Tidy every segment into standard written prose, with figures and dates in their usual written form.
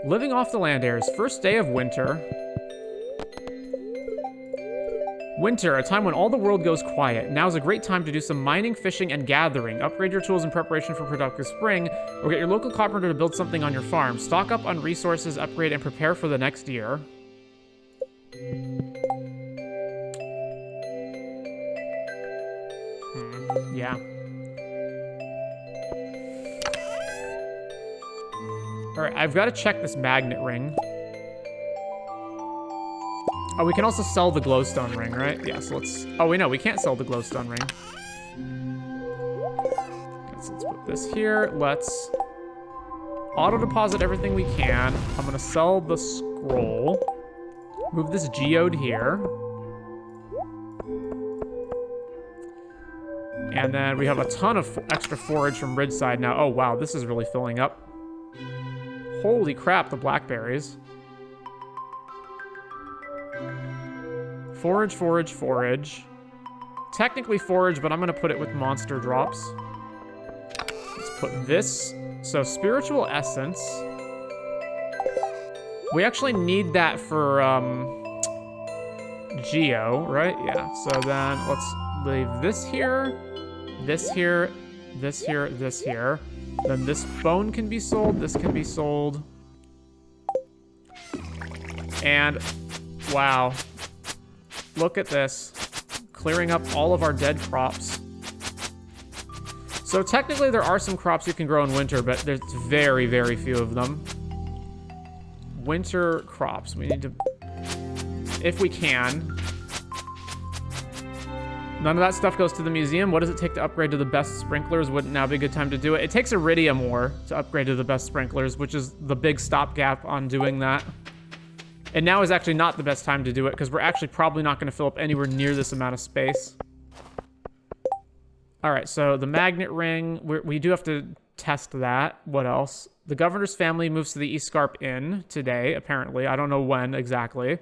Living off the land heirs. First day of winter. Winter, a time when all the world goes quiet. Now's a great time to do some mining, fishing, and gathering. Upgrade your tools in preparation for productive spring, or get your local carpenter to build something on your farm. Stock up on resources, upgrade, and prepare for the next year. Yeah. Alright, I've got to check this magnet ring. Oh, we can also sell the glowstone ring, right? Yeah, so let's... Oh, wait, no, we can't sell the glowstone ring. Okay, so let's put this here. Let's auto-deposit everything we can. I'm going to sell the scroll. Move this geode here. And then we have a ton of extra forage from Ridgeside now. Oh, wow, this is really filling up. Holy crap, the blackberries. Forage, forage, forage. Technically forage, but I'm going to put it with monster drops. Let's put this. So, spiritual essence. We actually need that for, Geo, right? Yeah, so then let's leave this here, this here, this here, this here. Then this bone can be sold, this can be sold. And, wow. Look at this. Clearing up all of our dead crops. So technically there are some crops you can grow in winter, but there's very, very few of them. Winter crops. We need to... If we can. None of that stuff goes to the museum. What does it take to upgrade to the best sprinklers? Wouldn't now be a good time to do it? It takes iridium ore to upgrade to the best sprinklers, which is the big stopgap on doing that. And now is actually not the best time to do it, because we're actually probably not going to fill up anywhere near this amount of space. Alright, so the magnet ring, we do have to test that. What else? The governor's family moves to the Scarp Inn today, apparently. I don't know when exactly.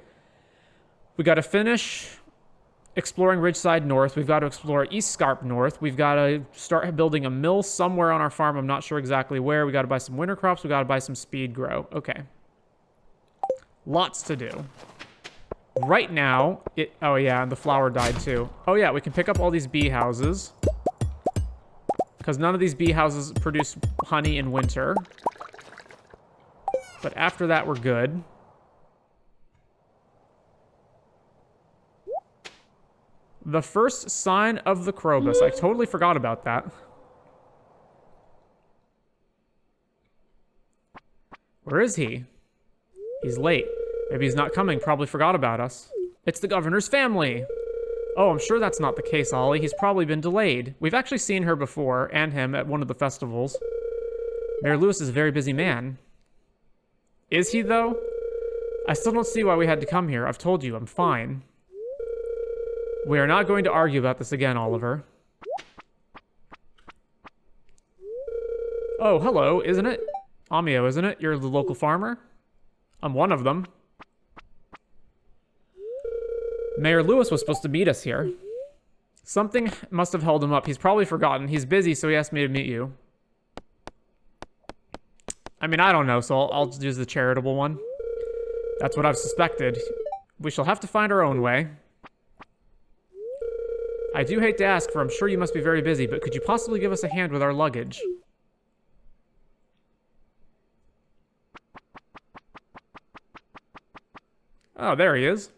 We got to finish exploring Ridgeside North. We've got to explore East Scarp North. We've got to start building a mill somewhere on our farm. I'm not sure exactly where. We got to buy some winter crops. We got to buy some speed grow. Okay. Lots to do. Right now, oh yeah, and the flower died too. Oh yeah, we can pick up all these bee houses. Because none of these bee houses produce honey in winter. But after that, we're good. The first sign of the Krobus. I totally forgot about that. Where is he? He's late. Maybe he's not coming. Probably forgot about us. It's the governor's family. Oh, I'm sure that's not the case, Ollie. He's probably been delayed. We've actually seen her before, and him, at one of the festivals. Mayor Lewis is a very busy man. Is he, though? I still don't see why we had to come here. I've told you, I'm fine. We are not going to argue about this again, Oliver. Oh, hello, isn't it? Amio, isn't it? You're the local farmer? I'm one of them. Mayor Lewis was supposed to meet us here. Something must have held him up. He's probably forgotten. He's busy, so he asked me to meet you. I mean, I don't know, so I'll just use the charitable one. That's what I've suspected. We shall have to find our own way. I do hate to ask, for I'm sure you must be very busy, but could you possibly give us a hand with our luggage? Oh, there he is.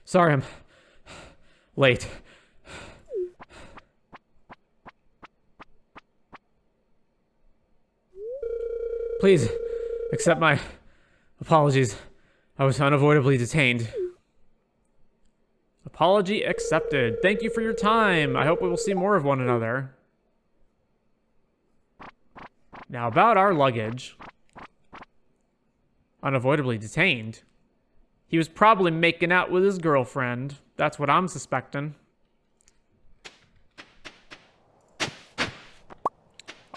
Sorry, I'm late. Please accept my apologies. I was unavoidably detained. Apology accepted. Thank you for your time. I hope we will see more of one another. Now about our luggage. Unavoidably detained. He was probably making out with his girlfriend. That's what I'm suspecting.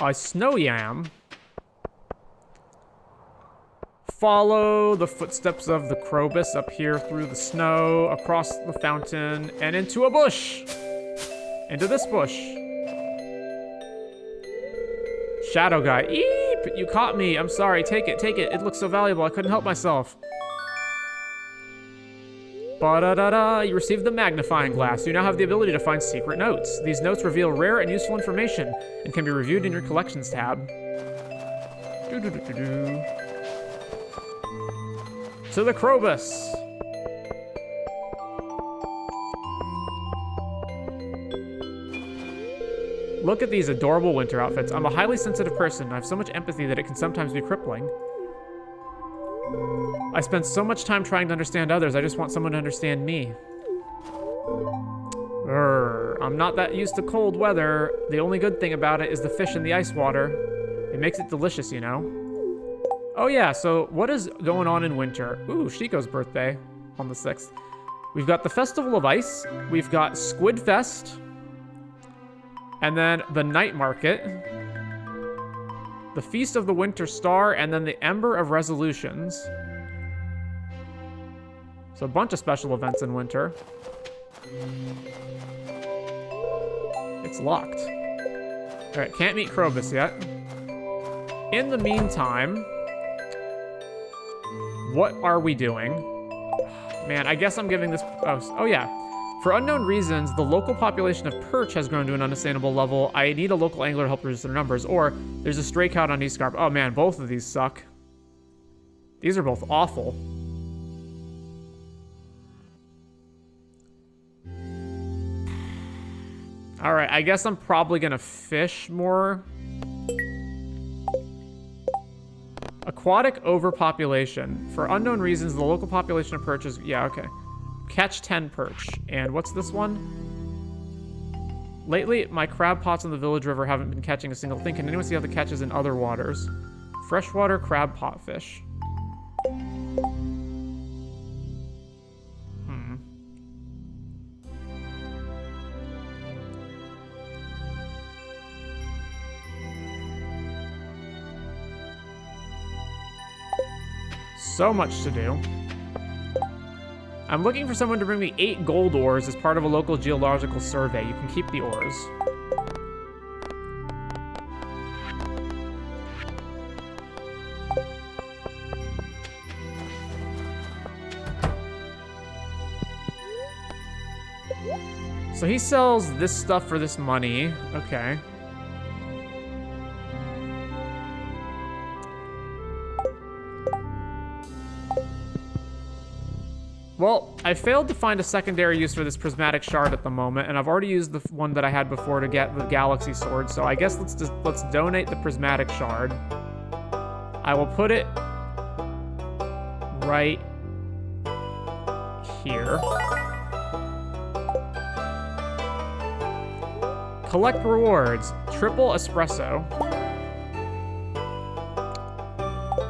A snow yam. Follow the footsteps of the Krobus up here through the snow, across the fountain, and into a bush. Into this bush. Shadow guy. Eep! But you caught me. I'm sorry. Take it. Take it. It looks so valuable. I couldn't help myself. Ba-da-da-da. You received the magnifying glass. You now have the ability to find secret notes. These notes reveal rare and useful information and can be reviewed in your collections tab. Do-do-do-do-do. To the Krobus. Look at these adorable winter outfits. I'm a highly sensitive person. I have so much empathy that it can sometimes be crippling. I spend so much time trying to understand others. I just want someone to understand me. I'm not that used to cold weather. The only good thing about it is the fish in the ice water. It makes it delicious, you know? Oh yeah, so what is going on in winter? Ooh, Shiko's birthday on the 6th. We've got the Festival of Ice. We've got Squid Fest. And then the Night Market. The Feast of the Winter Star, and then the Ember of Resolutions. So a bunch of special events in winter. It's locked. Alright, can't meet Krobus yet. In the meantime, what are we doing? Man, I guess I'm giving this... Oh yeah. For unknown reasons, the local population of perch has grown to an unsustainable level. I need a local angler to help reduce their numbers. Or there's a stray cat on East Scarp. Oh man, both of these suck. These are both awful. Alright, I guess I'm probably gonna fish more. Aquatic overpopulation. For unknown reasons, the local population of perch is... Yeah, okay. Catch 10 perch. And what's this one? Lately, my crab pots in the village river haven't been catching a single thing. Can anyone see how the catches in other waters? Freshwater crab pot fish. So much to do. I'm looking for someone to bring me 8 gold ores as part of a local geological survey. You can keep the ores. So he sells this stuff for this money. Okay. Well, I failed to find a secondary use for this prismatic shard at the moment, and I've already used the one that I had before to get the galaxy sword, so I guess let's donate the prismatic shard. I will put it right here. Collect rewards. Triple espresso.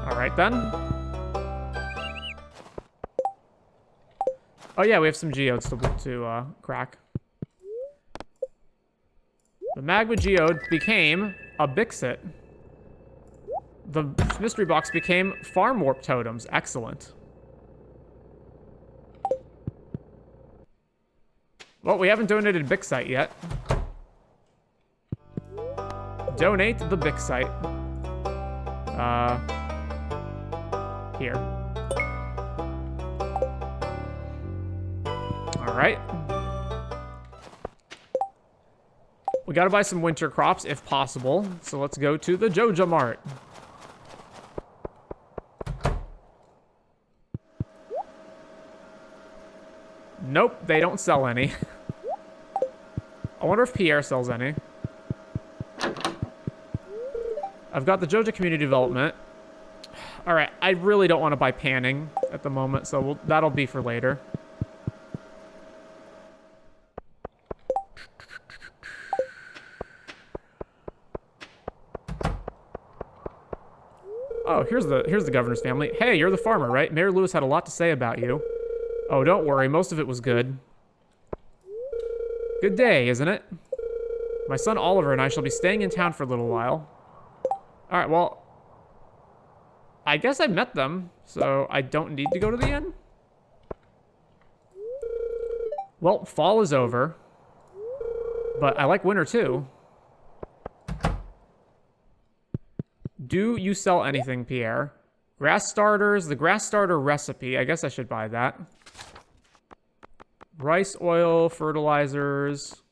Alright then. Oh yeah, we have some geodes to crack. The magma geode became a Bixit. The mystery box became farm warp totems. Excellent. Well, we haven't donated Bixite yet. Donate the Bixite. Here. Alright. We gotta buy some winter crops if possible. So let's go to the Joja Mart. Nope, they don't sell any. I wonder if Pierre sells any. I've got the Joja Community Development. Alright, I really don't want to buy panning at the moment, so that'll be for later. Oh, here's the governor's family. Hey, you're the farmer, right? Mayor Lewis had a lot to say about you. Oh, don't worry, most of it was good. Good day, isn't it? My son Oliver and I shall be staying in town for a little while. Alright, well, I guess I met them, so I don't need to go to the inn. Well, fall is over, but I like winter too. Do you sell anything, Pierre? Grass starters, the grass starter recipe. I guess I should buy that. Rice oil, fertilizers,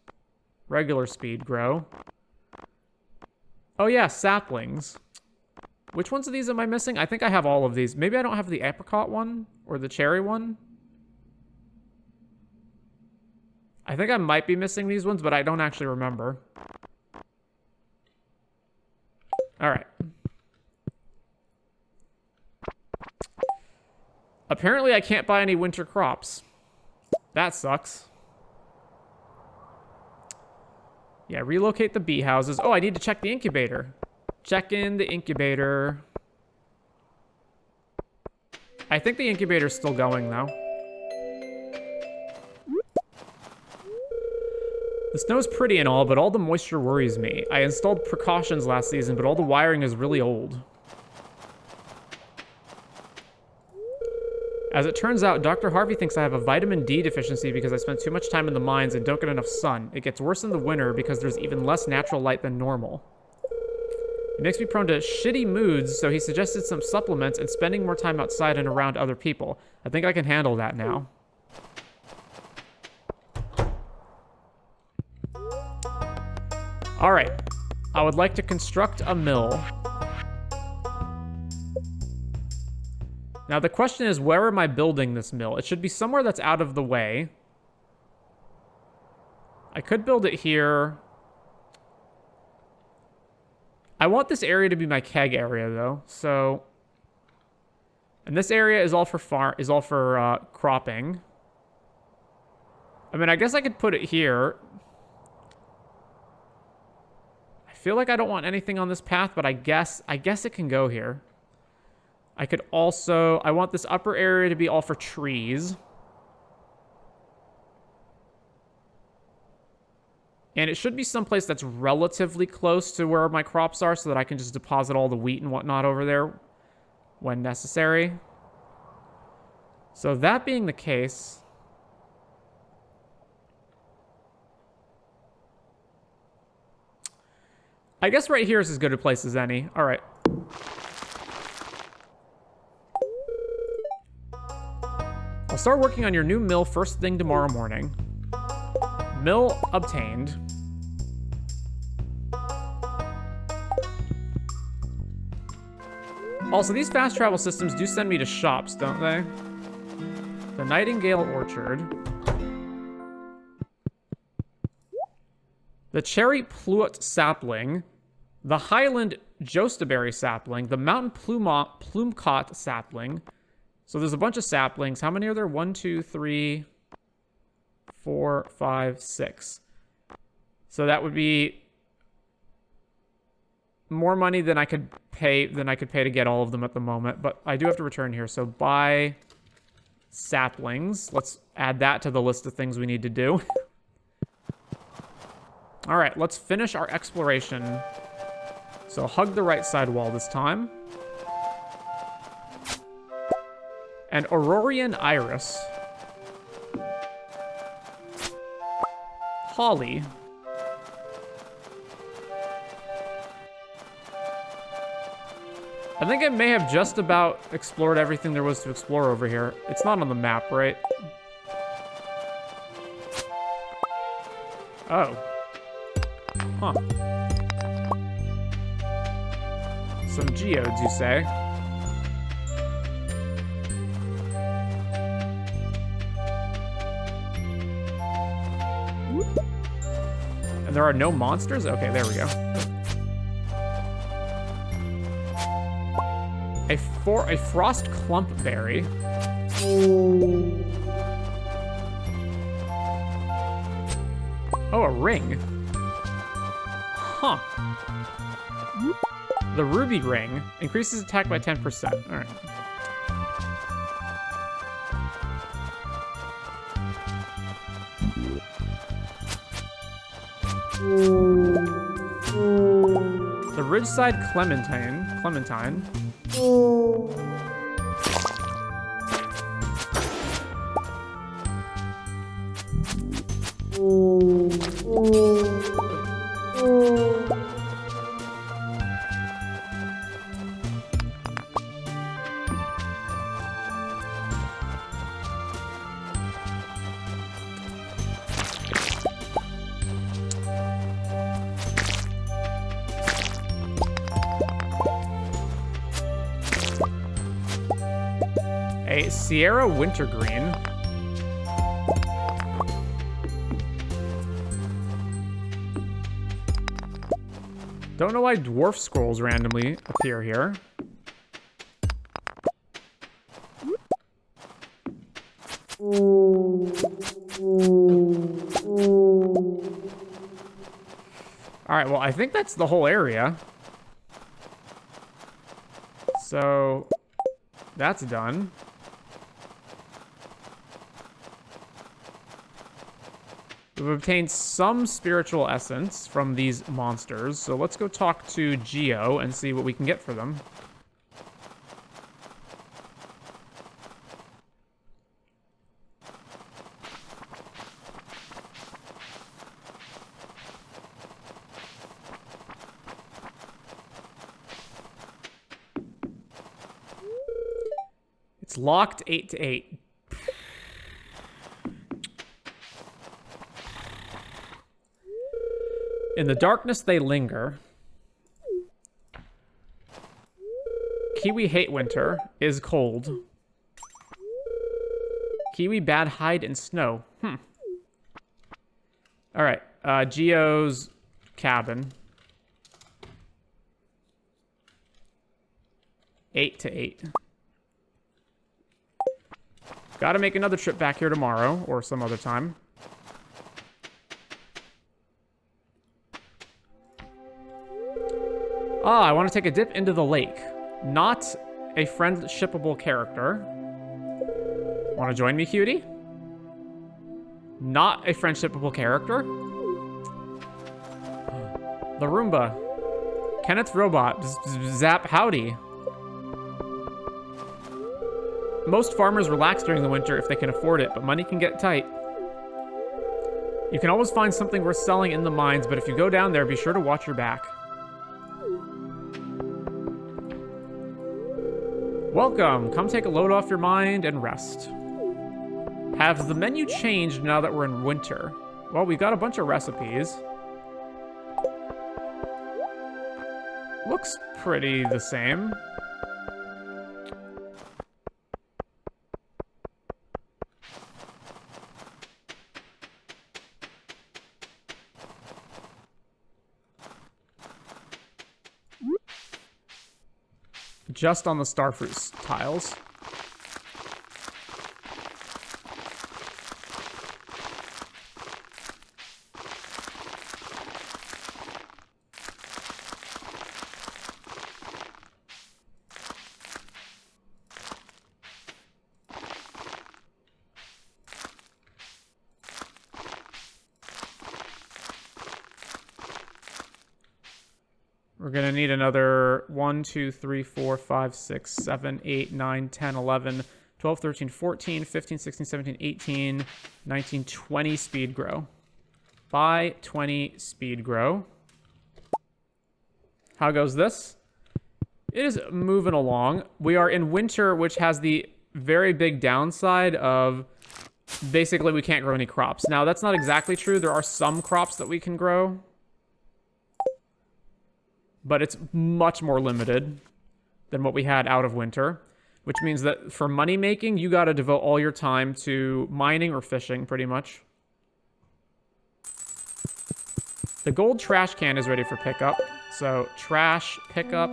regular speed grow. Oh yeah, saplings. Which ones of these am I missing? I think I have all of these. Maybe I don't have the apricot one or the cherry one. I think I might be missing these ones, but I don't actually remember. All right. Apparently, I can't buy any winter crops. That sucks. Yeah, relocate the bee houses. Oh, I need to check the incubator. Check in the incubator. I think the incubator's still going, though. The snow's pretty and all, but all the moisture worries me. I installed precautions last season, but all the wiring is really old. As it turns out, Dr. Harvey thinks I have a vitamin D deficiency because I spend too much time in the mines and don't get enough sun. It gets worse in the winter because there's even less natural light than normal. It makes me prone to shitty moods, so he suggested some supplements and spending more time outside and around other people. I think I can handle that now. All right. I would like to construct a mill. Now, the question is, where am I building this mill? It should be somewhere that's out of the way. I could build it here. I want this area to be my keg area, though. So, and this area is all for cropping. I mean, I guess I could put it here. I feel like I don't want anything on this path, but I guess it can go here. I could also, I want this upper area to be all for trees. And it should be someplace that's relatively close to where my crops are so that I can just deposit all the wheat and whatnot over there when necessary. So that being the case, I guess right here is as good a place as any. All right. I'll start working on your new mill first thing tomorrow morning. Mill obtained. Also, these fast travel systems do send me to shops, don't they? The Nightingale Orchard. The Cherry Pluot Sapling. The Highland Jostaberry Sapling. The Mountain Plumecot Sapling. So there's a bunch of saplings. How many are there? 1, 2, 3, 4, 5, 6. So that would be more money than I could pay to get all of them at the moment. But I do have to return here. So buy saplings. Let's add that to the list of things we need to do. All right, let's finish our exploration. So hug the right side wall this time. An Aurorian Iris. Holly. I think I may have just about explored everything there was to explore over here. It's not on the map, right? Oh. Huh. Some geodes, you say? And there are no monsters? Okay, there we go. A frost clumpberry. Oh, a ring. Huh. The ruby ring increases attack by 10%. All right. The Ridgeside Clementine. a Sierra Wintergreen. Don't know why dwarf scrolls randomly appear here. Alright, well, I think that's the whole area. So, that's done. We've obtained some spiritual essence from these monsters, so let's go talk to Geo and see what we can get for them. It's locked 8 to 8. In the darkness they linger. Kiwi hate winter, is cold. Kiwi bad hide in snow. Alright, Geo's cabin. 8 to 8. Gotta make another trip back here tomorrow, or some other time. Ah, I want to take a dip into the lake. Not a friendshipable character. Want to join me, cutie? Not a friendshipable character. The Roomba. Kenneth's robot. Zap howdy. Most farmers relax during the winter if they can afford it, but money can get tight. You can always find something worth selling in the mines, but if you go down there, be sure to watch your back. Welcome. Come take a load off your mind and rest. Have the menu changed now that we're in winter? Well, we got a bunch of recipes. Looks pretty the same. Just on the starfruit tiles. We're going to need another 1, 2, 3, 4, 5, 6, 7, 8, 9, 10, 11, 12, 13, 14, 15, 16, 17, 18, 19, 20 speed grow. Buy 20 speed grow. How goes this? It is moving along. We are in winter, which has the very big downside of basically we can't grow any crops. Now, that's not exactly true. There are some crops that we can grow, but it's much more limited than what we had out of winter, which means that for money making, you got to devote all your time to mining or fishing, pretty much. The gold trash can is ready for pickup, so trash pickup.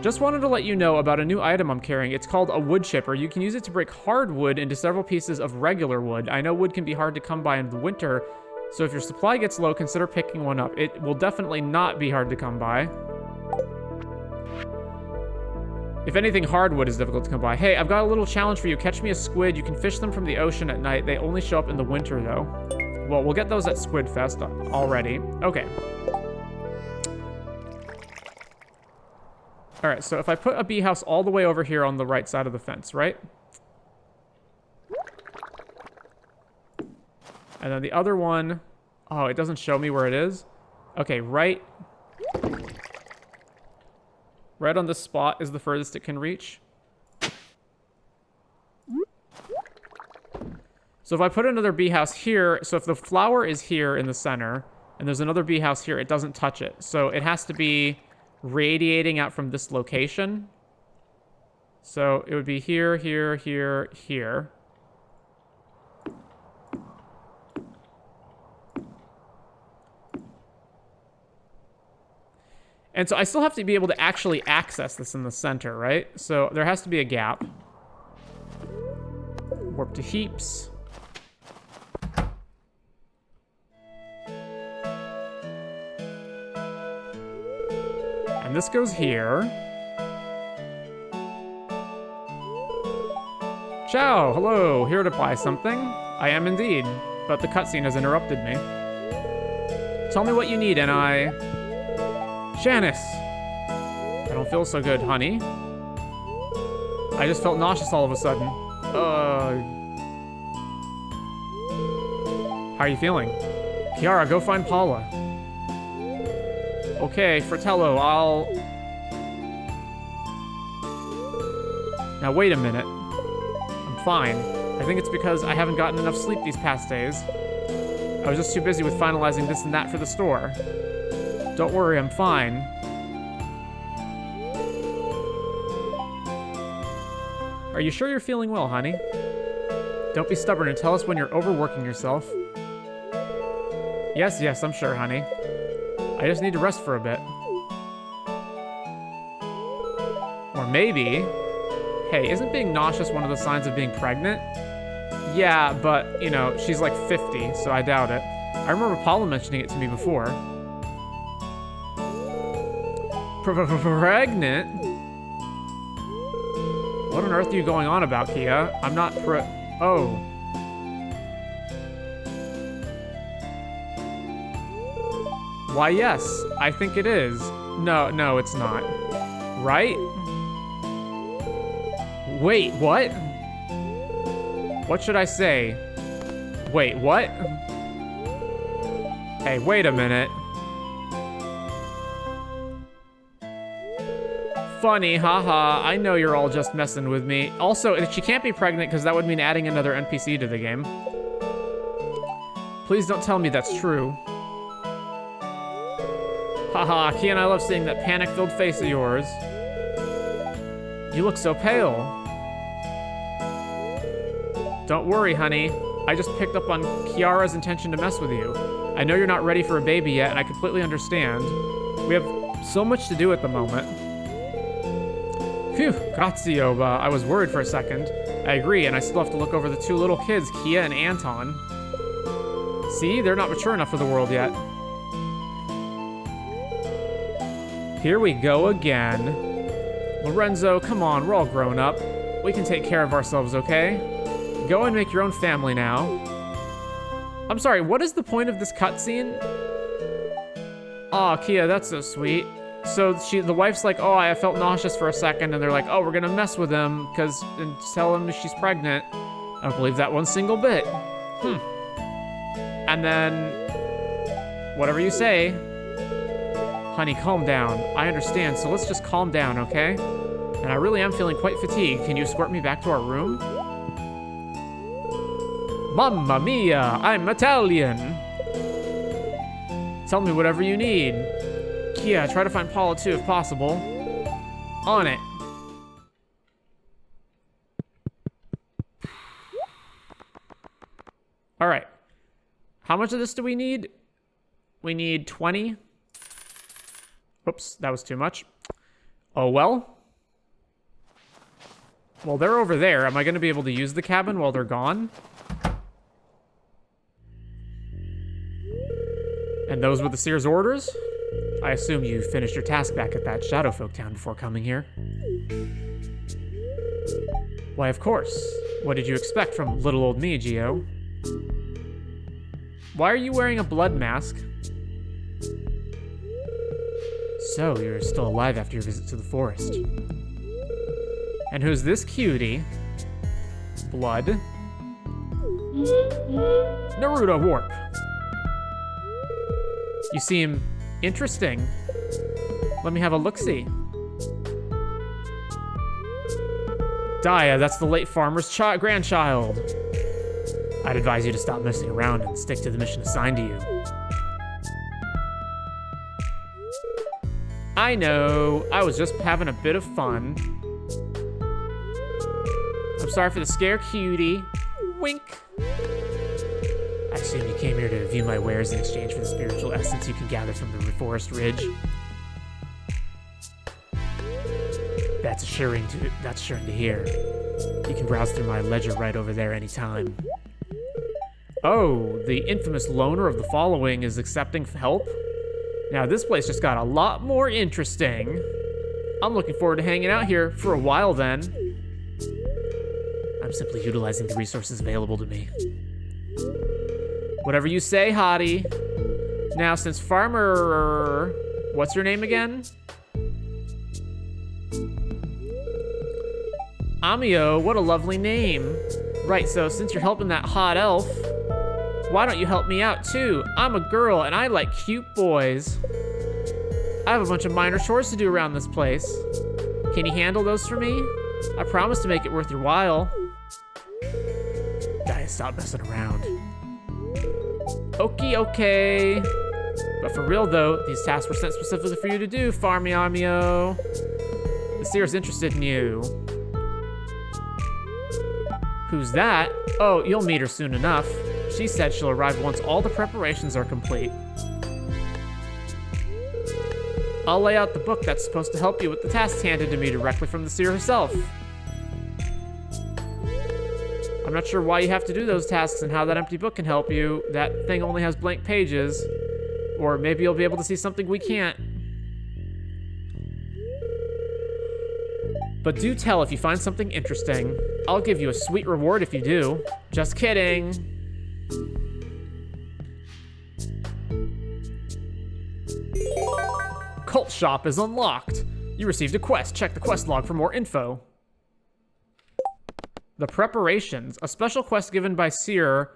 Just wanted to let you know about a new item I'm carrying. It's called a wood chipper. You can use it to break hardwood into several pieces of regular wood. I know wood can be hard to come by in the winter, so if your supply gets low, consider picking one up. It will definitely not be hard to come by. If anything, hardwood is difficult to come by. Hey, I've got a little challenge for you. Catch me a squid. You can fish them from the ocean at night. They only show up in the winter, though. Well, we'll get those at Squid Fest already. Okay. All right, so if I put a bee house all the way over here on the right side of the fence, right? And then the other one, oh, it doesn't show me where it is. Okay, right on this spot is the furthest it can reach. So if I put another bee house here, so if the flower is here in the center, and there's another bee house here, it doesn't touch it. So it has to be radiating out from this location. So it would be here, here, here, here. And so I still have to be able to actually access this in the center, right? So there has to be a gap. Warp to heaps. And this goes here. Ciao, hello, here to buy something? I am indeed, but the cutscene has interrupted me. Tell me what you need and Janice! I don't feel so good, honey. I just felt nauseous all of a sudden. How are you feeling? Kiara, go find Paula. Okay, Fratello, Now wait a minute. I'm fine. I think it's because I haven't gotten enough sleep these past days. I was just too busy with finalizing this and that for the store. Don't worry, I'm fine. Are you sure you're feeling well, honey? Don't be stubborn and tell us when you're overworking yourself. Yes, I'm sure, honey. I just need to rest for a bit. Or maybe... Hey, isn't being nauseous one of the signs of being pregnant? Yeah, but, you know, she's like 50, so I doubt it. I remember Paula mentioning it to me before. Pregnant? What on earth are you going on about, Kia? I'm not Oh. Why, yes, I think it is. No, it's not. Right? Wait, what? What should I say? Wait, what? Hey, wait a minute. Funny, haha. I know you're all just messing with me. Also, she can't be pregnant because that would mean adding another NPC to the game. Please don't tell me that's true. Haha, Kia and I love seeing that panic-filled face of yours. You look so pale. Don't worry, honey. I just picked up on Kiara's intention to mess with you. I know you're not ready for a baby yet, and I completely understand. We have so much to do at the moment. Phew, grazie, Oba. I was worried for a second. I agree, and I still have to look over the two little kids, Kia and Anton. See, they're not mature enough for the world yet. Here we go again. Lorenzo, come on, we're all grown up. We can take care of ourselves, okay? Go and make your own family now. I'm sorry, what is the point of this cutscene? Aw, Kia, that's so sweet. So the wife's like, oh, I felt nauseous for a second, and they're like, oh, we're gonna mess with him, and tell him she's pregnant. I don't believe that one single bit. And then, whatever you say. Honey, calm down. I understand, so let's just calm down, okay? And I really am feeling quite fatigued. Can you escort me back to our room? Mamma mia, I'm Italian. Tell me whatever you need. Kia, try to find Paula too if possible. On it. All right. How much of this do we need? We need 20. Oops, that was too much. Oh well. Well, they're over there. Am I going to be able to use the cabin while they're gone? And those were the Seer's orders? I assume you finished your task back at that Shadowfolk town before coming here. Why, of course. What did you expect from little old me, Gio? Why are you wearing a blood mask? So, you're still alive after your visit to the forest. And who's this cutie? Blood. Naruto Warp. You seem interesting. Let me have a look-see. Daya, that's the late farmer's grandchild. I'd advise you to stop messing around and stick to the mission assigned to you. I know, I was just having a bit of fun. I'm sorry for the scare, cutie. Wink. I assume you came here to view my wares in exchange for the spiritual essence you can gather from the forest ridge. That's assuring to hear. You can browse through my ledger right over there anytime. Oh, the infamous loner of the following is accepting help? Now this place just got a lot more interesting. I'm looking forward to hanging out here for a while then. I'm simply utilizing the resources available to me. Whatever you say, hottie. Now, since Farmer... What's your name again? Amio, what a lovely name. Right, so since you're helping that hot elf, why don't you help me out too? I'm a girl and I like cute boys. I have a bunch of minor chores to do around this place. Can you handle those for me? I promise to make it worth your while. Guys, stop messing around. Okay. But for real though, these tasks were sent specifically for you to do, Farmy Amio. The seer's interested in you. Who's that? Oh, you'll meet her soon enough. She said she'll arrive once all the preparations are complete. I'll lay out the book that's supposed to help you with the tasks handed to me directly from the seer herself. I'm not sure why you have to do those tasks and how that empty book can help you. That thing only has blank pages. Or maybe you'll be able to see something we can't. But do tell if you find something interesting. I'll give you a sweet reward if you do. Just kidding. Cult shop is unlocked. You received a quest. Check the quest log for more info. The preparations, a special quest given by Seer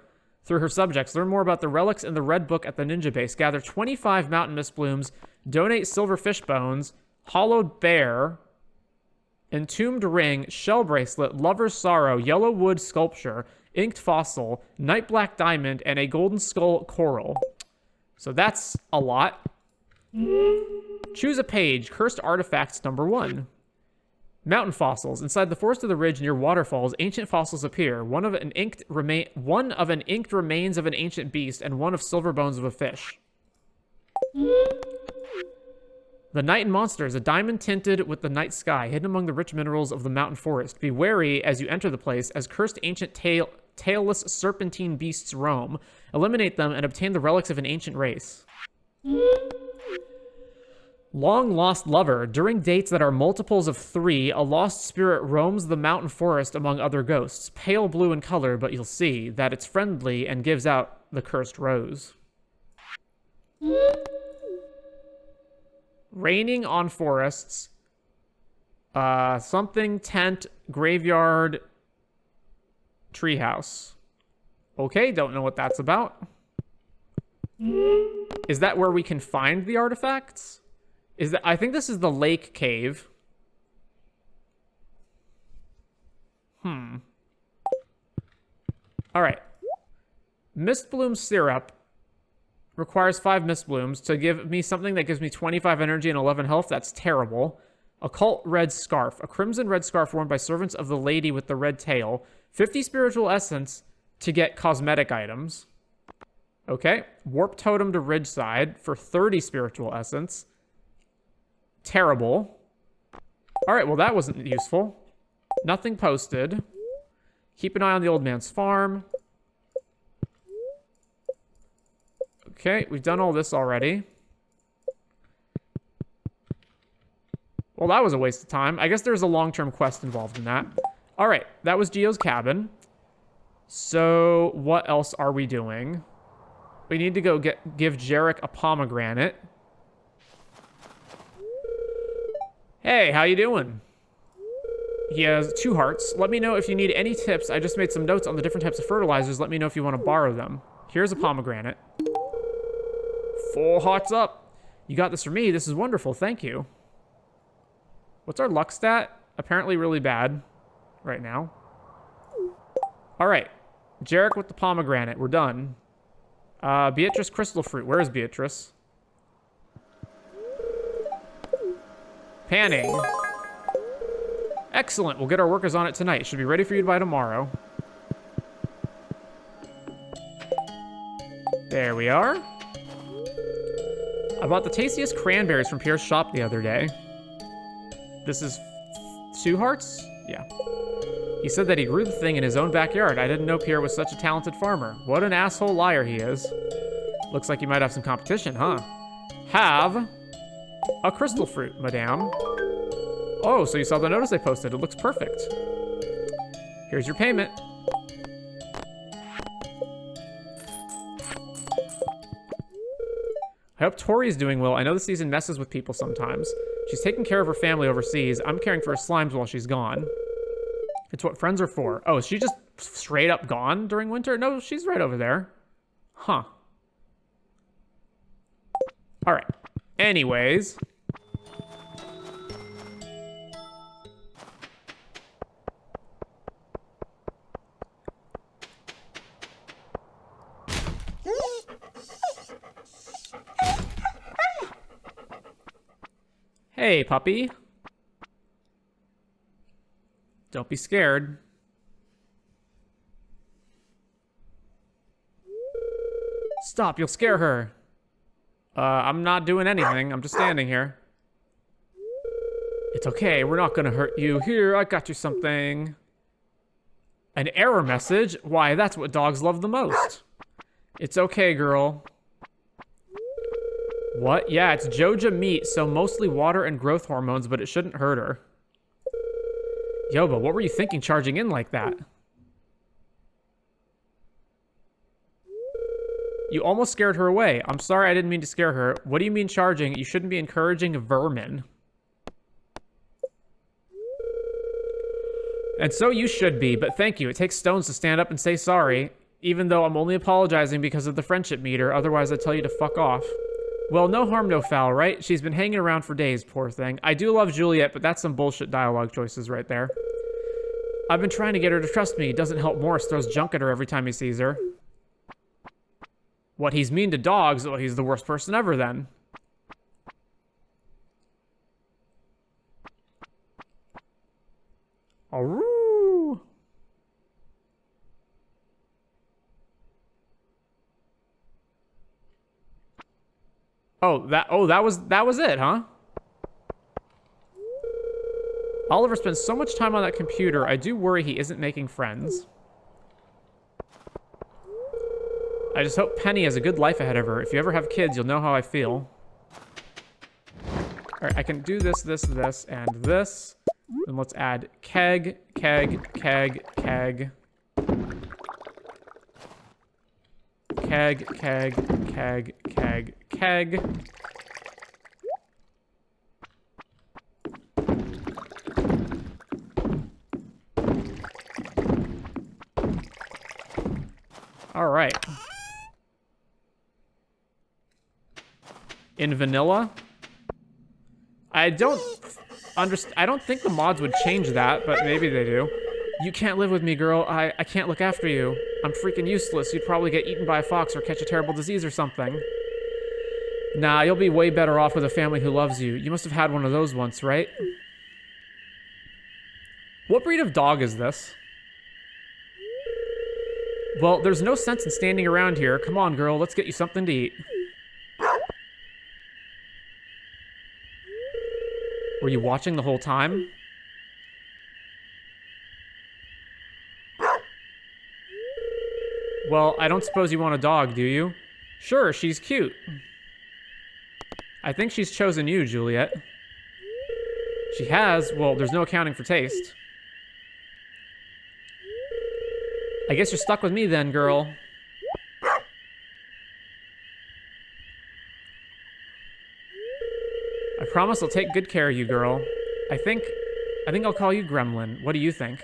through her subjects. Learn more about the relics in the red book at the ninja base. Gather 25 mountain mist blooms. Donate silver fish bones. Hollowed bear. Entombed ring. Shell bracelet. Lover's sorrow. Yellow wood sculpture. Inked fossil. Night black diamond. And a golden skull coral. So that's a lot. Choose a page. Cursed artifacts number 1. Mountain fossils. Inside the forest of the ridge near waterfalls, ancient fossils appear. One of an inked remains of an ancient beast, and one of silver bones of a fish. The Night and Monster is a diamond tinted with the night sky, hidden among the rich minerals of the mountain forest. Be wary as you enter the place, as cursed ancient tailless serpentine beasts roam. Eliminate them and obtain the relics of an ancient race. Long lost lover. During dates that are multiples of 3, a lost spirit roams the mountain forest among other ghosts. Pale blue in color, but you'll see that it's friendly and gives out the cursed rose. Raining on forests. Something tent, graveyard, treehouse. Okay, don't know what that's about. Is that where we can find the artifacts? I think this is the lake cave. All right. Mist bloom syrup requires 5 mist blooms to give me something that gives me 25 energy and 11 health. That's terrible. Occult red scarf. A crimson red scarf worn by servants of the lady with the red tail. 50 spiritual essence to get cosmetic items. Okay. Warp totem to Ridgeside for 30 spiritual essence. Terrible. All right, well, that wasn't useful. Nothing posted. Keep an eye on the old man's farm. Okay, we've done all this already. Well, that was a waste of time. I guess there's a long-term quest involved in that. All right, that was Gio's cabin. So what else are we doing? We need to go give Jarek a pomegranate. Hey, how you doing? He has 2 hearts. Let me know if you need any tips. I just made some notes on the different types of fertilizers. Let me know if you want to borrow them. Here's a pomegranate. 4 hearts up. You got this for me. This is wonderful. Thank you. What's our luck stat? Apparently really bad right now. All right. Jarek with the pomegranate. We're done. Beatrice crystal fruit. Where is Beatrice? Panning. Excellent. We'll get our workers on it tonight. Should be ready for you by tomorrow. There we are. I bought the tastiest cranberries from Pierre's shop the other day. This is 2 hearts? Yeah. He said that he grew the thing in his own backyard. I didn't know Pierre was such a talented farmer. What an asshole liar he is. Looks like you might have some competition, huh? Have a crystal fruit, madame. Oh, so you saw the notice I posted. It looks perfect. Here's your payment. I hope Tori's doing well. I know the season messes with people sometimes. She's taking care of her family overseas. I'm caring for her slimes while she's gone. It's what friends are for. Oh, is she just straight up gone during winter? No, she's right over there. Huh. All right. Anyways. Hey, puppy. Don't be scared. Stop, you'll scare her. I'm not doing anything. I'm just standing here. It's okay, we're not gonna hurt you. Here, I got you something. An error message? Why, that's what dogs love the most. It's okay, girl. What? Yeah, it's Joja meat, so mostly water and growth hormones, but it shouldn't hurt her. Yoba, what were you thinking charging in like that? You almost scared her away. I'm sorry, I didn't mean to scare her. What do you mean charging? You shouldn't be encouraging vermin. And so you should be, but thank you. It takes stones to stand up and say sorry, even though I'm only apologizing because of the friendship meter. Otherwise, I'd tell you to fuck off. Well, no harm, no foul, right? She's been hanging around for days, poor thing. I do love Juliet, but that's some bullshit dialogue choices right there. I've been trying to get her to trust me. Doesn't help Morris throws junk at her every time he sees her. What, he's mean to dogs? Well, he's the worst person ever then. Aroo! That was it, huh? Oliver spends so much time on that computer, I do worry he isn't making friends. I just hope Penny has a good life ahead of her. If you ever have kids, you'll know how I feel. Alright, I can do this, this, this, and this. Then let's add keg, keg, keg, keg. Keg, keg, keg, keg, keg. All right. In vanilla? I don't think the mods would change that, but maybe they do. You can't live with me, girl. I can't look after you. I'm freaking useless. You'd probably get eaten by a fox or catch a terrible disease or something. Nah, you'll be way better off with a family who loves you. You must have had one of those once, right? What breed of dog is this? Well, there's no sense in standing around here. Come on, girl. Let's get you something to eat. Were you watching the whole time? Well, I don't suppose you want a dog, do you? Sure, she's cute. I think she's chosen you, Juliet. She has? Well, there's no accounting for taste. I guess you're stuck with me then, girl. I promise I'll take good care of you, girl. I think I'll call you Gremlin. What do you think?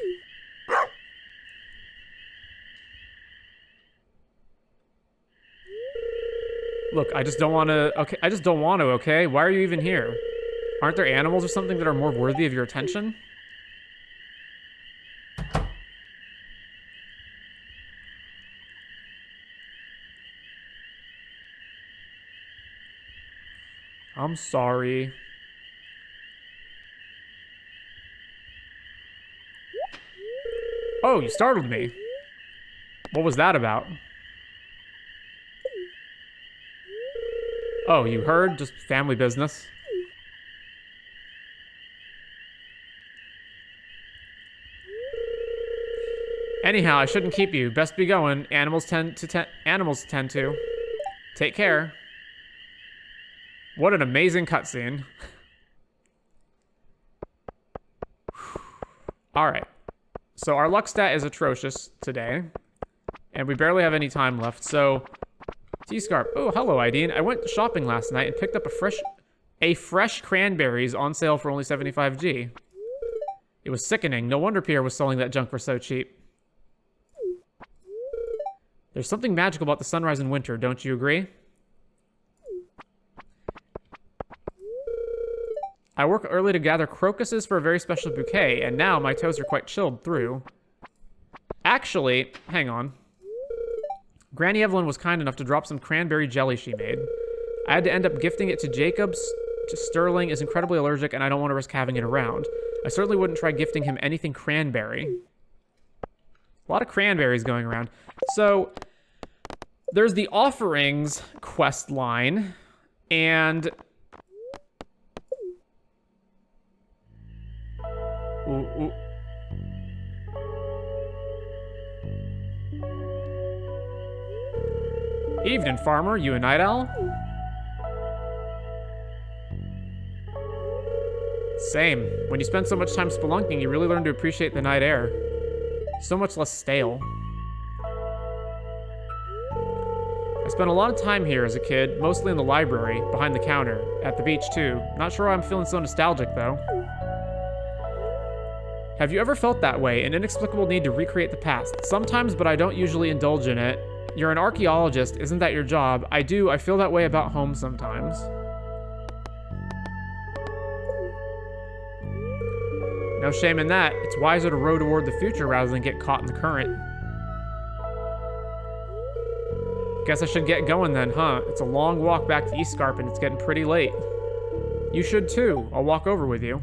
Look, I just don't want to, okay? I just don't want to, okay? Why are you even here? Aren't there animals or something that are more worthy of your attention? I'm sorry. Whoa, you startled me. What was that about? Oh, you heard? Just family business. Anyhow, I shouldn't keep you. Best be going. Animals tend to. Take care. What an amazing cutscene. Alright. So our luck stat is atrocious today. And we barely have any time left, so... Scarp. Oh, hello, Ideen. I went shopping last night and picked up a fresh cranberries on sale for only 75G. It was sickening. No wonder Pierre was selling that junk for so cheap. There's something magical about the sunrise in winter, don't you agree? I work early to gather crocuses for a very special bouquet, and now my toes are quite chilled through. Actually, hang on. Granny Evelyn was kind enough to drop some cranberry jelly she made. I had to end up gifting it to Jacobs. Sterling is incredibly allergic, and I don't want to risk having it around. I certainly wouldn't try gifting him anything cranberry. A lot of cranberries going around. So, there's the offerings quest line, and... Ooh. Evening, farmer. You a night owl? Same. When you spend so much time spelunking, you really learn to appreciate the night air. So much less stale. I spent a lot of time here as a kid, mostly in the library, behind the counter, at the beach too. Not sure why I'm feeling so nostalgic though. Have you ever felt that way, an inexplicable need to recreate the past? Sometimes, but I don't usually indulge in it. You're an archaeologist, isn't that your job? I feel that way about home sometimes. No shame in that. It's wiser to row toward the future rather than get caught in the current. Guess I should get going then, huh? It's a long walk back to Scarp and it's getting pretty late. You should too. I'll walk over with you.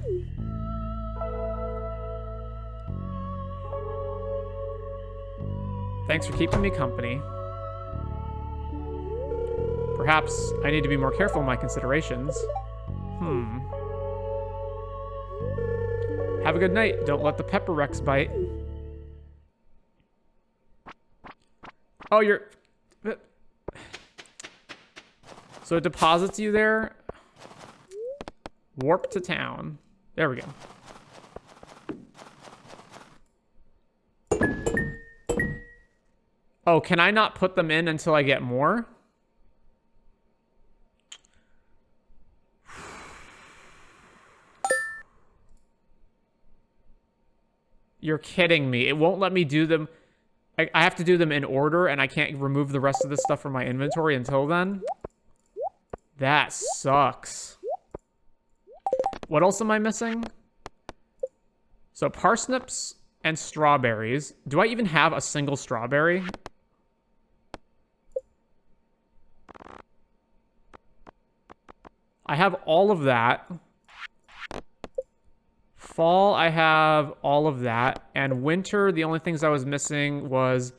Thanks for keeping me company. Perhaps I need to be more careful in my considerations. Have a good night. Don't let the pepper Rex bite. Oh, you're... So it deposits you there. Warp to town. There we go. Oh, can I not put them in until I get more? You're kidding me. It won't let me do them. I have to do them in order, and I can't remove the rest of this stuff from my inventory until then. That sucks. What else am I missing? So parsnips and strawberries. Do I even have a single strawberry? I have all of that. Fall, I have all of that. And winter, the only things I was missing was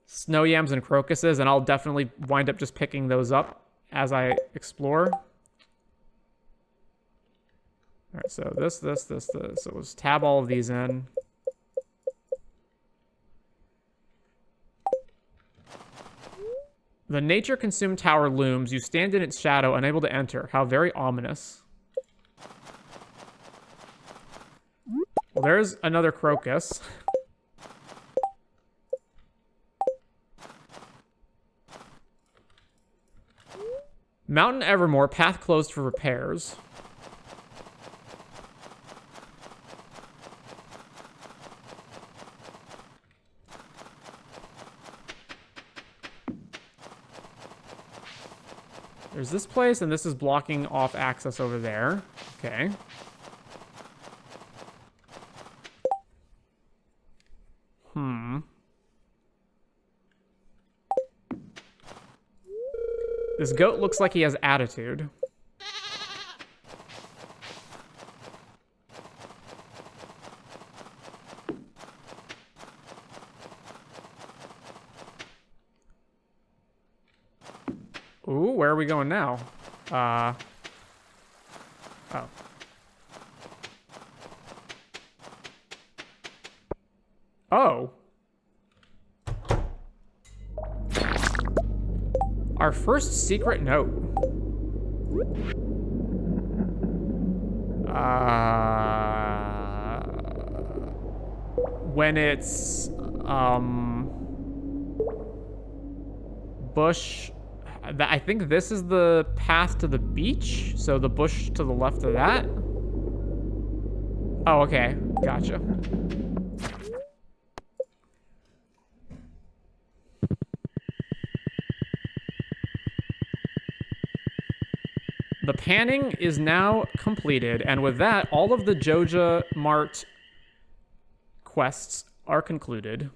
snow yams and crocuses, and I'll definitely wind up just picking those up as I explore. All right, so this. So let's tab all of these in. The nature-consumed tower looms. You stand in its shadow, unable to enter. How very ominous. Well, there's another crocus. Mountain Evermore, path closed for repairs. There's this place, and this is blocking off access over there. Okay. This goat looks like he has attitude. Ooh, where are we going now? Oh. Oh. Our first secret note. When it's, bush, I think this is the path to the beach, so the bush to the left of that. Oh, okay, gotcha. The panning is now completed, and with that, all of the Joja Mart quests are concluded.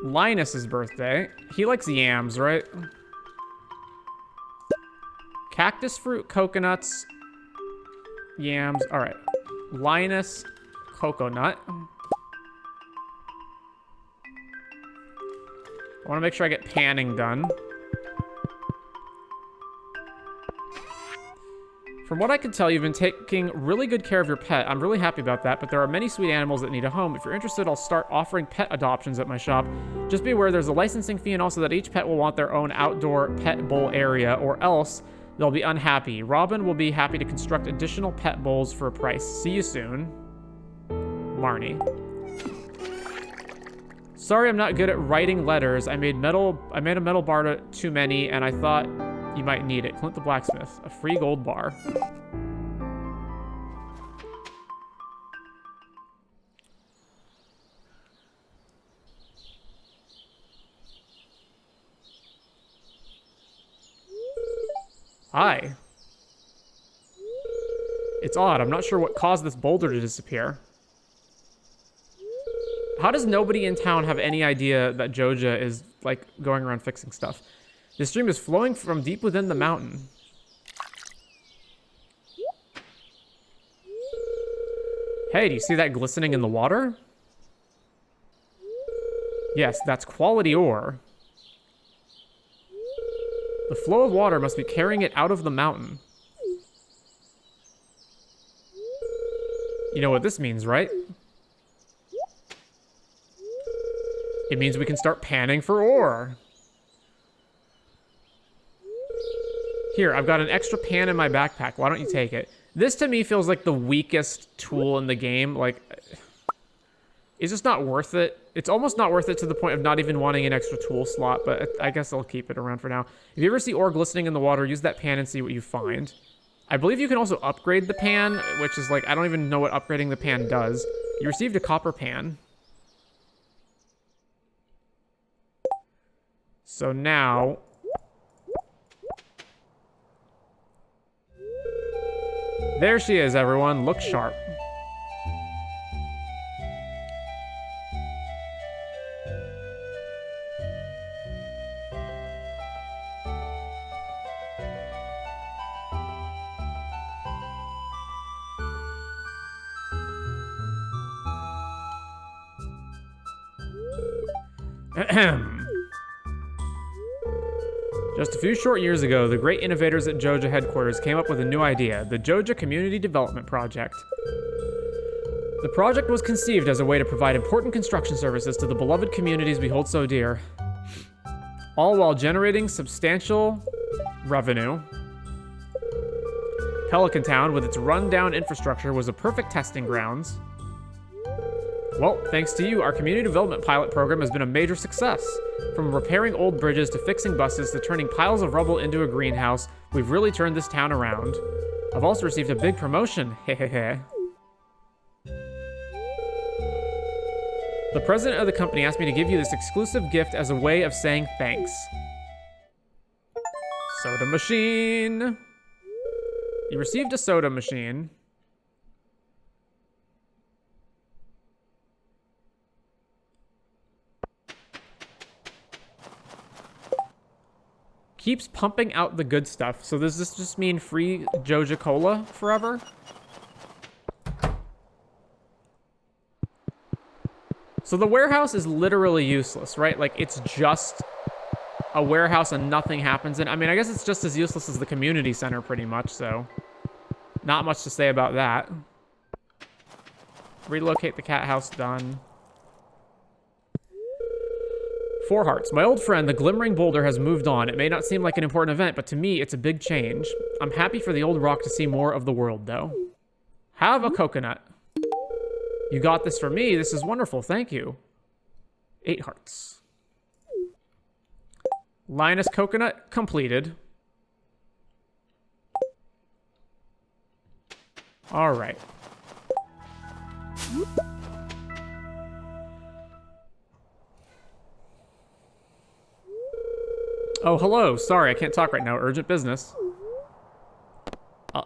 Linus's birthday. He likes yams, right? Cactus fruit, coconuts, yams. All right. Linus, coconut. I want to make sure I get panning done. From what I can tell, you've been taking really good care of your pet. I'm really happy about that, but there are many sweet animals that need a home. If you're interested, I'll start offering pet adoptions at my shop. Just be aware there's a licensing fee and also that each pet will want their own outdoor pet bowl area, or else they'll be unhappy. Robin will be happy to construct additional pet bowls for a price. See you soon. Marnie. Sorry I'm not good at writing letters. I made a metal bar too many, and I thought you might need it. Clint the blacksmith. A free gold bar. Hi. It's odd. I'm not sure what caused this boulder to disappear. How does nobody in town have any idea that Joja is, like, going around fixing stuff? This stream is flowing from deep within the mountain. Hey, do you see that glistening in the water? Yes, that's quality ore. The flow of water must be carrying it out of the mountain. You know what this means, right? It means we can start panning for ore. Here, I've got an extra pan in my backpack. Why don't you take it? This, to me, feels like the weakest tool in the game. Like, it's just not worth it. It's almost not worth it to the point of not even wanting an extra tool slot, but I guess I'll keep it around for now. If you ever see ore glistening in the water, use that pan and see what you find. I believe you can also upgrade the pan, which is like, I don't even know what upgrading the pan does. You received a copper pan. So now... there she is, everyone. Look sharp. Just a few short years ago, the great innovators at Joja headquarters came up with a new idea, the Joja Community Development Project. The project was conceived as a way to provide important construction services to the beloved communities we hold so dear, all while generating substantial revenue. Pelican Town, with its run-down infrastructure, was a perfect testing grounds. Well, thanks to you, our community development pilot program has been a major success. From repairing old bridges to fixing buses to turning piles of rubble into a greenhouse, we've really turned this town around. I've also received a big promotion, hehehe. The president of the company asked me to give you this exclusive gift as a way of saying thanks. Soda machine. You received a soda machine. Keeps pumping out the good stuff. So does this just mean free Joja Cola forever? So the warehouse is literally useless, right? Like, it's just a warehouse and nothing happens in. I mean, I guess it's just as useless as the community center pretty much, so not much to say about that. Relocate the cat house, done. 4 hearts. My old friend, the glimmering boulder, has moved on. It may not seem like an important event, but to me, it's a big change. I'm happy for the old rock to see more of the world, though. Have a coconut. You got this for me. This is wonderful. Thank you. 8 hearts. Linus coconut completed. All right. Oh, hello. Sorry, I can't talk right now. Urgent business.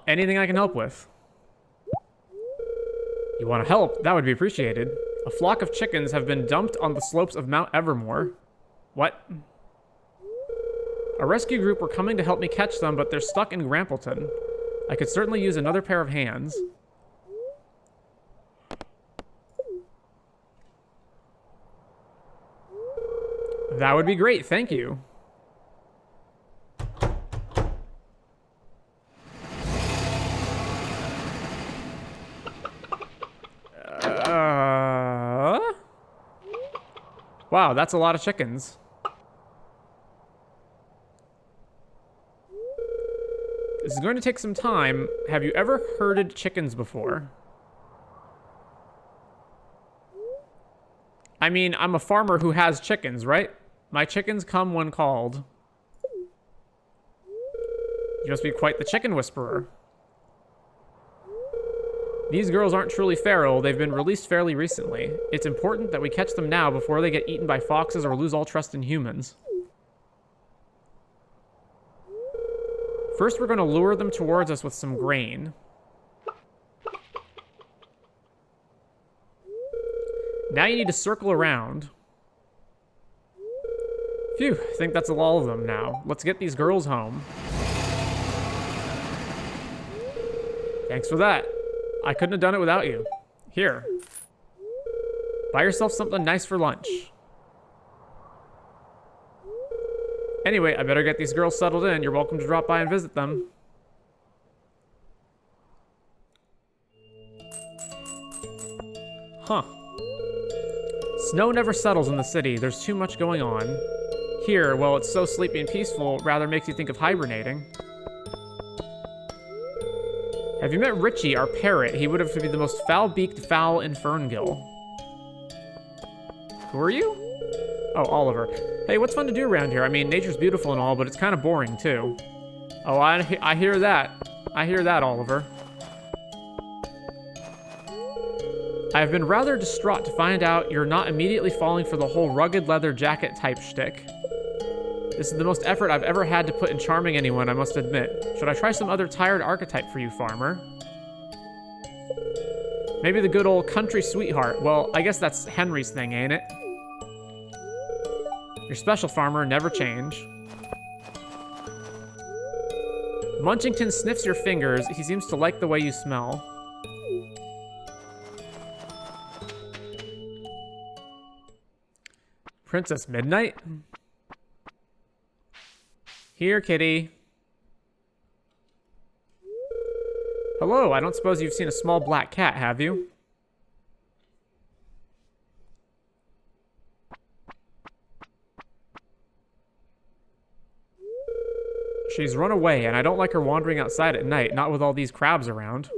Anything I can help with? You want to help? That would be appreciated. A flock of chickens have been dumped on the slopes of Mount Evermore. What? A rescue group were coming to help me catch them, but they're stuck in Grampleton. I could certainly use another pair of hands. That would be great, thank you. Wow, that's a lot of chickens. This is going to take some time. Have you ever herded chickens before? I mean, I'm a farmer who has chickens, right? My chickens come when called. You must be quite the chicken whisperer. These girls aren't truly feral. They've been released fairly recently. It's important that we catch them now before they get eaten by foxes or lose all trust in humans. First, we're going to lure them towards us with some grain. Now you need to circle around. Phew, I think that's all of them now. Let's get these girls home. Thanks for that. I couldn't have done it without you. Here. Buy yourself something nice for lunch. Anyway, I better get these girls settled in. You're welcome to drop by and visit them. Huh. Snow never settles in the city. There's too much going on. Here, well, it's so sleepy and peaceful, rather makes you think of hibernating. Have you met Richie, our parrot? He would have to be the most foul-beaked fowl in Ferngill. Who are you? Oh, Oliver. Hey, what's fun to do around here? I mean, nature's beautiful and all, but it's kind of boring, too. Oh, I hear that. I hear that, Oliver. I've been rather distraught to find out you're not immediately falling for the whole rugged leather jacket type shtick. This is the most effort I've ever had to put in charming anyone, I must admit. Should I try some other tired archetype for you, farmer? Maybe the good old country sweetheart. Well, I guess that's Henry's thing, ain't it? Your special, farmer, never change. Munchington sniffs your fingers. He seems to like the way you smell. Princess Midnight? Here, kitty. Hello, I don't suppose you've seen a small black cat, have you? She's run away, and I don't like her wandering outside at night, not with all these crabs around.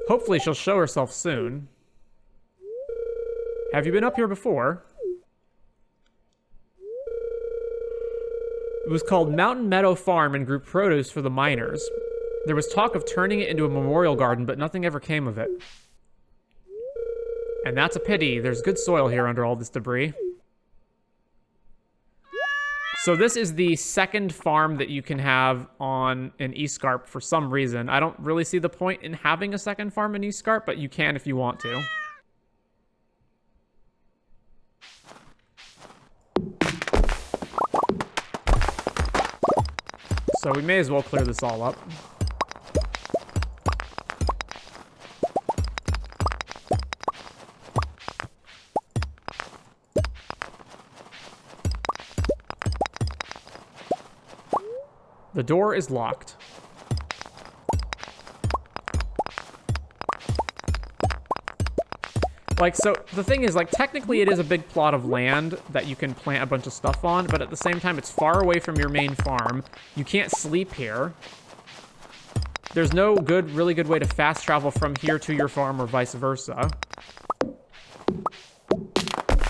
Hopefully she'll show herself soon. Have you been up here before? It was called Mountain Meadow Farm and grew produce for the miners. There was talk of turning it into a memorial garden, but nothing ever came of it. And that's a pity. There's good soil here under all this debris. So this is the second farm that you can have on an Scarp for some reason. I don't really see the point in having a second farm in Scarp, but you can if you want to. So we may as well clear this all up. The door is locked. Like, so the thing is, like, technically it is a big plot of land that you can plant a bunch of stuff on, but at the same time, it's far away from your main farm. You can't sleep here. There's no really good way to fast travel from here to your farm or vice versa.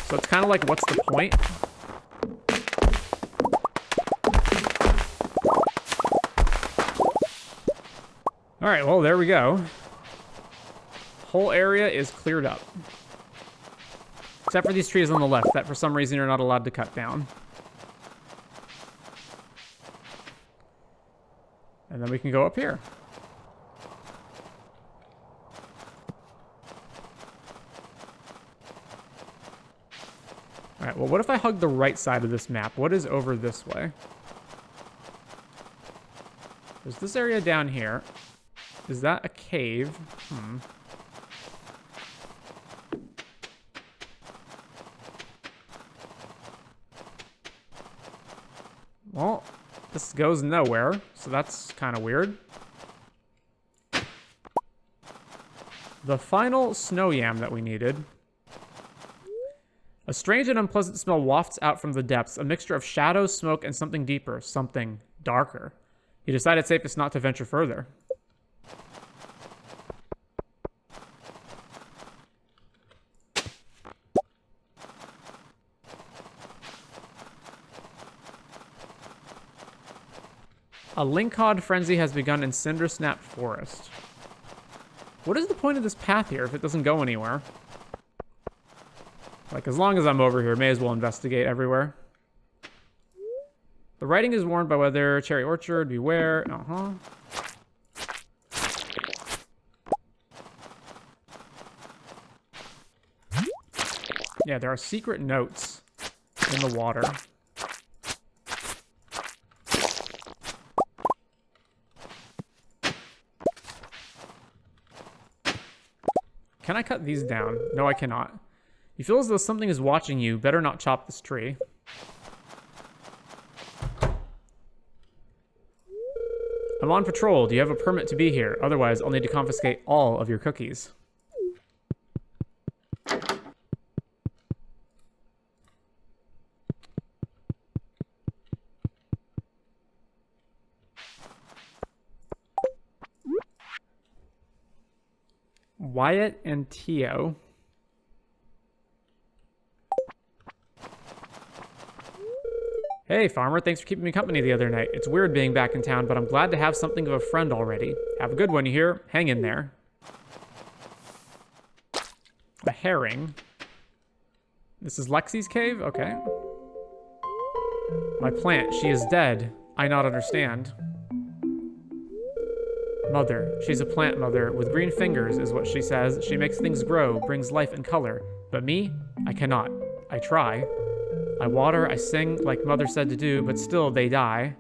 So it's kind of like, what's the point? All right, well, there we go. Whole area is cleared up. Except for these trees on the left that for some reason you're not allowed to cut down. And then we can go up here. All right, well, what if I hug the right side of this map? What is over this way? There's this area down here. Is that a cave? Well, this goes nowhere, so that's kind of weird. The final snow yam that we needed. A strange and unpleasant smell wafts out from the depths, a mixture of shadows, smoke, and something deeper, something darker. You decided safest not to venture further. A Linkod frenzy has begun in Cindersnap Forest. What is the point of this path here if it doesn't go anywhere? Like, as long as I'm over here, may as well investigate everywhere. The writing is warned by weather. Cherry Orchard, beware. Yeah, there are secret notes in the water. Can I cut these down? No, I cannot. You feel as though something is watching you. Better not chop this tree. I'm on patrol. Do you have a permit to be here? Otherwise, I'll need to confiscate all of your cookies. Wyatt and Tio. Hey, farmer, thanks for keeping me company the other night. It's weird being back in town, but I'm glad to have something of a friend already. Have a good one, you hear? Hang in there. A herring. This is Lexi's cave? Okay. My plant, she is dead. I not understand. Mother. She's a plant mother with green fingers, is what she says. She makes things grow, brings life and color. But me? I cannot. I try. I water, I sing, like Mother said to do, but still they die.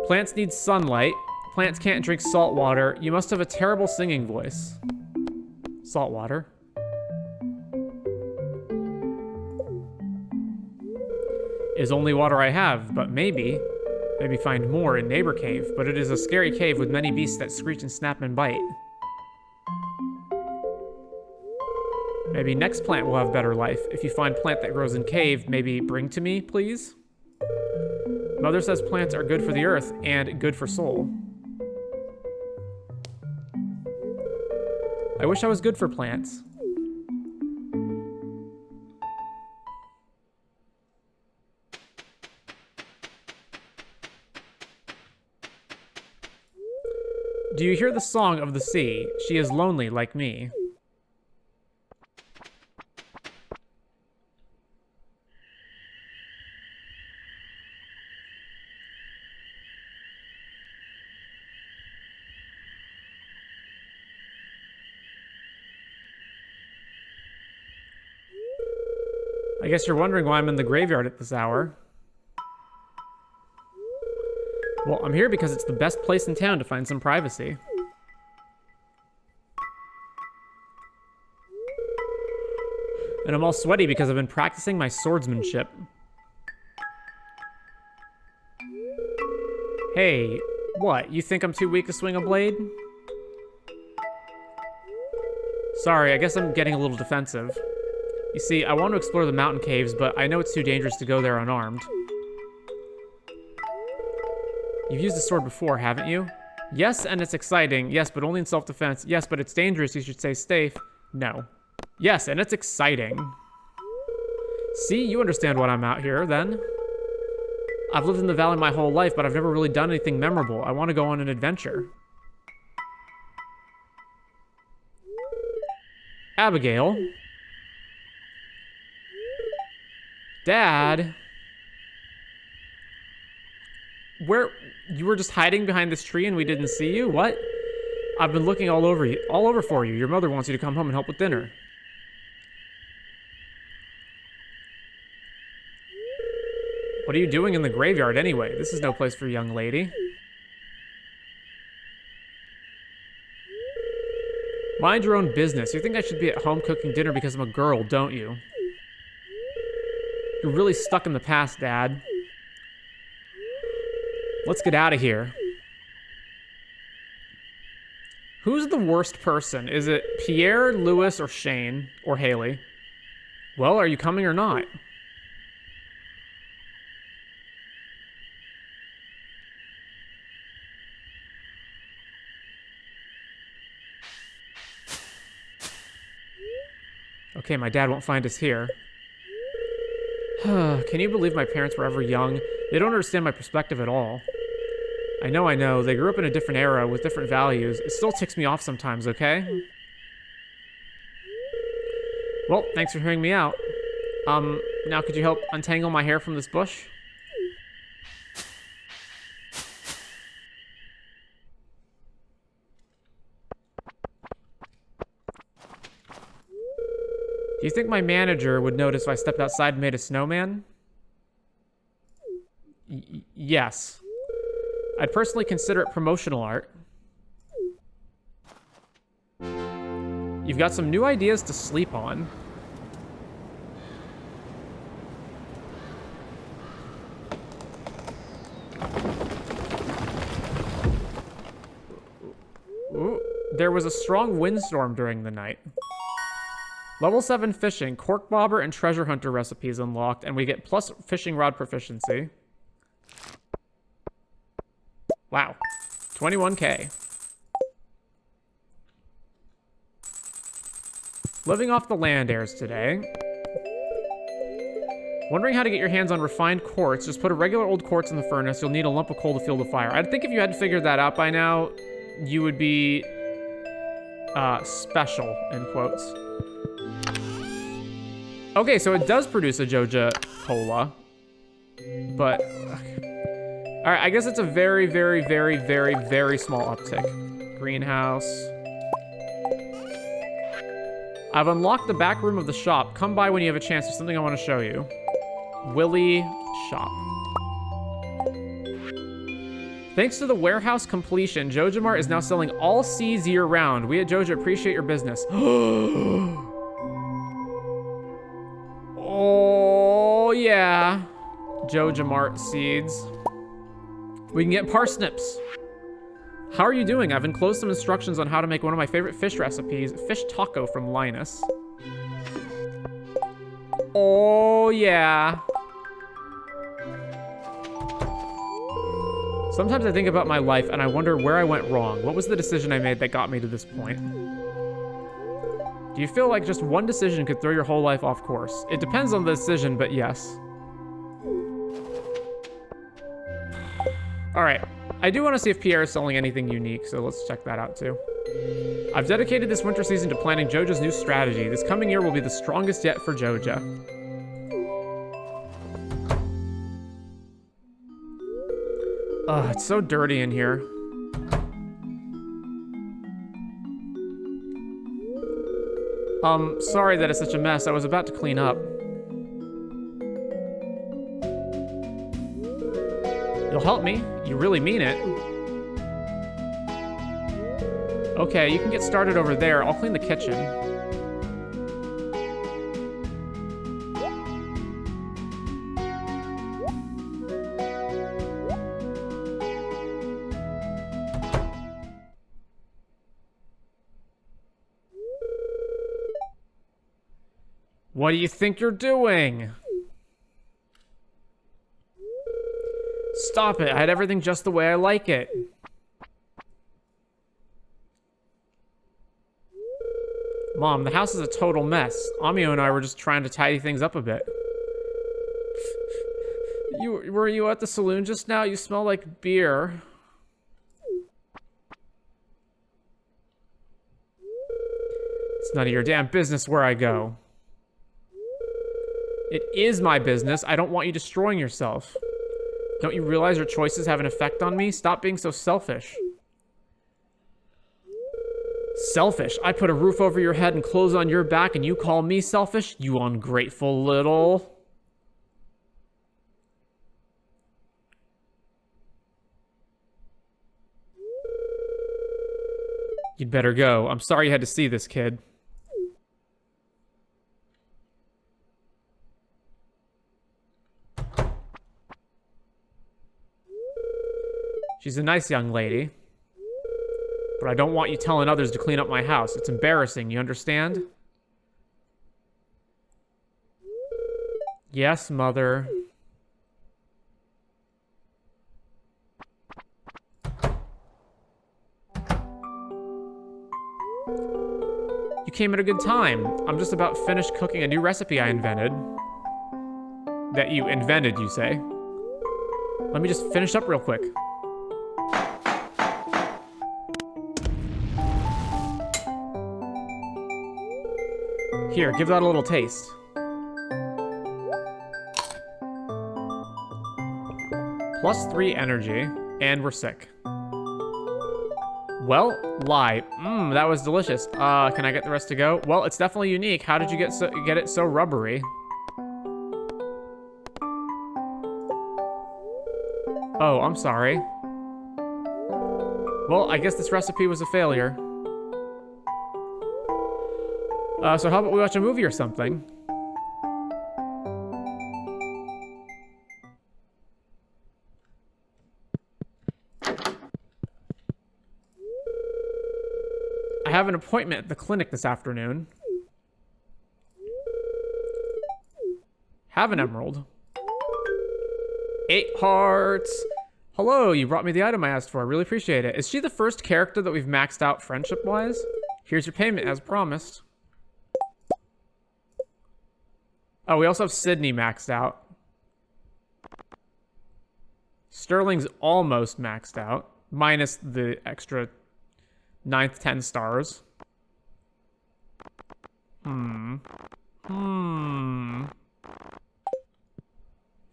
Plants need sunlight. Plants can't drink salt water. You must have a terrible singing voice. Salt water. Is only water I have, but maybe find more in Neighbor Cave, but it is a scary cave with many beasts that screech and snap and bite. Maybe next plant will have better life. If you find plant that grows in cave, maybe bring to me, please? Mother says plants are good for the earth and good for soul. I wish I was good for plants. Do you hear the song of the sea? She is lonely like me. I guess you're wondering why I'm in the graveyard at this hour. Well, I'm here because it's the best place in town to find some privacy. And I'm all sweaty because I've been practicing my swordsmanship. Hey, what? You think I'm too weak to swing a blade? Sorry, I guess I'm getting a little defensive. You see, I want to explore the mountain caves, but I know it's too dangerous to go there unarmed. You've used the sword before, haven't you? Yes, and it's exciting. Yes, but only in self-defense. Yes, but it's dangerous. You should stay safe. No. Yes, and it's exciting. See, you understand why I'm out here, then. I've lived in the valley my whole life, but I've never really done anything memorable. I want to go on an adventure. Abigail? Dad? Where? You were just hiding behind this tree and we didn't see you? What? I've been looking all over for you. Your mother wants you to come home and help with dinner. What are you doing in the graveyard anyway? This is no place for a young lady. Mind your own business. You think I should be at home cooking dinner because I'm a girl, don't you? You're really stuck in the past, Dad. Let's get out of here. Who's the worst person? Is it Pierre, Louis, or Shane? Or Haley? Well, are you coming or not? Okay, my dad won't find us here. Can you believe my parents were ever young? They don't understand my perspective at all. I know. They grew up in a different era with different values. It still ticks me off sometimes, okay? Well, thanks for hearing me out. Now could you help untangle my hair from this bush? Do you think my manager would notice if I stepped outside and made a snowman? Yes. I'd personally consider it promotional art. You've got some new ideas to sleep on. Ooh, there was a strong windstorm during the night. Level 7 fishing, cork bobber, and treasure hunter recipes unlocked, and we get plus fishing rod proficiency. Wow. 21k. Living off the land airs today. Wondering how to get your hands on refined quartz. Just put a regular old quartz in the furnace. You'll need a lump of coal to fuel the fire. I think if you hadn't figured that out by now, you would be special, in quotes. Okay, so it does produce a Joja Cola. But all right, I guess it's a very, very, very, very, very small uptick. Greenhouse. I've unlocked the back room of the shop. Come by when you have a chance. There's something I want to show you. Willie Shop. Thanks to the warehouse completion, Joja Mart is now selling all seeds year-round. We at Joja appreciate your business. Oh, yeah. Joja Mart seeds. We can get parsnips. How are you doing? I've enclosed some instructions on how to make one of my favorite fish recipes, fish taco from Linus. Oh, yeah. Sometimes I think about my life and I wonder where I went wrong. What was the decision I made that got me to this point? Do you feel like just one decision could throw your whole life off course? It depends on the decision, but yes. All right. I do want to see if Pierre is selling anything unique, so let's check that out too. I've dedicated this winter season to planning Joja's new strategy. This coming year will be the strongest yet for Joja. Ugh, it's so dirty in here. Sorry that it's such a mess. I was about to clean up. You'll help me? You really mean it? Okay, you can get started over there. I'll clean the kitchen. What do you think you're doing? Stop it. I had everything just the way I like it. Mom, the house is a total mess. Amio and I were just trying to tidy things up a bit. Were you at the saloon just now? You smell like beer. It's none of your damn business where I go. It is my business. I don't want you destroying yourself. Don't you realize your choices have an effect on me? Stop being so selfish. Selfish? I put a roof over your head and clothes on your back and you call me selfish? You ungrateful little... You'd better go. I'm sorry you had to see this, kid. She's a nice young lady. But I don't want you telling others to clean up my house. It's embarrassing, you understand? Yes, mother. You came at a good time. I'm just about finished cooking a new recipe I invented. That you invented, you say? Let me just finish up real quick. Here, give that a little taste. +3 energy, and we're sick. Well, lie. That was delicious. Can I get the rest to go? Well, it's definitely unique. How did you get it so rubbery? Oh, I'm sorry. Well, I guess this recipe was a failure. So how about we watch a movie or something? I have an appointment at the clinic this afternoon. Have an emerald. 8 hearts. Hello, you brought me the item I asked for. I really appreciate it. Is she the first character that we've maxed out friendship-wise? Here's your payment as promised. Oh, we also have Sydney maxed out. Sterling's almost maxed out. Minus the extra 9th 10 stars.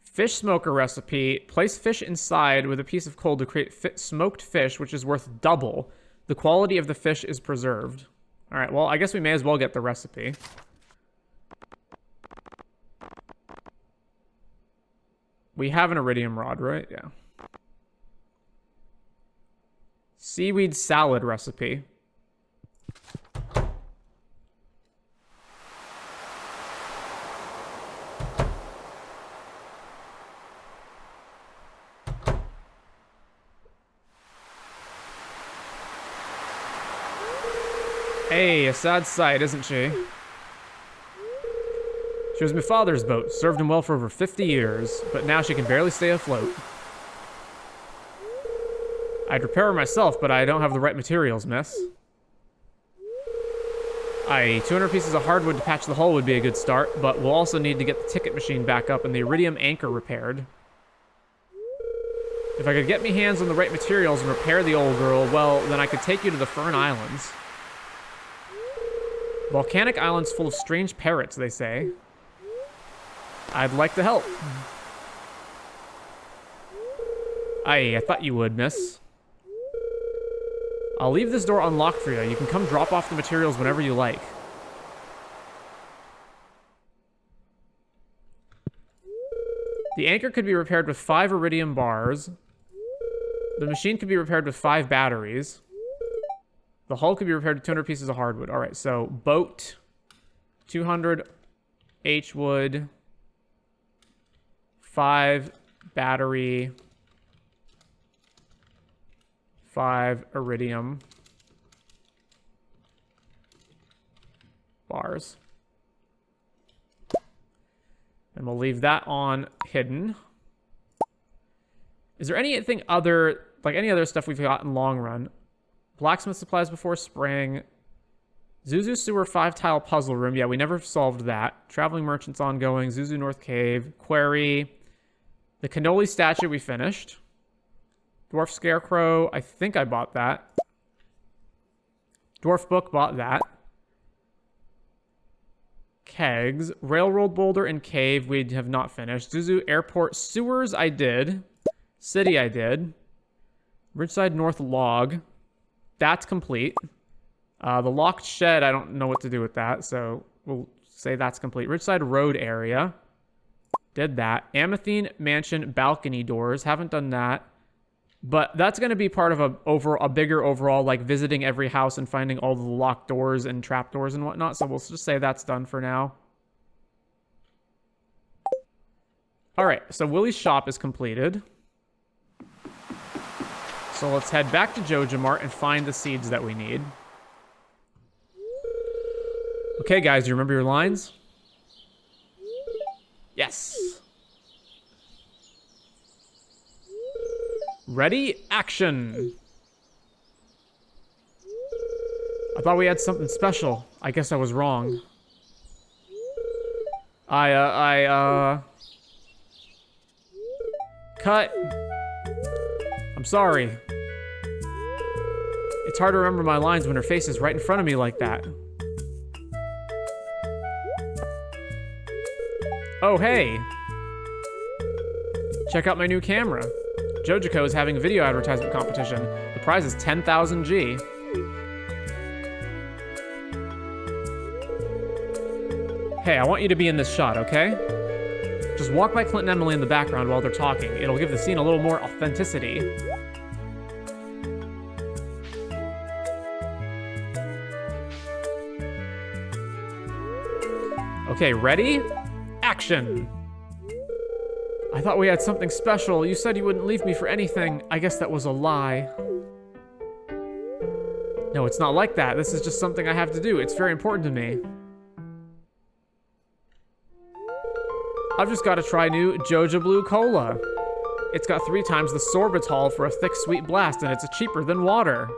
Fish smoker recipe. Place fish inside with a piece of coal to create smoked fish, which is worth double. The quality of the fish is preserved. All right, well, I guess we may as well get the recipe. We have an iridium rod, right? Yeah. Seaweed salad recipe. Hey, a sad sight, isn't she? She was my father's boat, served him well for over 50 years, but now she can barely stay afloat. I'd repair her myself, but I don't have the right materials, miss. 200 pieces of hardwood to patch the hull would be a good start, but we'll also need to get the ticket machine back up and the iridium anchor repaired. If I could get me hands on the right materials and repair the old girl, well, then I could take you to the Fern Islands. Volcanic islands full of strange parrots, they say. I'd like to help. I thought you would, miss. I'll leave this door unlocked for you. You can come drop off the materials whenever you like. The anchor could be repaired with 5 iridium bars. The machine could be repaired with 5 batteries. The hull could be repaired with 200 pieces of hardwood. All right, so boat, 200 H wood, 5 battery, 5 iridium bars. And we'll leave that on hidden. Is there anything other, like any other stuff we've got in long run? Blacksmith supplies before spring. Zuzu Sewer 5-tile puzzle room. Yeah, we never solved that. Traveling merchants ongoing. Zuzu North Cave. Quarry. The cannoli statue we finished. Dwarf Scarecrow. I think I bought that. Dwarf Book, bought that. Kegs. Railroad Boulder and Cave we have not finished. Zuzu Airport Sewers I did. City I did. Ridgeside North Log. That's complete. The Locked Shed, I don't know what to do with that, so we'll say that's complete. Ridgeside Road area. Did that. Amethine Mansion balcony doors. Haven't done that. But that's going to be part of a bigger overall, like visiting every house and finding all the locked doors and trap doors and whatnot. So we'll just say that's done for now. All right, so Willie's shop is completed. So let's head back to Joja Mart and find the seeds that we need. Okay, guys, do you remember your lines? Yes. Ready? Action. I thought we had something special. I guess I was wrong. Cut. I'm sorry. It's hard to remember my lines when her face is right in front of me like that. Oh, hey. Check out my new camera. Jojico is having a video advertisement competition. The prize is 10,000 G. Hey, I want you to be in this shot, okay? Just walk by Clint and Emily in the background while they're talking. It'll give the scene a little more authenticity. Okay, ready? Action! I thought we had something special. You said you wouldn't leave me for anything. I guess that was a lie. No, it's not like that. This is just something I have to do. It's very important to me. I've just got to try new Joja Blue Cola. It's got 3 times the sorbitol for a thick, sweet blast, and it's cheaper than water.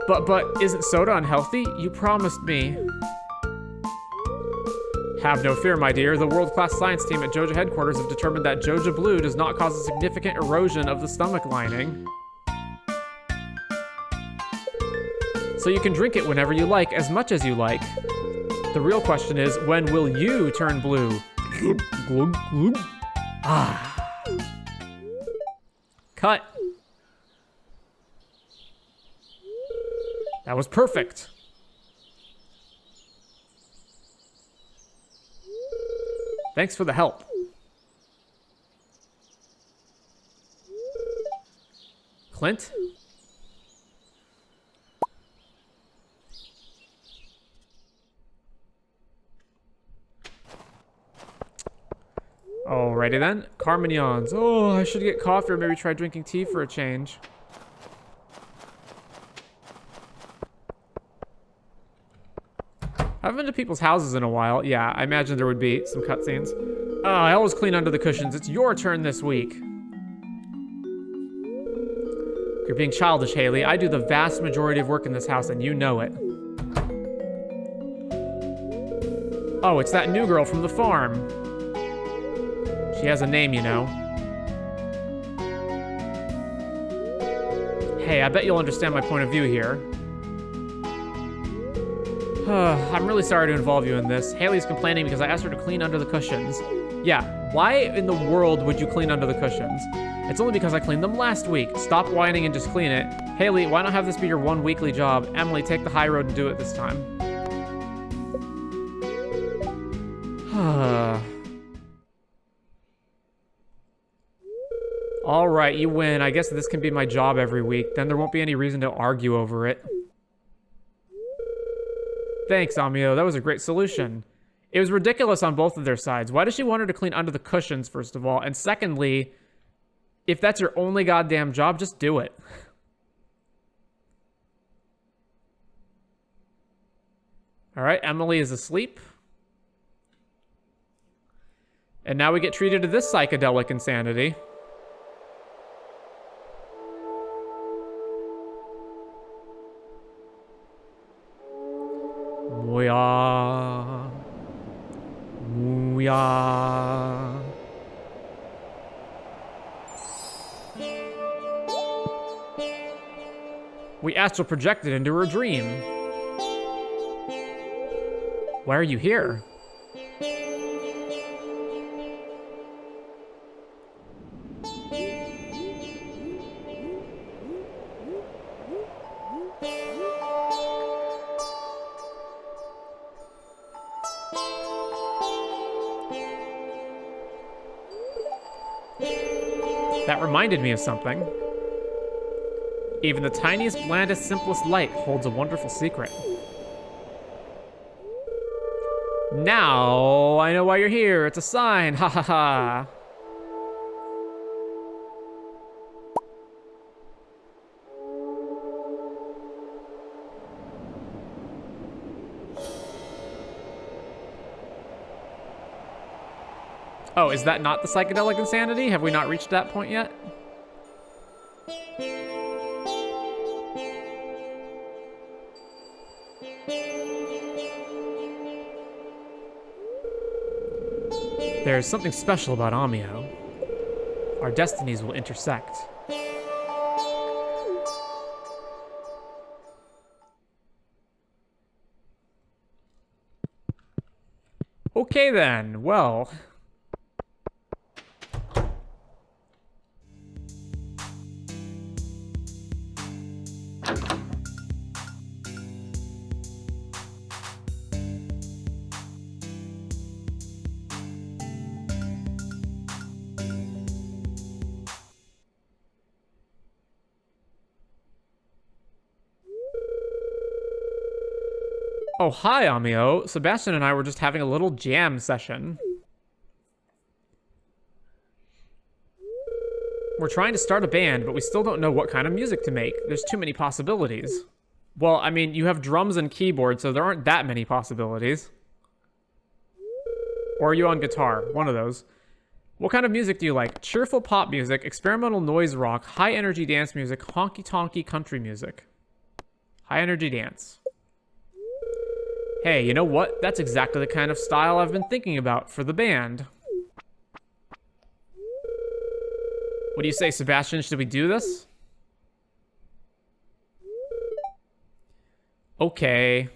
But isn't soda unhealthy? You promised me. Have no fear, my dear. The world-class science team at Joja headquarters have determined that Joja Blue does not cause a significant erosion of the stomach lining. So you can drink it whenever you like, as much as you like. The real question is, when will you turn blue? Glug, glug. Ah. Cut. That was perfect. Thanks for the help. Clint? Alrighty then. Carmignons. Oh, I should get coffee or maybe try drinking tea for a change. I haven't been to people's houses in a while. Yeah, I imagine there would be some cutscenes. Oh, I always clean under the cushions. It's your turn this week. You're being childish, Haley. I do the vast majority of work in this house, and you know it. Oh, it's that new girl from the farm. She has a name, you know. Hey, I bet you'll understand my point of view here. I'm really sorry to involve you in this. Haley's complaining because I asked her to clean under the cushions. Yeah, why in the world would you clean under the cushions? It's only because I cleaned them last week. Stop whining and just clean it. Haley, why not have this be your one weekly job? Emily, take the high road and do it this time. All right, you win. I guess this can be my job every week. Then there won't be any reason to argue over it. Thanks, Amio. That was a great solution. It was ridiculous on both of their sides. Why does she want her to clean under the cushions, first of all? And secondly, if that's your only goddamn job, just do it. All right, Emily is asleep. And now we get treated to this psychedelic insanity. Mooyah. Mooyah. We astral projected into her dream. Why are you here? That reminded me of something. Even the tiniest, blandest, simplest light holds a wonderful secret. Now I know why you're here. It's a sign. Ha ha ha. Oh, is that not the psychedelic insanity? Have we not reached that point yet? There's something special about Amio. Our destinies will intersect. Okay then, well... Oh, hi, Amio. Sebastian and I were just having a little jam session. We're trying to start a band, but we still don't know what kind of music to make. There's too many possibilities. Well, I mean, you have drums and keyboard, so there aren't that many possibilities. Or are you on guitar? One of those. What kind of music do you like? Cheerful pop music, experimental noise rock, high-energy dance music, honky-tonky country music. High-energy dance. Hey, you know what? That's exactly the kind of style I've been thinking about for the band. What do you say, Sebastian? Should we do this? Okay.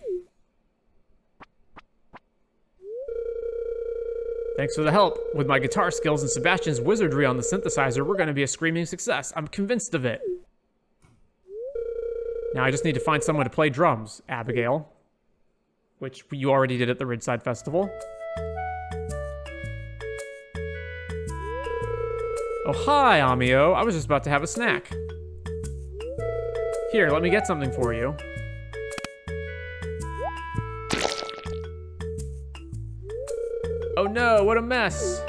Thanks for the help. With my guitar skills and Sebastian's wizardry on the synthesizer, we're going to be a screaming success. I'm convinced of it. Now I just need to find someone to play drums, Abigail. Which you already did at the Ridgeside Festival. Oh, hi, Amio. I was just about to have a snack. Here, let me get something for you. Oh no, what a mess.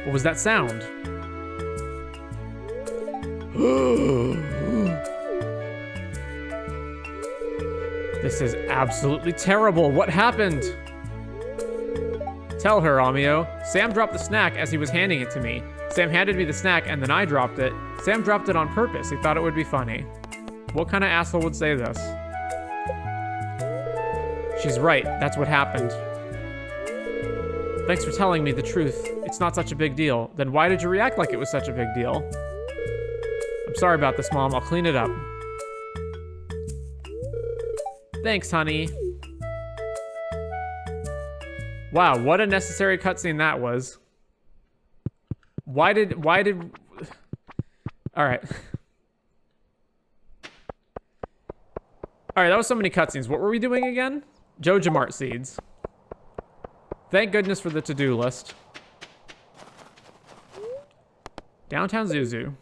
What was that sound? This is absolutely terrible. What happened? Tell her, Amio. Sam dropped the snack as he was handing it to me. Sam handed me the snack and then I dropped it. Sam dropped it on purpose. He thought it would be funny. What kind of asshole would say this? She's right. That's what happened. Thanks for telling me the truth. It's not such a big deal. Then why did you react like it was such a big deal? I'm sorry about this, Mom. I'll clean it up. Thanks, honey. Wow, what a necessary cutscene that was. Why did... Alright. Alright, that was so many cutscenes. What were we doing again? Jojamart seeds. Thank goodness for the to-do list. Downtown Zuzu.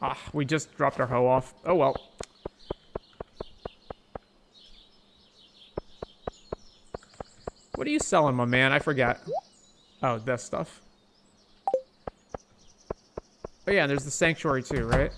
Ah, we just dropped our hoe off. Oh well. What are you selling, my man? I forget. Oh, this stuff. Oh yeah, there's the sanctuary too, right?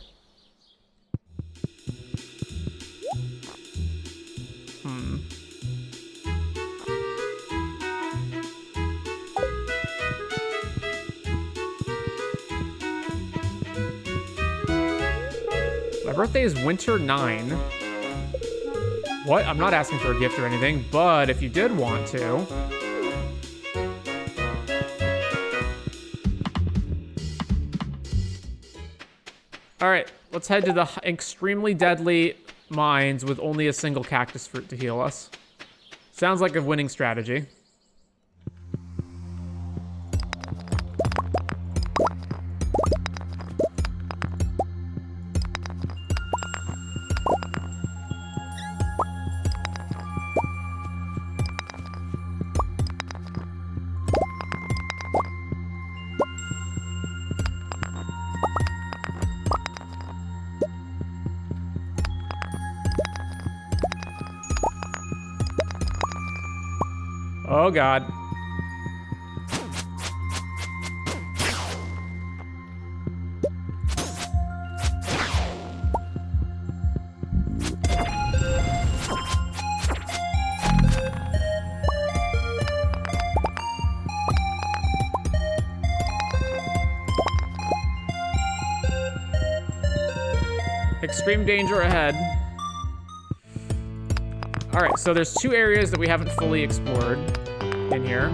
My birthday is winter 9. What? I'm not asking for a gift or anything, but if you did want to... Alright, let's head to the extremely deadly mines with only a single cactus fruit to heal us. Sounds like a winning strategy. Oh god. Extreme danger ahead. Alright, so there's 2 areas that we haven't fully explored in here.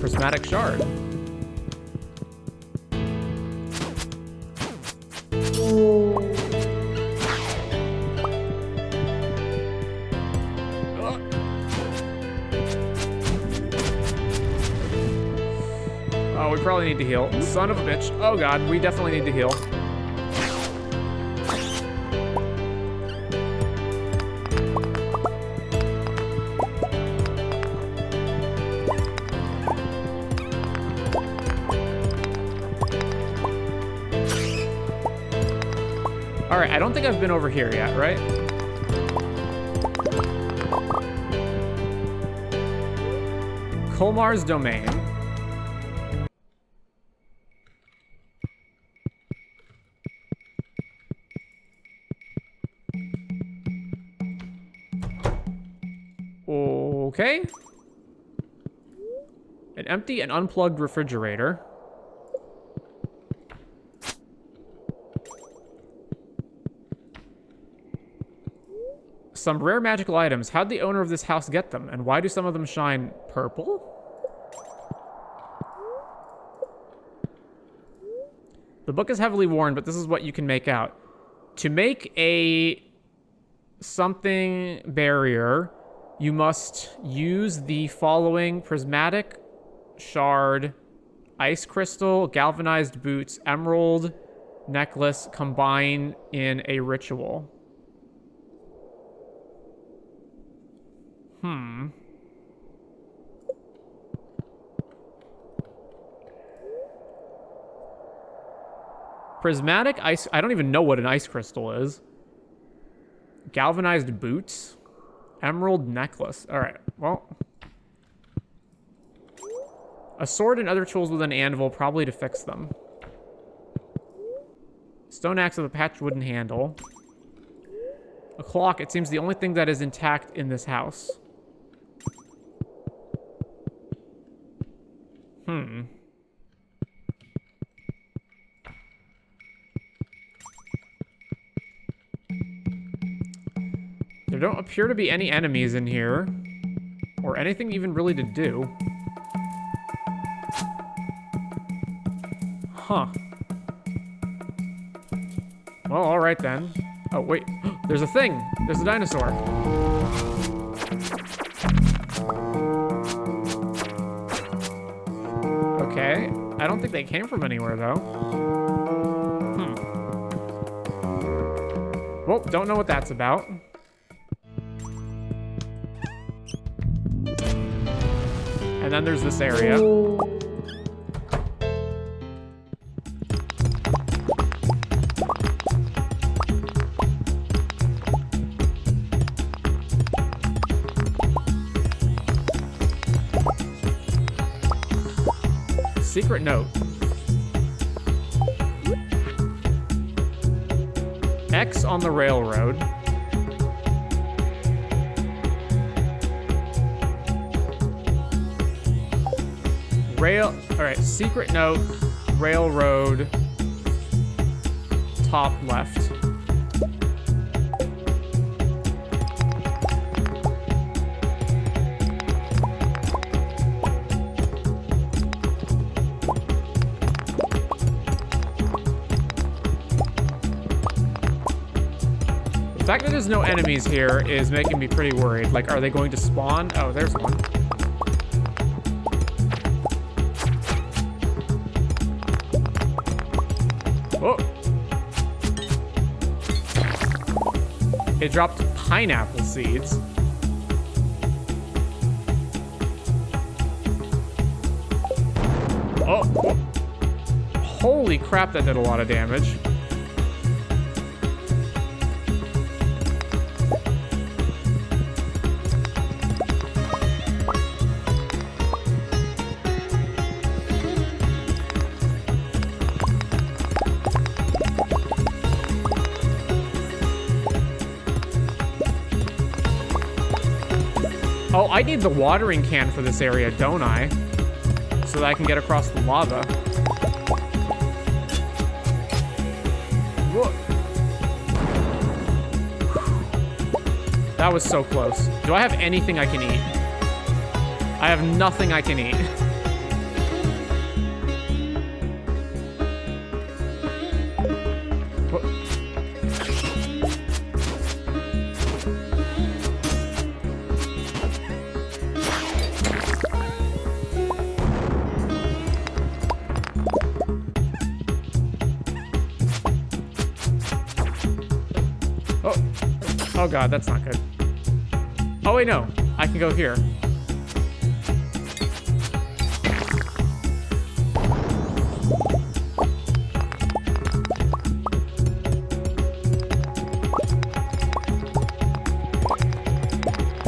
Prismatic shard. Oh, we probably need to heal. Son of a bitch. Oh god, we definitely need to heal. Alright, I don't think I've been over here yet, right? Colmar's Domain. Okay. An empty and unplugged refrigerator. Some rare magical items. How'd the owner of this house get them? And why do some of them shine purple? The book is heavily worn, but this is what you can make out. To make a something barrier, you must use the following: prismatic shard, ice crystal, galvanized boots, emerald necklace combine in a ritual. Prismatic ice... I don't even know what an ice crystal is. Galvanized boots. Emerald necklace. Alright, well... A sword and other tools with an anvil, probably to fix them. Stone axe with a patched wooden handle. A clock, it seems the only thing that is intact in this house. There don't appear to be any enemies in here. Or anything even really to do. Huh. Well, alright then. Oh, wait. There's a thing! There's a dinosaur. Okay. I don't think they came from anywhere, though. Well, don't know what that's about. And then there's this area. Secret note. X on the railroad. Alright, secret note, railroad, top left. The fact that there's no enemies here is making me pretty worried. Like, are they going to spawn? Oh, there's one. Oh! It dropped pineapple seeds. Oh! Holy crap, that did a lot of damage. Oh, I need the watering can for this area, don't I? So that I can get across the lava. Whoa. That was so close. Do I have anything I can eat? I have nothing I can eat. Oh god, that's not good. Oh wait, no. I can go here.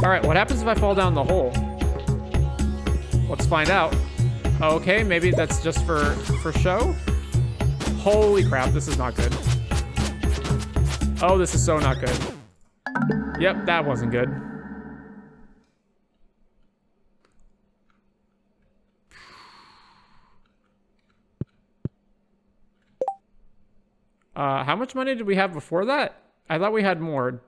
Alright, what happens if I fall down the hole? Let's find out. Okay, maybe that's just for show? Holy crap, this is not good. Oh, this is so not good. Yep, that wasn't good. How much money did we have before that? I thought we had more.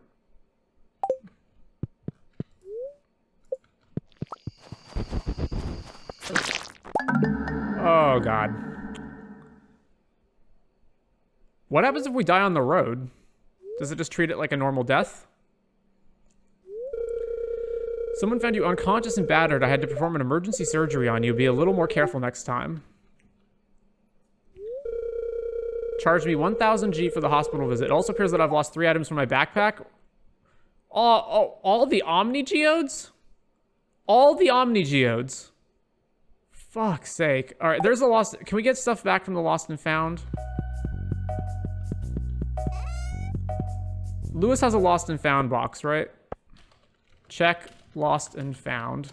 Oh, God. What happens if we die on the road? Does it just treat it like a normal death? Someone found you unconscious and battered. I had to perform an emergency surgery on you. Be a little more careful next time. Charged me 1,000 G for the hospital visit. It also appears that I've lost 3 items from my backpack. All the Omni Geodes? All the Omni Geodes. Fuck's sake. All right, there's a lost... Can we get stuff back from the lost and found? Lewis has a lost and found box, right? Check lost and found.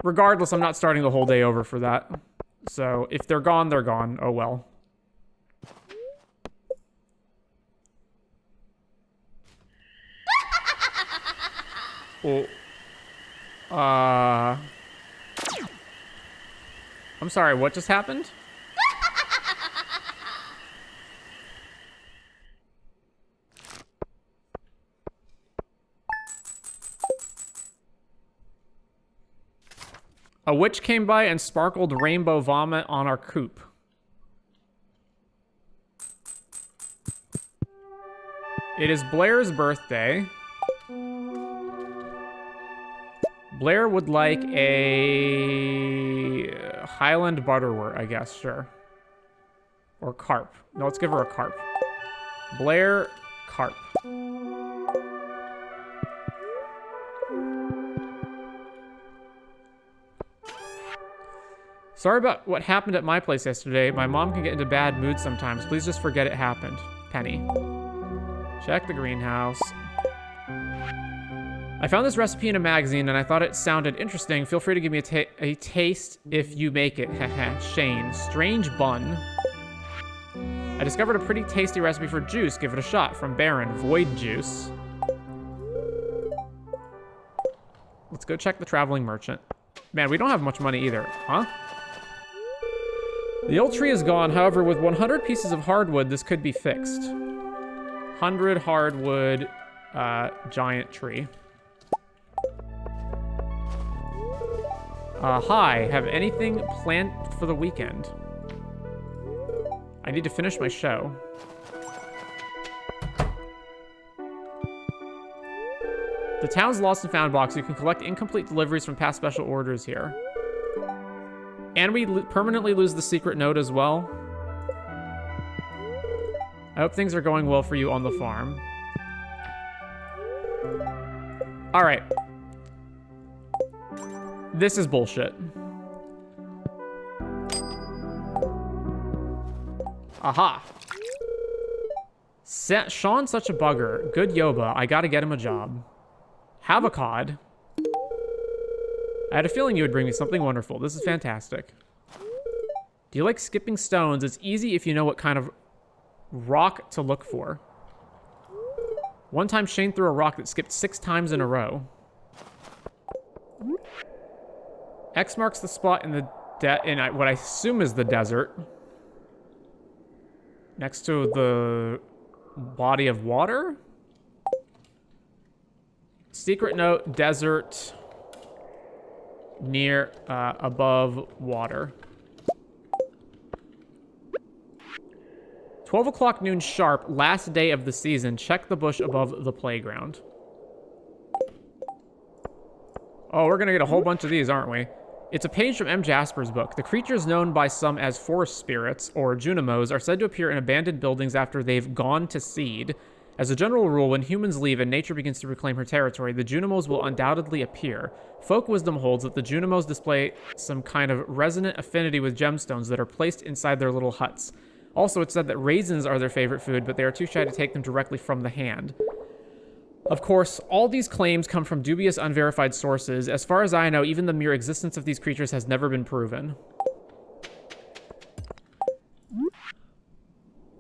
Regardless, I'm not starting the whole day over for that. So if they're gone, they're gone. Oh well. Oh. I'm sorry, what just happened? A witch came by and sparkled rainbow vomit on our coop. It is Blair's birthday. Blair would like a Highland Butterwort, I guess, sure. Or carp. No, let's give her a carp. Blair, carp. Sorry about what happened at my place yesterday. My mom can get into bad moods sometimes. Please just forget it happened. Penny. Check the greenhouse. I found this recipe in a magazine and I thought it sounded interesting. Feel free to give me a taste if you make it. Shane. Strange bun. I discovered a pretty tasty recipe for juice. Give it a shot. From Baron. Void juice. Let's go check the traveling merchant. Man, we don't have much money either. Huh? The old tree is gone. However, with 100 pieces of hardwood, this could be fixed. 100 hardwood, giant tree. Hi, have anything planned for the weekend? I need to finish my show. The town's lost and found box. You can collect incomplete deliveries from past special orders here. And we permanently lose the secret note as well. I hope things are going well for you on the farm. All right. This is bullshit. Aha. Sean's such a bugger. Good Yoba. I gotta get him a job. Have a cod. I had a feeling you would bring me something wonderful. This is fantastic. Do you like skipping stones? It's easy if you know what kind of rock to look for. One time Shane threw a rock that skipped 6 times in a row. X marks the spot in the what I assume is the desert. Next to the body of water? Secret note, desert, near, above water. 12 o'clock noon sharp, last day of the season. Check the bush above the playground. Oh, we're gonna get a whole bunch of these, aren't we? It's a page from M. Jasper's book. The creatures known by some as forest spirits, or Junimos, are said to appear in abandoned buildings after they've gone to seed. As a general rule, when humans leave and nature begins to reclaim her territory, the Junimos will undoubtedly appear. Folk wisdom holds that the Junimos display some kind of resonant affinity with gemstones that are placed inside their little huts. Also, it's said that raisins are their favorite food, but they are too shy to take them directly from the hand. Of course, all these claims come from dubious, unverified sources. As far as I know, even the mere existence of these creatures has never been proven.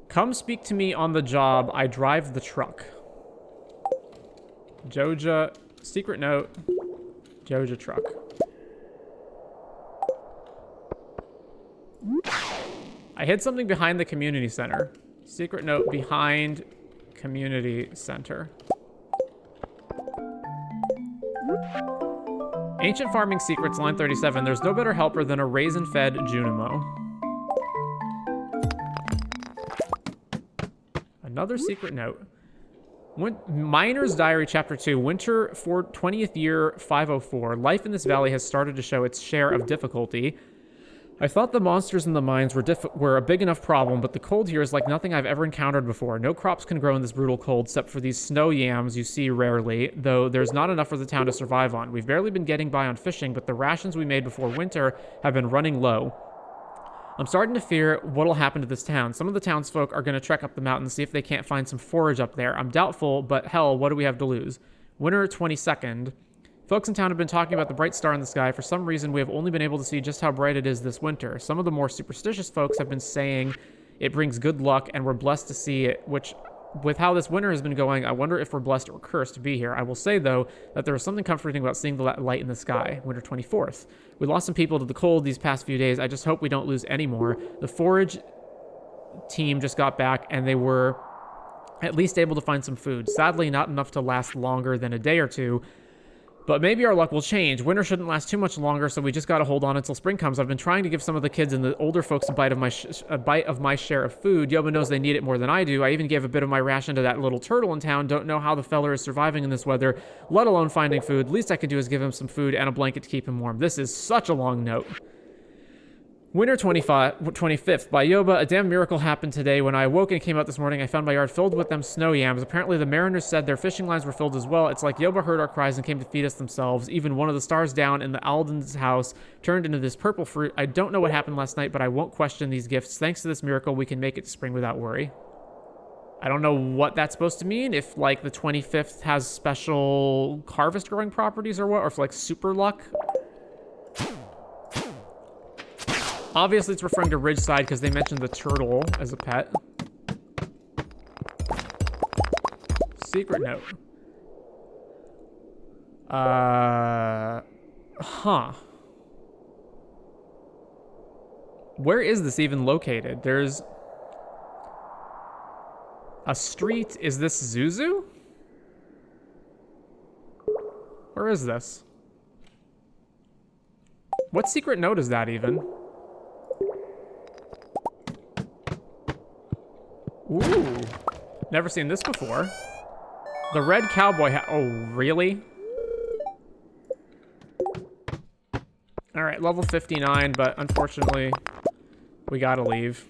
Come speak to me on the job. I drive the truck. Joja. Secret note. Joja truck. I hid something behind the community center. Secret note behind community center. Ancient farming secrets, line 37. There's no better helper than a raisin-fed Junimo. Another secret note. Miner's Diary, Chapter 2. Winter for 20th year 504. Life in this valley has started to show its share of difficulty. I thought the monsters in the mines were a big enough problem, but the cold here is like nothing I've ever encountered before. No crops can grow in this brutal cold, except for these snow yams you see rarely, though there's not enough for the town to survive on. We've barely been getting by on fishing, but the rations we made before winter have been running low. I'm starting to fear what'll happen to this town. Some of the townsfolk are going to trek up the mountain and see if they can't find some forage up there. I'm doubtful, but hell, what do we have to lose? Winter 22nd. Folks in town have been talking about the bright star in the sky. For some reason, we have only been able to see just how bright it is this winter. Some of the more superstitious folks have been saying it brings good luck, and we're blessed to see it, which, with how this winter has been going, I wonder if we're blessed or cursed to be here. I will say, though, that there is something comforting about seeing the light in the sky. Winter 24th. We lost some people to the cold these past few days. I just hope we don't lose any more. The forage team just got back, and they were at least able to find some food. Sadly, not enough to last longer than a day or two. But maybe our luck will change. Winter shouldn't last too much longer, so we just gotta hold on until spring comes. I've been trying to give some of the kids and the older folks a bite of my share of food. Yoba knows they need it more than I do. I even gave a bit of my ration to that little turtle in town. Don't know how the feller is surviving in this weather, let alone finding food. Least I can do is give him some food and a blanket to keep him warm. This is such a long note. Winter 25th. By Yoba, a damn miracle happened today. When I awoke and came out this morning, I found my yard filled with them snow yams. Apparently, the mariners said their fishing lines were filled as well. It's like Yoba heard our cries and came to feed us themselves. Even one of the stars down in the Alden's house turned into this purple fruit. I don't know what happened last night, but I won't question these gifts. Thanks to this miracle, we can make it to spring without worry. I don't know what that's supposed to mean. If, like, the 25th has special harvest growing properties or what, or if, like, super luck. Obviously, it's referring to Ridgeside because they mentioned the turtle as a pet. Secret note. Huh. Where is this even located? There's a street. Is this Zuzu? Where is this? What secret note is that even? Ooh, never seen this before. The red cowboy hat. Oh, really? All right, level 59, but unfortunately, we gotta leave.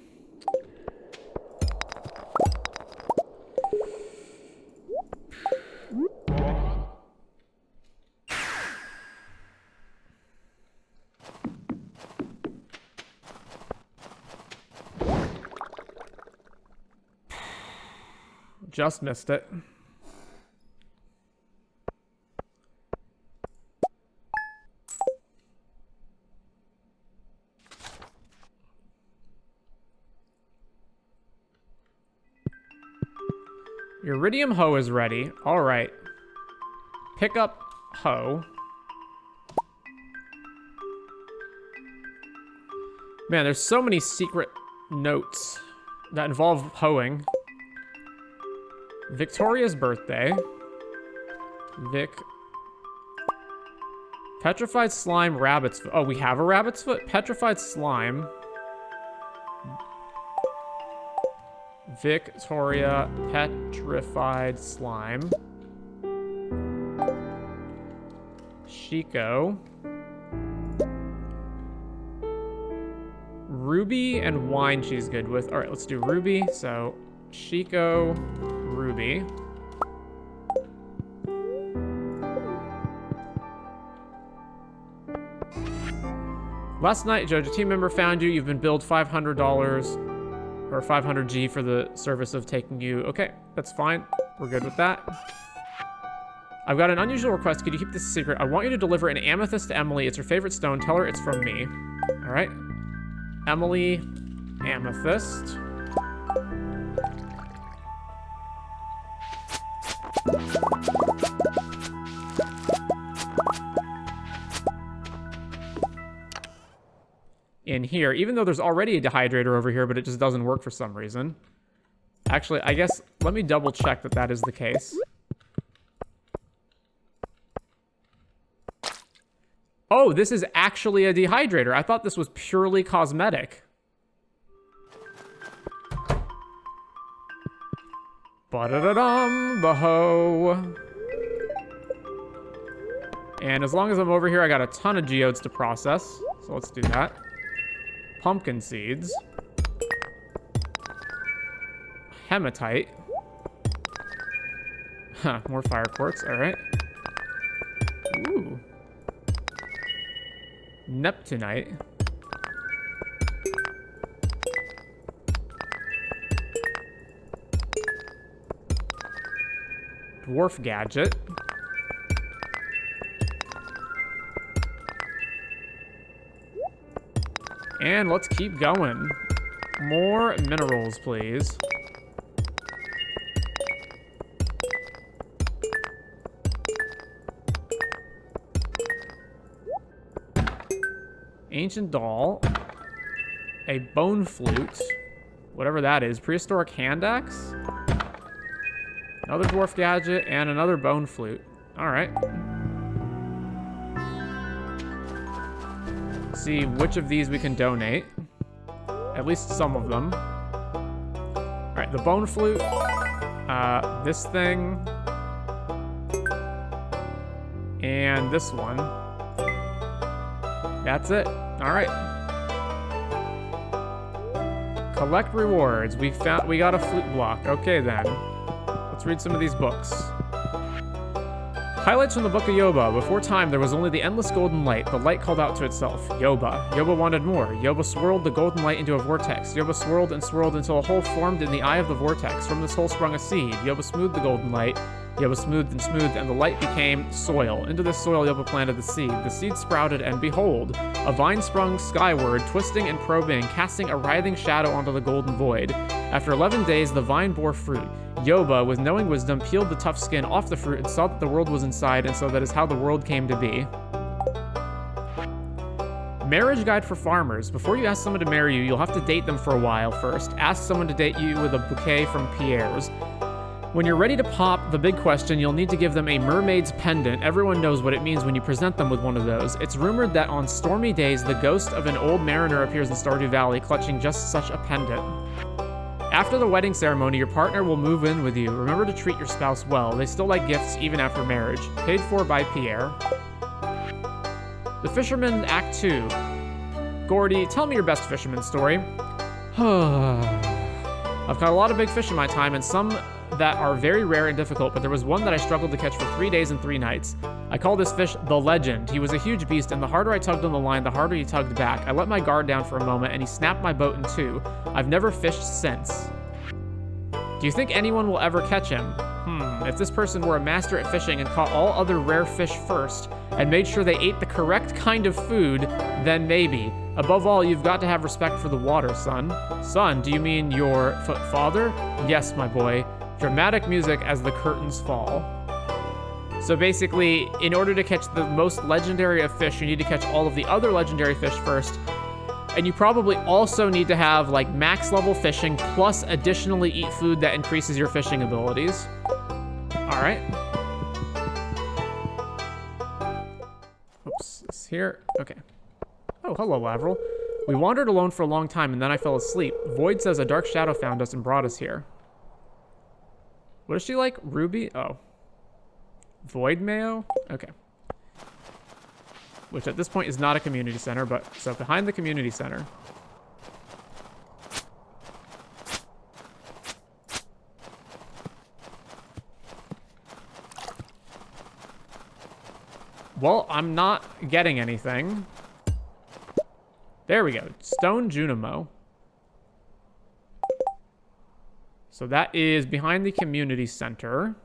Just missed it. Iridium hoe is ready. All right. Pick up hoe. Man, there's so many secret notes that involve hoeing. Victoria's birthday. Vic. Petrified slime, rabbit's foot. Oh, we have a rabbit's foot? Petrified slime. Victoria, petrified slime. Chico. Ruby and wine she's good with. All right, let's do Ruby. So, Chico, Ruby. Last night, Jojo, team member found you. You've been billed $500 or 500G for the service of taking you. Okay, that's fine. We're good with that. I've got an unusual request. Could you keep this a secret? I want you to deliver an amethyst to Emily. It's her favorite stone. Tell her it's from me. All right. Emily, amethyst. In here, even though there's already a dehydrator over here, but it just doesn't work for some reason. Actually, I guess, let me double check that that is the case. Oh, this is actually a dehydrator. I thought this was purely cosmetic. Ba-da-da-dum, the hoe. And as long as I'm over here, I got a ton of geodes to process. So let's do that. Pumpkin seeds. Hematite. Huh, more fire quartz, alright. Ooh. Neptunite. Dwarf gadget. And let's keep going. More minerals, please. Ancient doll. A bone flute. Whatever that is. Prehistoric hand axe. Another dwarf gadget and another bone flute. Alright. See which of these we can donate. At least some of them. Alright, the bone flute. This thing. And this one. That's it. Alright. Collect rewards. We got a flute block. Okay then. Let's read some of these books. Highlights from the Book of Yoba. Before time, there was only the endless golden light. The light called out to itself. Yoba. Yoba wanted more. Yoba swirled the golden light into a vortex. Yoba swirled and swirled until a hole formed in the eye of the vortex. From this hole sprung a seed. Yoba smoothed the golden light. Yoba smoothed and smoothed, and the light became soil. Into this soil, Yoba planted the seed. The seed sprouted, and behold, a vine sprung skyward, twisting and probing, casting a writhing shadow onto the golden void. After 11 days, the vine bore fruit. Yoba, with knowing wisdom, peeled the tough skin off the fruit and saw that the world was inside, and so that is how the world came to be. Marriage guide for farmers. Before you ask someone to marry you, you'll have to date them for a while first. Ask someone to date you with a bouquet from Pierre's. When you're ready to pop the big question, you'll need to give them a mermaid's pendant. Everyone knows what it means when you present them with one of those. It's rumored that on stormy days, the ghost of an old mariner appears in Stardew Valley, clutching just such a pendant. After the wedding ceremony, your partner will move in with you. Remember to treat your spouse well. They still like gifts even after marriage. Paid for by Pierre. The Fisherman, Act 2. Gordy, tell me your best fisherman story. I've caught a lot of big fish in my time, and some that are very rare and difficult, but there was one that I struggled to catch for 3 days and 3 nights. I call this fish the Legend. He was a huge beast, and the harder I tugged on the line, the harder he tugged back. I let my guard down for a moment, and he snapped my boat in two. I've never fished since. Do you think anyone will ever catch him? If this person were a master at fishing and caught all other rare fish first, and made sure they ate the correct kind of food, then maybe. Above all, you've got to have respect for the water, son. Son, do you mean your father? Yes, my boy. Dramatic music as the curtains fall. So basically, in order to catch the most legendary of fish, you need to catch all of the other legendary fish first. And you probably also need to have like max level fishing plus additionally eat food that increases your fishing abilities. All right. Oops, it's here. Okay. Oh, hello, Lavril. We wandered alone for a long time and then I fell asleep. Void says a dark shadow found us and brought us here. What is she like? Ruby? Oh. Void Mayo? Okay. Which at this point is not a community center, but so behind the community center. Well, I'm not getting anything. There we go. Stone Junimo. So that is behind the community center.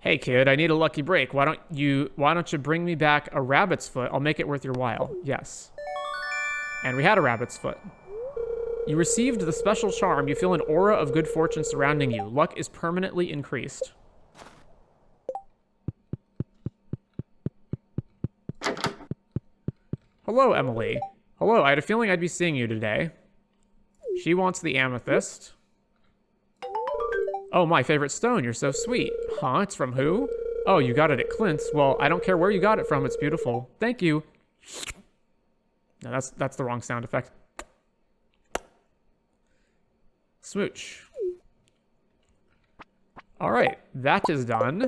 Hey kid, I need a lucky break. Why don't you bring me back a rabbit's foot? I'll make it worth your while. Yes. And we had a rabbit's foot. You received the special charm. You feel an aura of good fortune surrounding you. Luck is permanently increased. Hello, Emily. Hello, I had a feeling I'd be seeing you today. She wants the amethyst. Oh, my favorite stone. You're so sweet. Huh? It's from who? Oh, you got it at Clint's. Well, I don't care where you got it from. It's beautiful. Thank you. No, that's the wrong sound effect. Smooch. All right, that is done.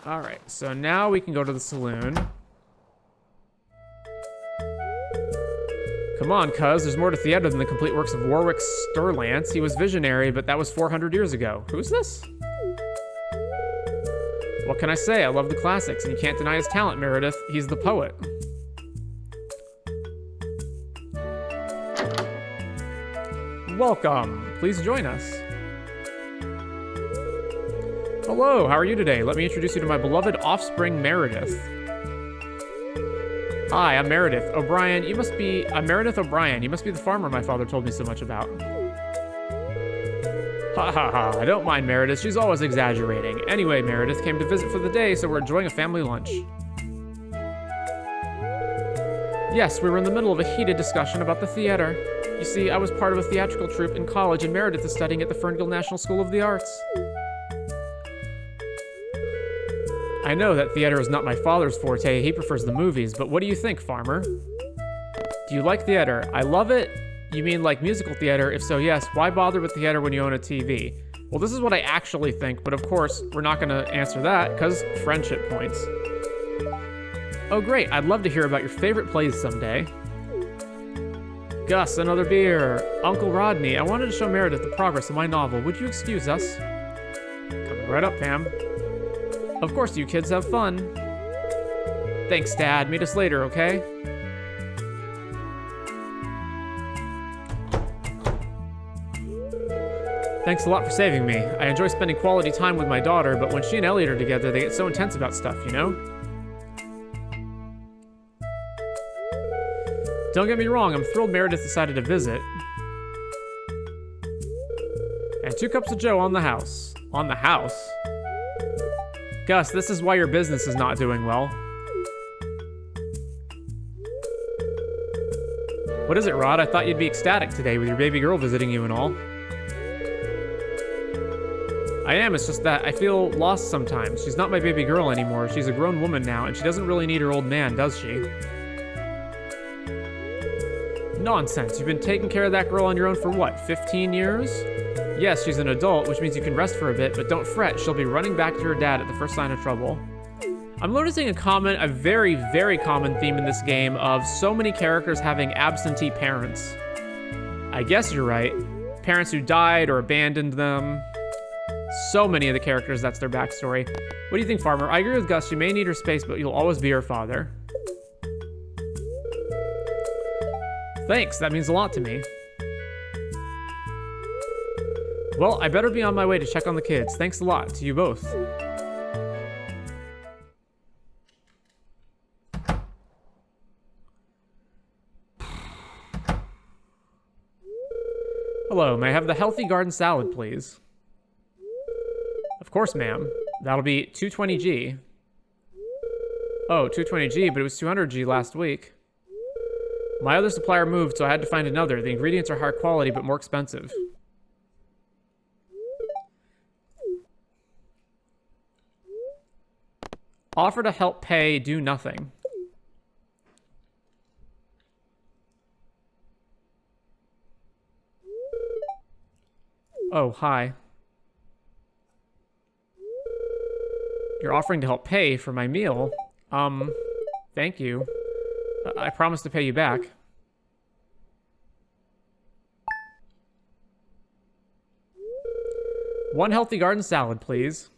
All right, so now we can go to the saloon. Come on, cuz, there's more to theater than the complete works of Warwick Stirlance. He was visionary, but that was 400 years ago. Who's this? What can I say? I love the classics, and you can't deny his talent, Meredith. He's the poet. Welcome. Please join us. Hello, how are you today? Let me introduce you to my beloved offspring, Meredith. Hi, I'm Meredith O'Brien. I'm Meredith O'Brien. You must be the farmer my father told me so much about. Ha ha ha, I don't mind Meredith. She's always exaggerating. Anyway, Meredith came to visit for the day, so we're enjoying a family lunch. Yes, we were in the middle of a heated discussion about the theater. You see, I was part of a theatrical troupe in college, and Meredith is studying at the Ferngully National School of the Arts. I know that theater is not my father's forte. He prefers the movies, but what do you think, farmer? Do you like theater? I love it. You mean like musical theater? If so, yes. Why bother with theater when you own a TV? Well, this is what I actually think, but of course, we're not going to answer that because friendship points. Oh, great. I'd love to hear about your favorite plays someday. Gus, another beer. Uncle Rodney, I wanted to show Meredith the progress of my novel. Would you excuse us? Coming right up, Pam. Of course, you kids have fun. Thanks, Dad. Meet us later, okay? Thanks a lot for saving me. I enjoy spending quality time with my daughter, but when she and Elliot are together, they get so intense about stuff, you know? Don't get me wrong, I'm thrilled Meredith decided to visit. And 2 cups of Joe on the house. On the house? Gus, this is why your business is not doing well. What is it, Rod? I thought you'd be ecstatic today with your baby girl visiting you and all. I am, it's just that I feel lost sometimes. She's not my baby girl anymore. She's a grown woman now, and she doesn't really need her old man, does she? Nonsense. You've been taking care of that girl on your own for what, 15 years? Yes, she's an adult, which means you can rest for a bit, but don't fret, she'll be running back to her dad at the first sign of trouble. I'm noticing a very, very common theme in this game of so many characters having absentee parents. I guess you're right. Parents who died or abandoned them. So many of the characters, that's their backstory. What do you think, Farmer? I agree with Gus, she may need her space, but you'll always be her father. Thanks, that means a lot to me. Well, I better be on my way to check on the kids. Thanks a lot to you both. Hello, may I have the healthy garden salad, please? Of course, ma'am. That'll be 220G. Oh, 220G, but it was 200G last week. My other supplier moved, so I had to find another. The ingredients are high quality, but more expensive. Offer to help pay, do nothing. Oh, hi. You're offering to help pay for my meal? Thank you. I promise to pay you back. One healthy garden salad, please.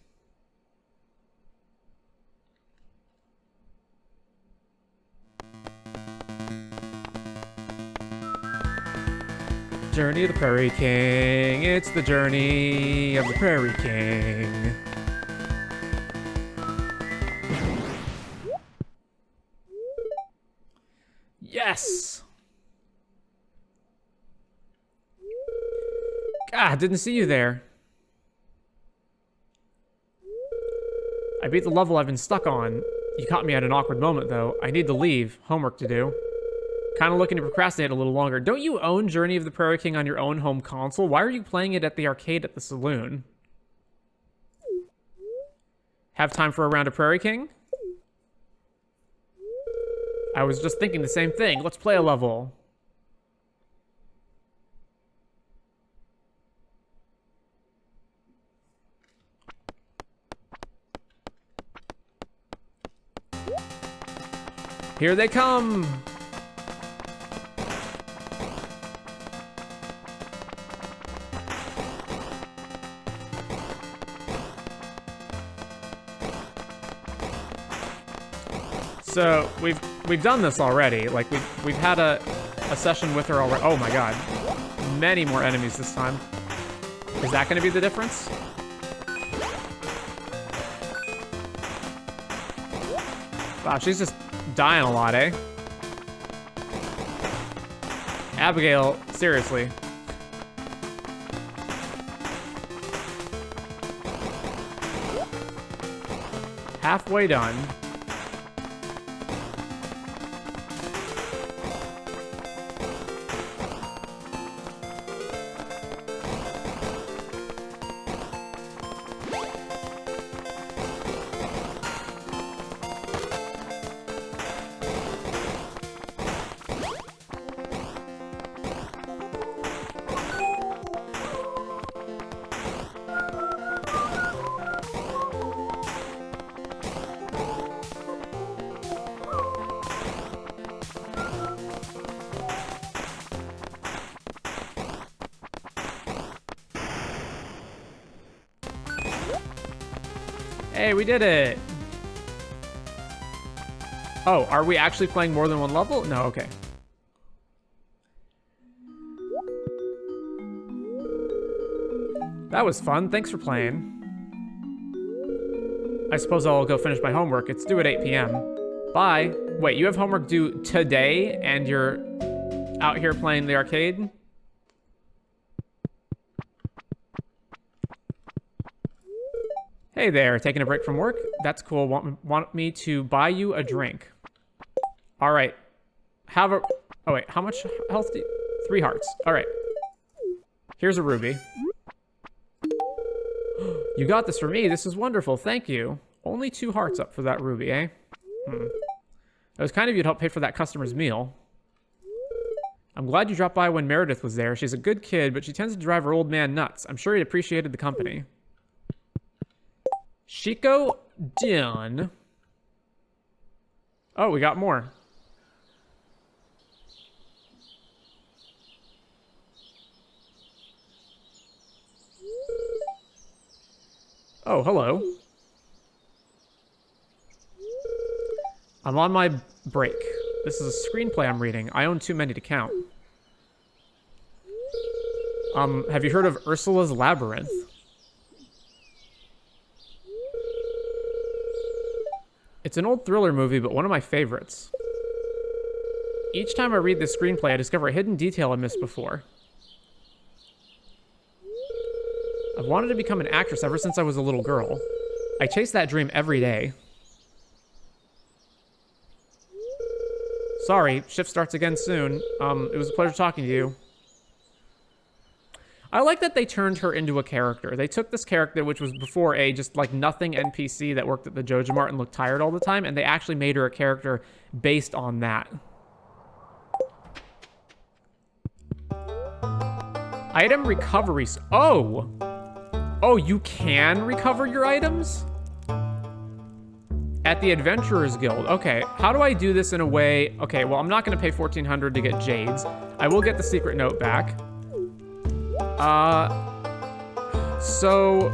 Journey of the Prairie King. It's the journey of the Prairie King. Yes! God, didn't see you there. I beat the level I've been stuck on. You caught me at an awkward moment, though. I need to leave. Homework to do. Kind of looking to procrastinate a little longer. Don't you own Journey of the Prairie King on your own home console? Why are you playing it at the arcade at the saloon? Have time for a round of Prairie King? I was just thinking the same thing. Let's play a level. Here they come! So we've done this already. Like we've had a session with her already. Oh my god, many more enemies this time. Is that going to be the difference? Wow, she's just dying a lot, eh? Abigail, seriously. Halfway done. Hey, we did it! Oh, are we actually playing more than one level? No, okay. That was fun. Thanks for playing. I suppose I'll go finish my homework. It's due at 8 p.m. Bye. Wait, you have homework due today and you're out here playing the arcade? Hey there, taking a break from work? That's cool. Want me to buy you a drink? All right. Have a... Oh, wait. How much health do you... 3 hearts. All right. Here's a ruby. You got this for me. This is wonderful. Thank you. Only 2 hearts up for that ruby, eh? It was kind of you to help pay for that customer's meal. I'm glad you dropped by when Meredith was there. She's a good kid, but she tends to drive her old man nuts. I'm sure he'd appreciated the company. Chico done. Oh, we got more. Oh, hello. I'm on my break. This is a screenplay I'm reading. I own too many to count. Have you heard of Ursula's Labyrinth? It's an old thriller movie, but one of my favorites. Each time I read this screenplay, I discover a hidden detail I missed before. I've wanted to become an actress ever since I was a little girl. I chase that dream every day. Sorry, shift starts again soon. It was a pleasure talking to you. I like that they turned her into a character. They took this character, which was before a just like nothing NPC that worked at the Joja Mart and looked tired all the time, and they actually made her a character based on that. Item recovery. Oh! Oh, you can recover your items? At the Adventurers Guild. Okay, how do I do this in a way... Okay, well, I'm not going to pay $1,400 to get Jades. I will get the secret note back. So...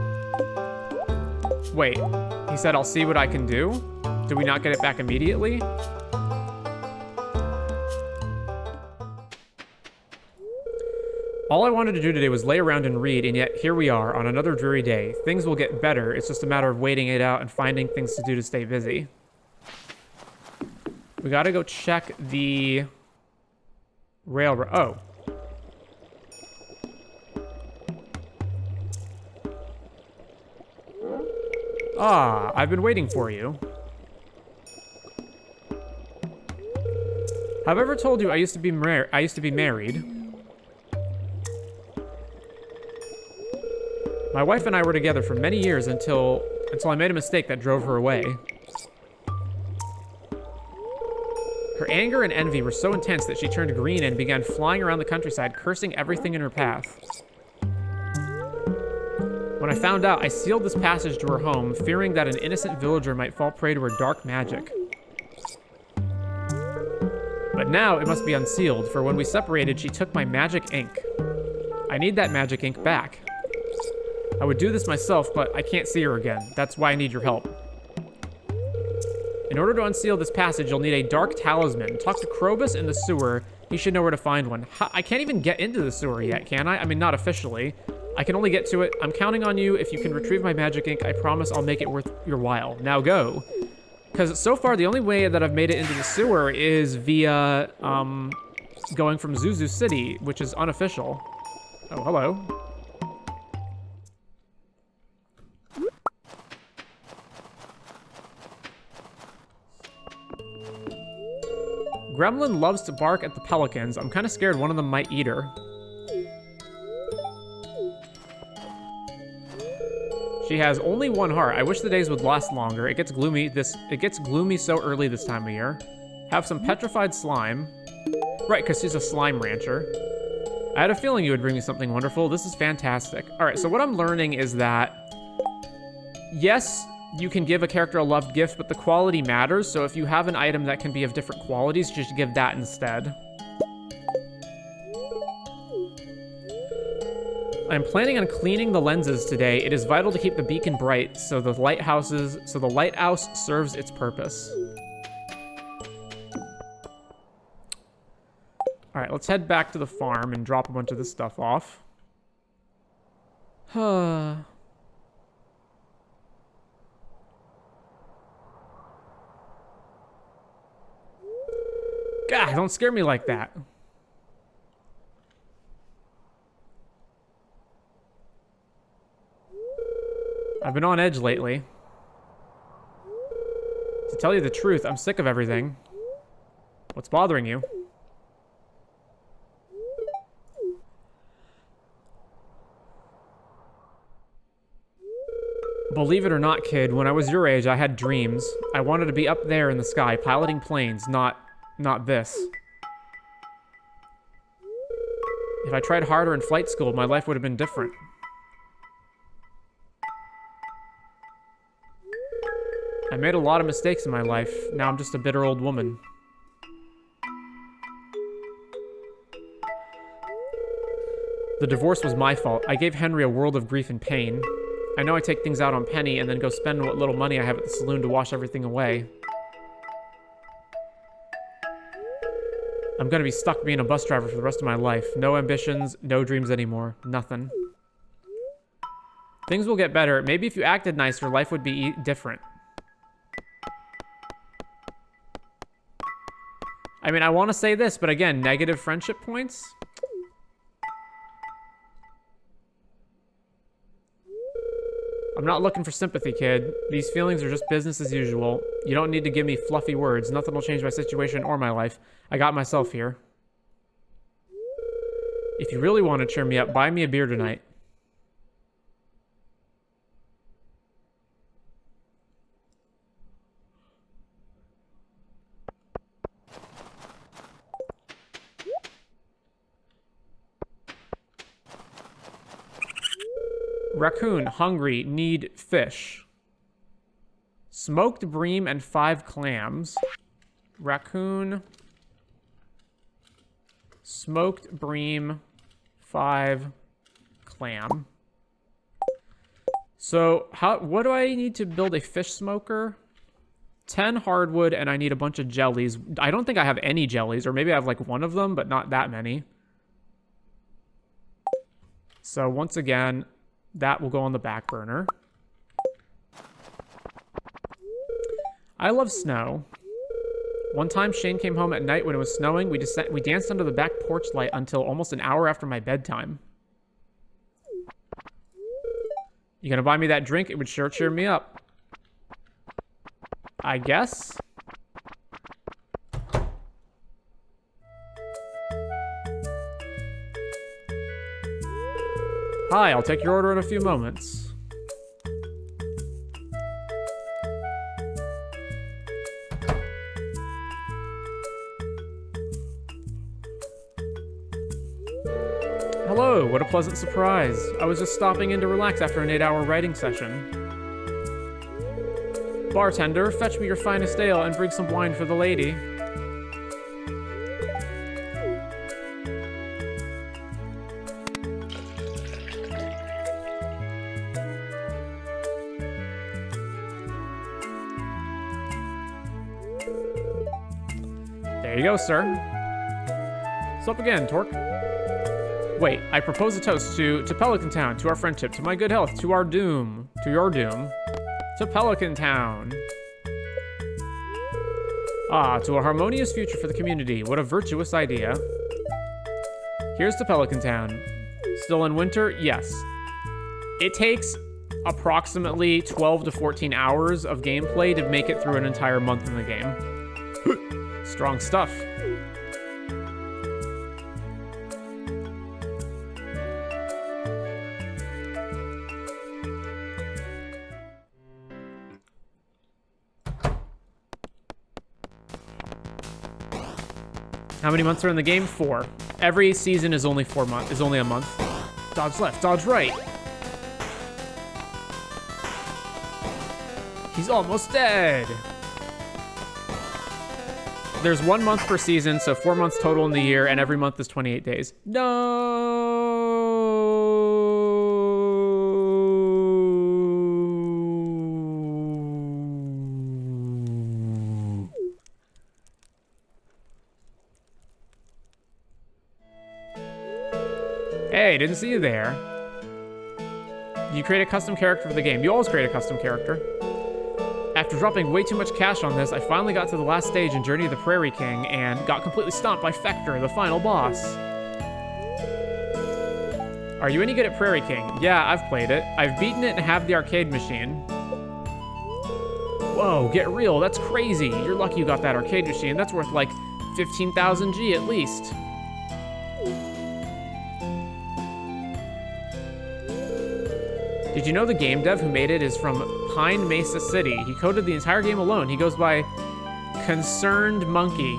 Wait, he said I'll see what I can do? Do we not get it back immediately? All I wanted to do today was lay around and read, and yet here we are on another dreary day. Things will get better. It's just a matter of waiting it out and finding things to do to stay busy. We gotta go check the railroad. Oh. Ah, I've been waiting for you. Have I ever told you I used to be married? My wife and I were together for many years until I made a mistake that drove her away. Her anger and envy were so intense that she turned green and began flying around the countryside, cursing everything in her path. When I found out, I sealed this passage to her home, fearing that an innocent villager might fall prey to her dark magic. But now it must be unsealed, for when we separated, she took my magic ink. I need that magic ink back. I would do this myself, but I can't see her again. That's why I need your help. In order to unseal this passage, you'll need a dark talisman. Talk to Krobus in the sewer. He should know where to find one. I can't even get into the sewer yet, can I? I mean, not officially. I can only get to it. I'm counting on you. If you can retrieve my magic ink, I promise I'll make it worth your while. Now go. Because so far, the only way that I've made it into the sewer is via going from Zuzu City, which is unofficial. Oh, hello. Gremlin loves to bark at the pelicans. I'm kind of scared one of them might eat her. She has only one heart. I wish the days would last longer. It gets gloomy so early this time of year. Have some petrified slime. Right, because she's a slime rancher. I had a feeling you would bring me something wonderful. This is fantastic. All right, so what I'm learning is that, yes, you can give a character a loved gift, but the quality matters. So if you have an item that can be of different qualities, just give that instead. I'm planning on cleaning the lenses today. It is vital to keep the beacon bright so the lighthouse serves its purpose. All right, let's head back to the farm and drop a bunch of this stuff off. God, don't scare me like that. I've been on edge lately. To tell you the truth, I'm sick of everything. What's bothering you? Believe it or not, kid, when I was your age, I had dreams. I wanted to be up there in the sky, piloting planes, not this. If I tried harder in flight school, my life would have been different. I made a lot of mistakes in my life. Now I'm just a bitter old woman. The divorce was my fault. I gave Henry a world of grief and pain. I know I take things out on Penny and then go spend what little money I have at the saloon to wash everything away. I'm gonna be stuck being a bus driver for the rest of my life. No ambitions, no dreams anymore. Nothing. Things will get better. Maybe if you acted nicer, life would be different. I mean, I want to say this, but again, negative friendship points. I'm not looking for sympathy, kid. These feelings are just business as usual. You don't need to give me fluffy words. Nothing will change my situation or my life. I got myself here. If you really want to cheer me up, buy me a beer tonight. Raccoon, hungry, need fish. Smoked bream and 5 clams. Raccoon. Smoked bream, 5 clam. So, what do I need to build a fish smoker? 10 hardwood, and I need a bunch of jellies. I don't think I have any jellies, or maybe I have like one of them, but not that many. So, once again, that will go on the back burner. I love snow. One time Shane came home at night when it was snowing. We danced under the back porch light until almost an hour after my bedtime. You gonna buy me that drink? It would sure cheer me up. I guess. Hi, I'll take your order in a few moments. Hello, what a pleasant surprise. I was just stopping in to relax after an 8-hour writing session. Bartender, fetch me your finest ale and bring some wine for the lady. There you go, sir. What's up again, Torque? Wait, I propose a toast to Pelican Town, to our friendship, to my good health, to our doom, to your doom, to Pelican Town. Ah, to a harmonious future for the community. What a virtuous idea. Here's to Pelican Town. Still in winter? Yes. It takes approximately 12 to 14 hours of gameplay to make it through an entire month in the game. Strong stuff. How many months are in the game? 4. Every season is only 4 months. Is only a month. Dodge left, dodge right. He's almost dead. There's 1 month per season, so 4 months total in the year, and every month is 28 days. No. Hey, didn't see you there. You create a custom character for the game. You always create a custom character. After dropping way too much cash on this, I finally got to the last stage in Journey of the Prairie King and got completely stomped by Fector, the final boss. Are you any good at Prairie King? Yeah, I've played it. I've beaten it and have the arcade machine. Whoa, get real, that's crazy. You're lucky you got that arcade machine. That's worth like 15,000 G at least. Did you know the game dev who made it is from Pine Mesa City? He coded the entire game alone. He goes by Concerned Monkey.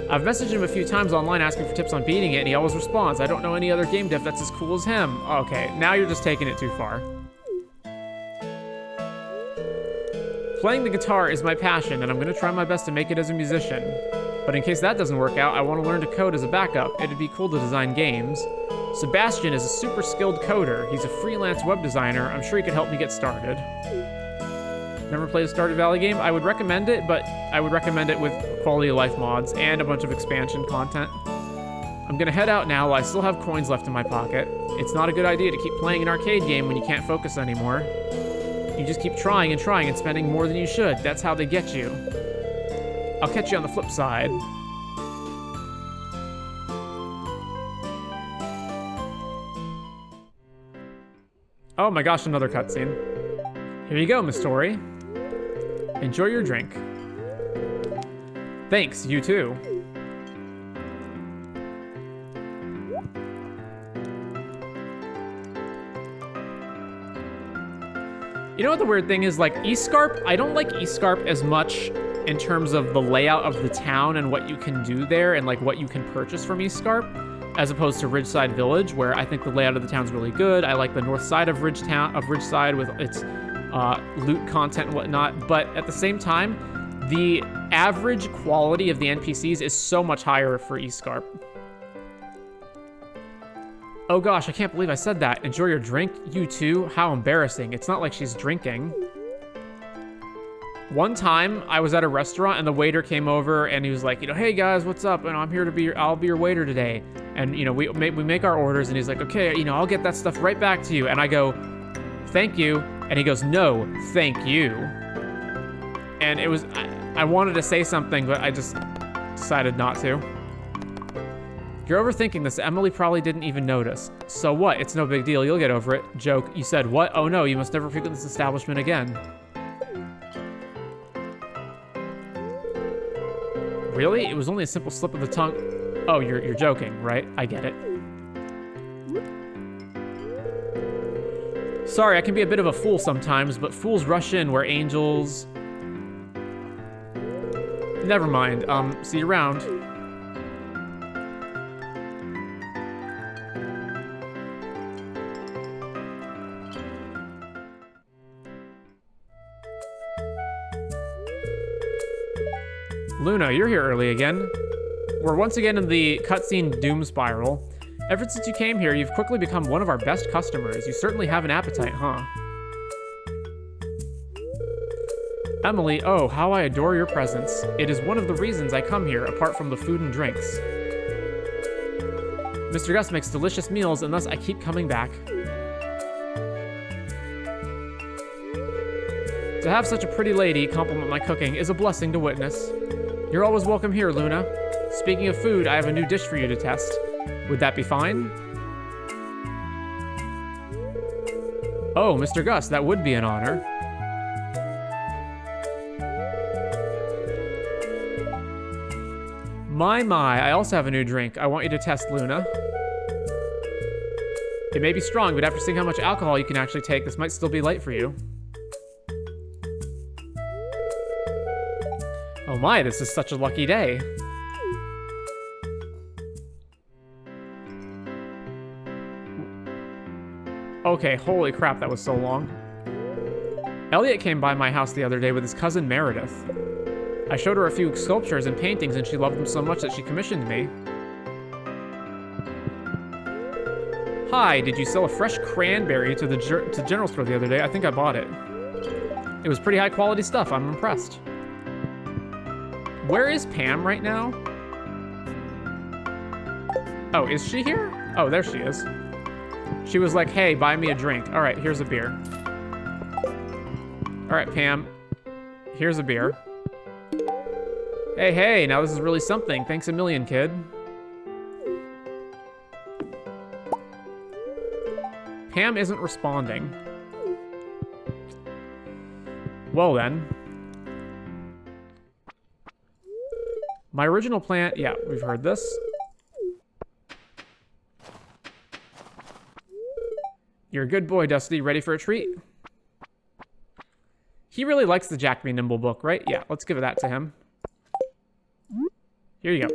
I've messaged him a few times online asking for tips on beating it, and he always responds, I don't know any other game dev that's as cool as him. Okay, now you're just taking it too far. Playing the guitar is my passion, and I'm going to try my best to make it as a musician. But in case that doesn't work out, I want to learn to code as a backup. It'd be cool to design games. Sebastian is a super skilled coder. He's a freelance web designer. I'm sure he could help me get started. Never played a Stardew Valley game? I would recommend it, but I would recommend it with quality of life mods and a bunch of expansion content. I'm gonna head out now while I still have coins left in my pocket. It's not a good idea to keep playing an arcade game when you can't focus anymore. You just keep trying and spending more than you should. That's how they get you. I'll catch you on the flip side. Oh my gosh, another cutscene. Here you go, Miss Tori. Enjoy your drink. Thanks, you too. You know what the weird thing is? Like, Scarp, I don't like Scarp as much in terms of the layout of the town and what you can do there and like what you can purchase from Scarp, as opposed to Ridgeside Village, where I think the layout of the town's really good. I like the north side of Ridgeside with its loot content and whatnot, but at the same time, the average quality of the NPCs is so much higher for Scarp. Oh gosh, I can't believe I said that. Enjoy your drink? You too? How embarrassing. It's not like she's drinking. One time, I was at a restaurant and the waiter came over and he was like, hey guys, what's up? And I'm here to I'll be your waiter today. And we make our orders and he's like, okay, I'll get that stuff right back to you. And I go, thank you. And he goes, no, thank you. And it was, I wanted to say something, but I just decided not to. You're overthinking this. Emily probably didn't even notice. So what? It's no big deal. You'll get over it. Joke. You said what? Oh no, you must never frequent this establishment again. Really? It was only a simple slip of the tongue. Oh, you're joking, right? I get it. Sorry, I can be a bit of a fool sometimes, but fools rush in where angels... Never mind. See you around. Luna, you're here early again. We're once again in the cutscene doom spiral. Ever since you came here, you've quickly become one of our best customers. You certainly have an appetite, huh? Emily, oh, how I adore your presence. It is one of the reasons I come here, apart from the food and drinks. Mr. Gus makes delicious meals, and thus I keep coming back. To have such a pretty lady compliment my cooking is a blessing to witness. You're always welcome here, Luna. Speaking of food, I have a new dish for you to test. Would that be fine? Oh, Mr. Gus, that would be an honor. My, I also have a new drink. I want you to test, Luna. It may be strong, but after seeing how much alcohol you can actually take, this might still be light for you. Oh my, this is such a lucky day. Okay, holy crap, that was so long. Elliot came by my house the other day with his cousin Meredith. I showed her a few sculptures and paintings and she loved them so much that she commissioned me. Hi, did you sell a fresh cranberry to the general store the other day? I think I bought it. It was pretty high quality stuff, I'm impressed. Where is Pam right now? Oh, is she here? Oh, there she is. She was like, hey, buy me a drink. All right, here's a beer. All right, Pam, here's a beer. Hey, now this is really something. Thanks a million, kid. Pam isn't responding. Well then. My original plan, yeah, we've heard this. You're a good boy, Dusty. Ready for a treat? He really likes the Jack Be Nimble book, right? Yeah, let's give that to him. Here you go.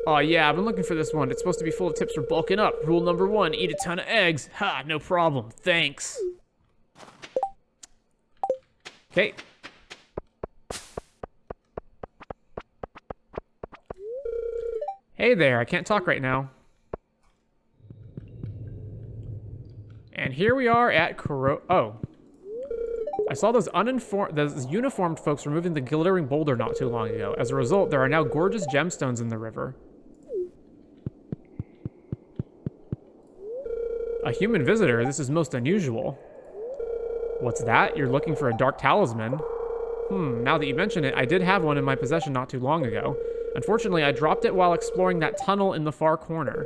Oh yeah, I've been looking for this one. It's supposed to be full of tips for bulking up. Rule number 1, eat a ton of eggs. Ha, no problem. Thanks. Okay. Hey there, I can't talk right now. And here we are at Oh. I saw those uniformed folks removing the glittering boulder not too long ago. As a result, there are now gorgeous gemstones in the river. A human visitor? This is most unusual. What's that? You're looking for a dark talisman? Now that you mention it, I did have one in my possession not too long ago. Unfortunately, I dropped it while exploring that tunnel in the far corner.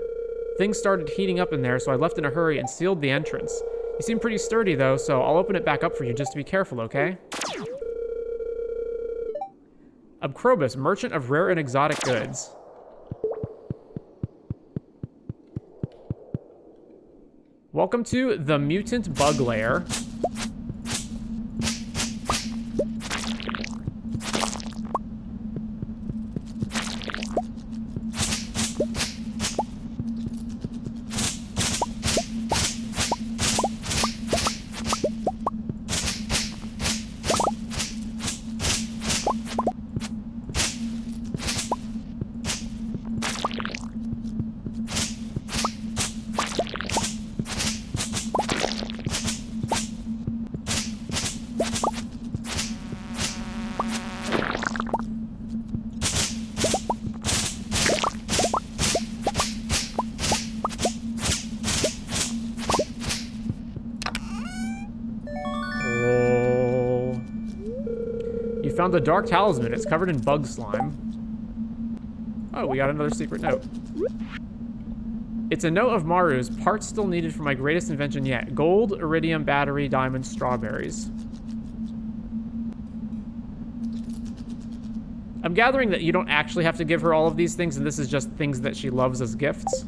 Things started heating up in there, so I left in a hurry and sealed the entrance. You seem pretty sturdy, though, so I'll open it back up for you just to be careful, okay? Abkrobus, merchant of rare and exotic goods. Welcome to the Mutant Bug Lair. Found the dark talisman. It's covered in bug slime. Oh, we got another secret note. It's a note of Maru's. Parts still needed for my greatest invention yet. Gold, iridium, battery, diamonds, strawberries. I'm gathering that you don't actually have to give her all of these things, and this is just things that she loves as gifts.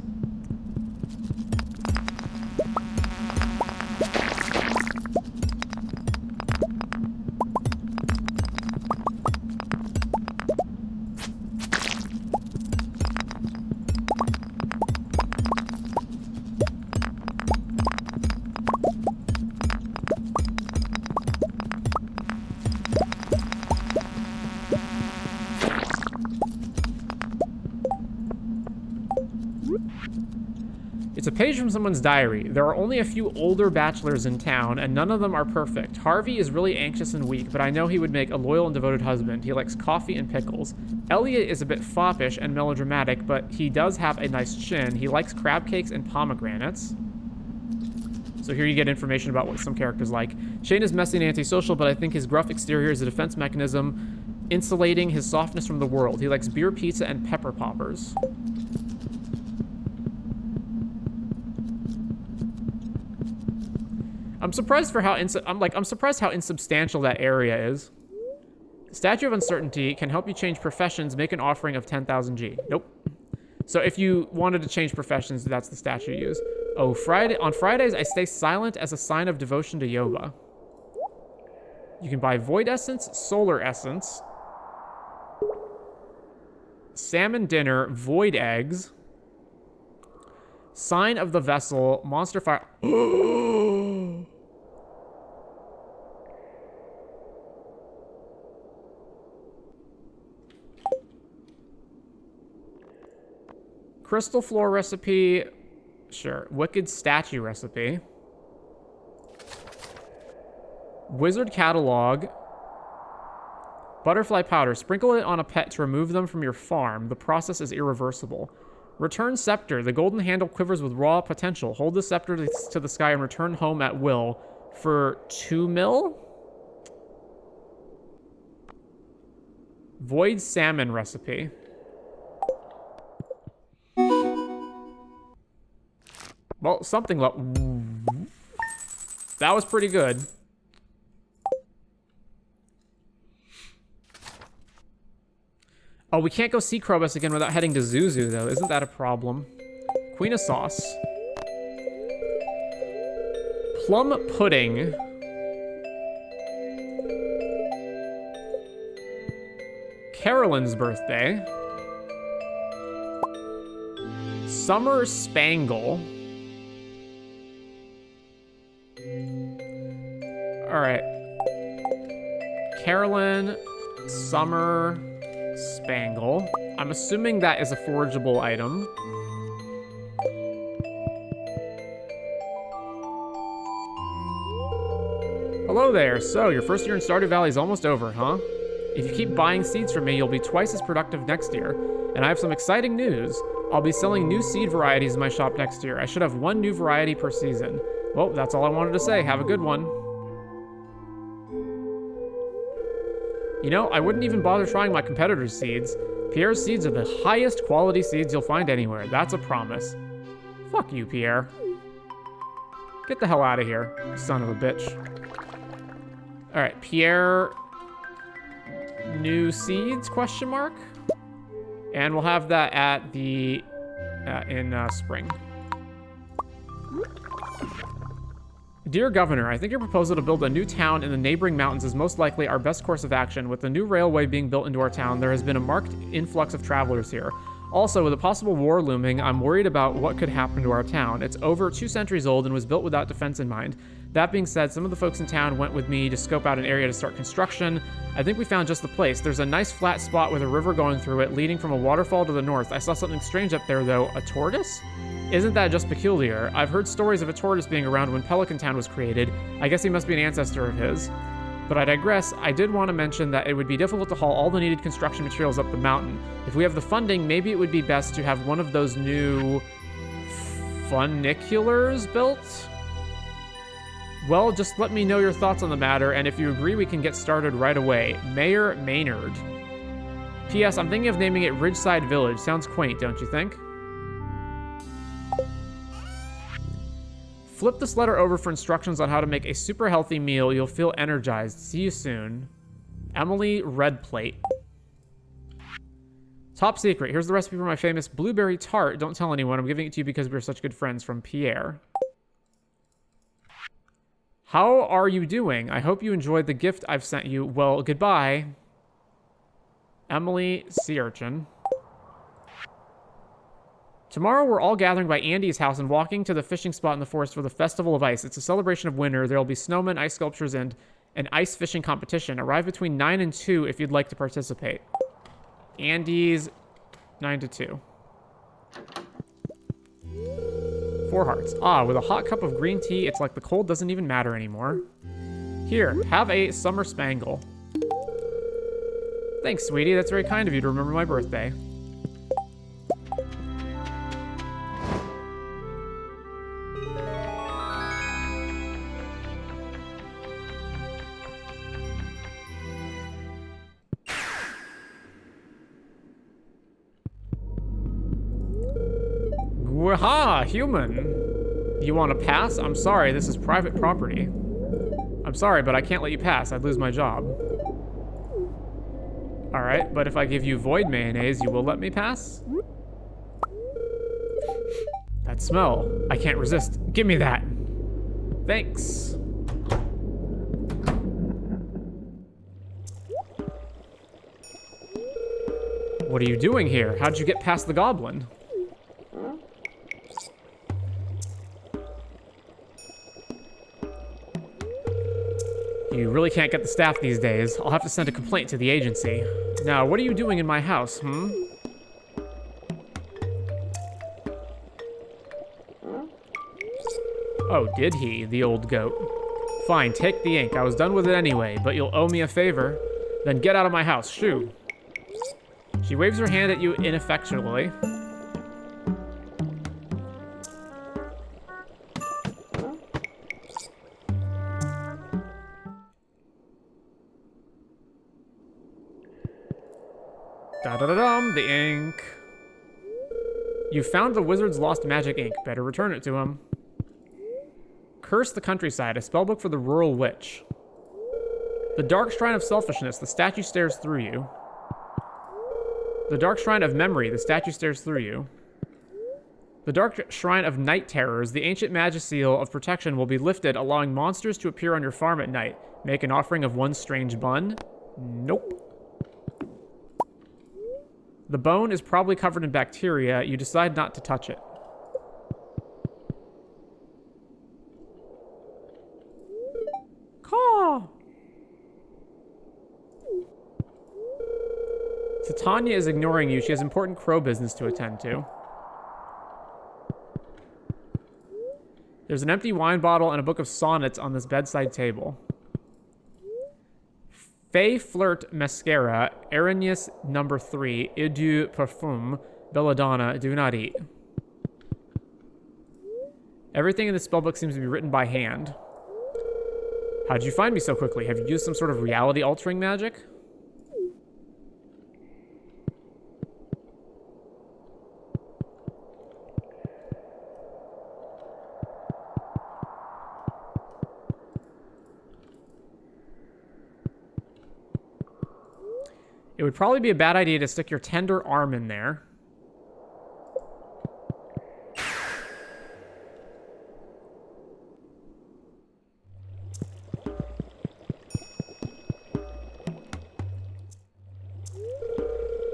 It's a page from someone's diary. There are only a few older bachelors in town, and none of them are perfect. Harvey is really anxious and weak, but I know he would make a loyal and devoted husband. He likes coffee and pickles. Elliot is a bit foppish and melodramatic, but he does have a nice chin. He likes crab cakes and pomegranates. So here you get information about what some characters like. Shane is messy and antisocial, but I think his gruff exterior is a defense mechanism, insulating his softness from the world. He likes beer, pizza, and pepper poppers. I'm surprised for how I'm surprised how insubstantial that area is. Statue of Uncertainty can help you change professions, make an offering of 10,000 G. Nope. So if you wanted to change professions, that's the statue you use. Oh, on Fridays, I stay silent as a sign of devotion to yoga. You can buy Void Essence, Solar Essence, Salmon Dinner, Void Eggs, Sign of the Vessel, Monster Fire. Crystal Floor Recipe. Sure. Wicked Statue Recipe. Wizard Catalog. Butterfly Powder. Sprinkle it on a pet to remove them from your farm. The process is irreversible. Return Scepter. The golden handle quivers with raw potential. Hold the scepter to the sky and return home at will for 2 mil? Void Salmon Recipe. Well, something that was pretty good. Oh, we can't go see Krobus again without heading to Zuzu, though. Isn't that a problem? Queen of Sauce. Plum Pudding. Carolyn's birthday. Summer Spangle. Alright. Carolyn, Summer, Spangle. I'm assuming that is a forageable item. Hello there. So, your first year in Stardew Valley is almost over, huh? If you keep buying seeds from me, you'll be twice as productive next year. And I have some exciting news. I'll be selling new seed varieties in my shop next year. I should have 1 new variety per season. Well, that's all I wanted to say. Have a good one. You know, I wouldn't even bother trying my competitor's seeds. Pierre's seeds are the highest quality seeds you'll find anywhere. That's a promise. Fuck you, Pierre. Get the hell out of here, son of a bitch. Alright, Pierre... New seeds, question mark? And we'll have that at the... in spring. Dear Governor, I think your proposal to build a new town in the neighboring mountains is most likely our best course of action. With the new railway being built into our town, there has been a marked influx of travelers here. Also, with a possible war looming, I'm worried about what could happen to our town. It's over 2 centuries old and was built without defense in mind. That being said, some of the folks in town went with me to scope out an area to start construction. I think we found just the place. There's a nice flat spot with a river going through it, leading from a waterfall to the north. I saw something strange up there, though. A tortoise? Isn't that just peculiar? I've heard stories of a tortoise being around when Pelican Town was created. I guess he must be an ancestor of his. But I digress. I did want to mention that it would be difficult to haul all the needed construction materials up the mountain. If we have the funding, maybe it would be best to have one of those new funiculars built? Well, just let me know your thoughts on the matter, and if you agree, we can get started right away. Mayor Maynard. P.S. I'm thinking of naming it Ridgeside Village. Sounds quaint, don't you think? Flip this letter over for instructions on how to make a super healthy meal. You'll feel energized. See you soon. Emily Red Plate. Top secret. Here's the recipe for my famous blueberry tart. Don't tell anyone. I'm giving it to you because we're such good friends. From Pierre. How are you doing? I hope you enjoyed the gift I've sent you. Well, goodbye. Emily Sea Urchin. Tomorrow, we're all gathering by Andy's house and walking to the fishing spot in the forest for the Festival of Ice. It's a celebration of winter. There will be snowmen, ice sculptures, and an ice fishing competition. Arrive between 9 and 2 if you'd like to participate. Andy's 9 to 2. 4 hearts. Ah, with a hot cup of green tea, it's like the cold doesn't even matter anymore. Here, have a summer spangle. Thanks, sweetie. That's very kind of you to remember my birthday. Waha, human. You want to pass? I'm sorry, this is private property. I'm sorry, but I can't let you pass. I'd lose my job. Alright, but if I give you void mayonnaise, you will let me pass? That smell. I can't resist. Give me that. Thanks. What are you doing here? How'd you get past the goblin? You really can't get the staff these days. I'll have to send a complaint to the agency. Now, what are you doing in my house, Oh, did he? The old goat. Fine, take the ink. I was done with it anyway, but you'll owe me a favor. Then get out of my house. Shoo. She waves her hand at you ineffectually. Da-da-da-dum, the ink. You found the wizard's lost magic ink. Better return it to him. Curse the Countryside, a spellbook for the rural witch. The Dark Shrine of Selfishness, the statue stares through you. The Dark Shrine of Memory, the statue stares through you. The Dark Shrine of Night Terrors, the ancient magic seal of protection will be lifted, allowing monsters to appear on your farm at night. Make an offering of one strange bun. Nope. The bone is probably covered in bacteria. You decide not to touch it. Caw! Titania is ignoring you. She has important crow business to attend to. There's an empty wine bottle and a book of sonnets on this bedside table. Fay Flirt Mascara, Arenius number 3, Eau de Parfum, Belladonna, do not eat. Everything in this spellbook seems to be written by hand. How'd you find me so quickly? Have you used some sort of reality-altering magic? It would probably be a bad idea to stick your tender arm in there.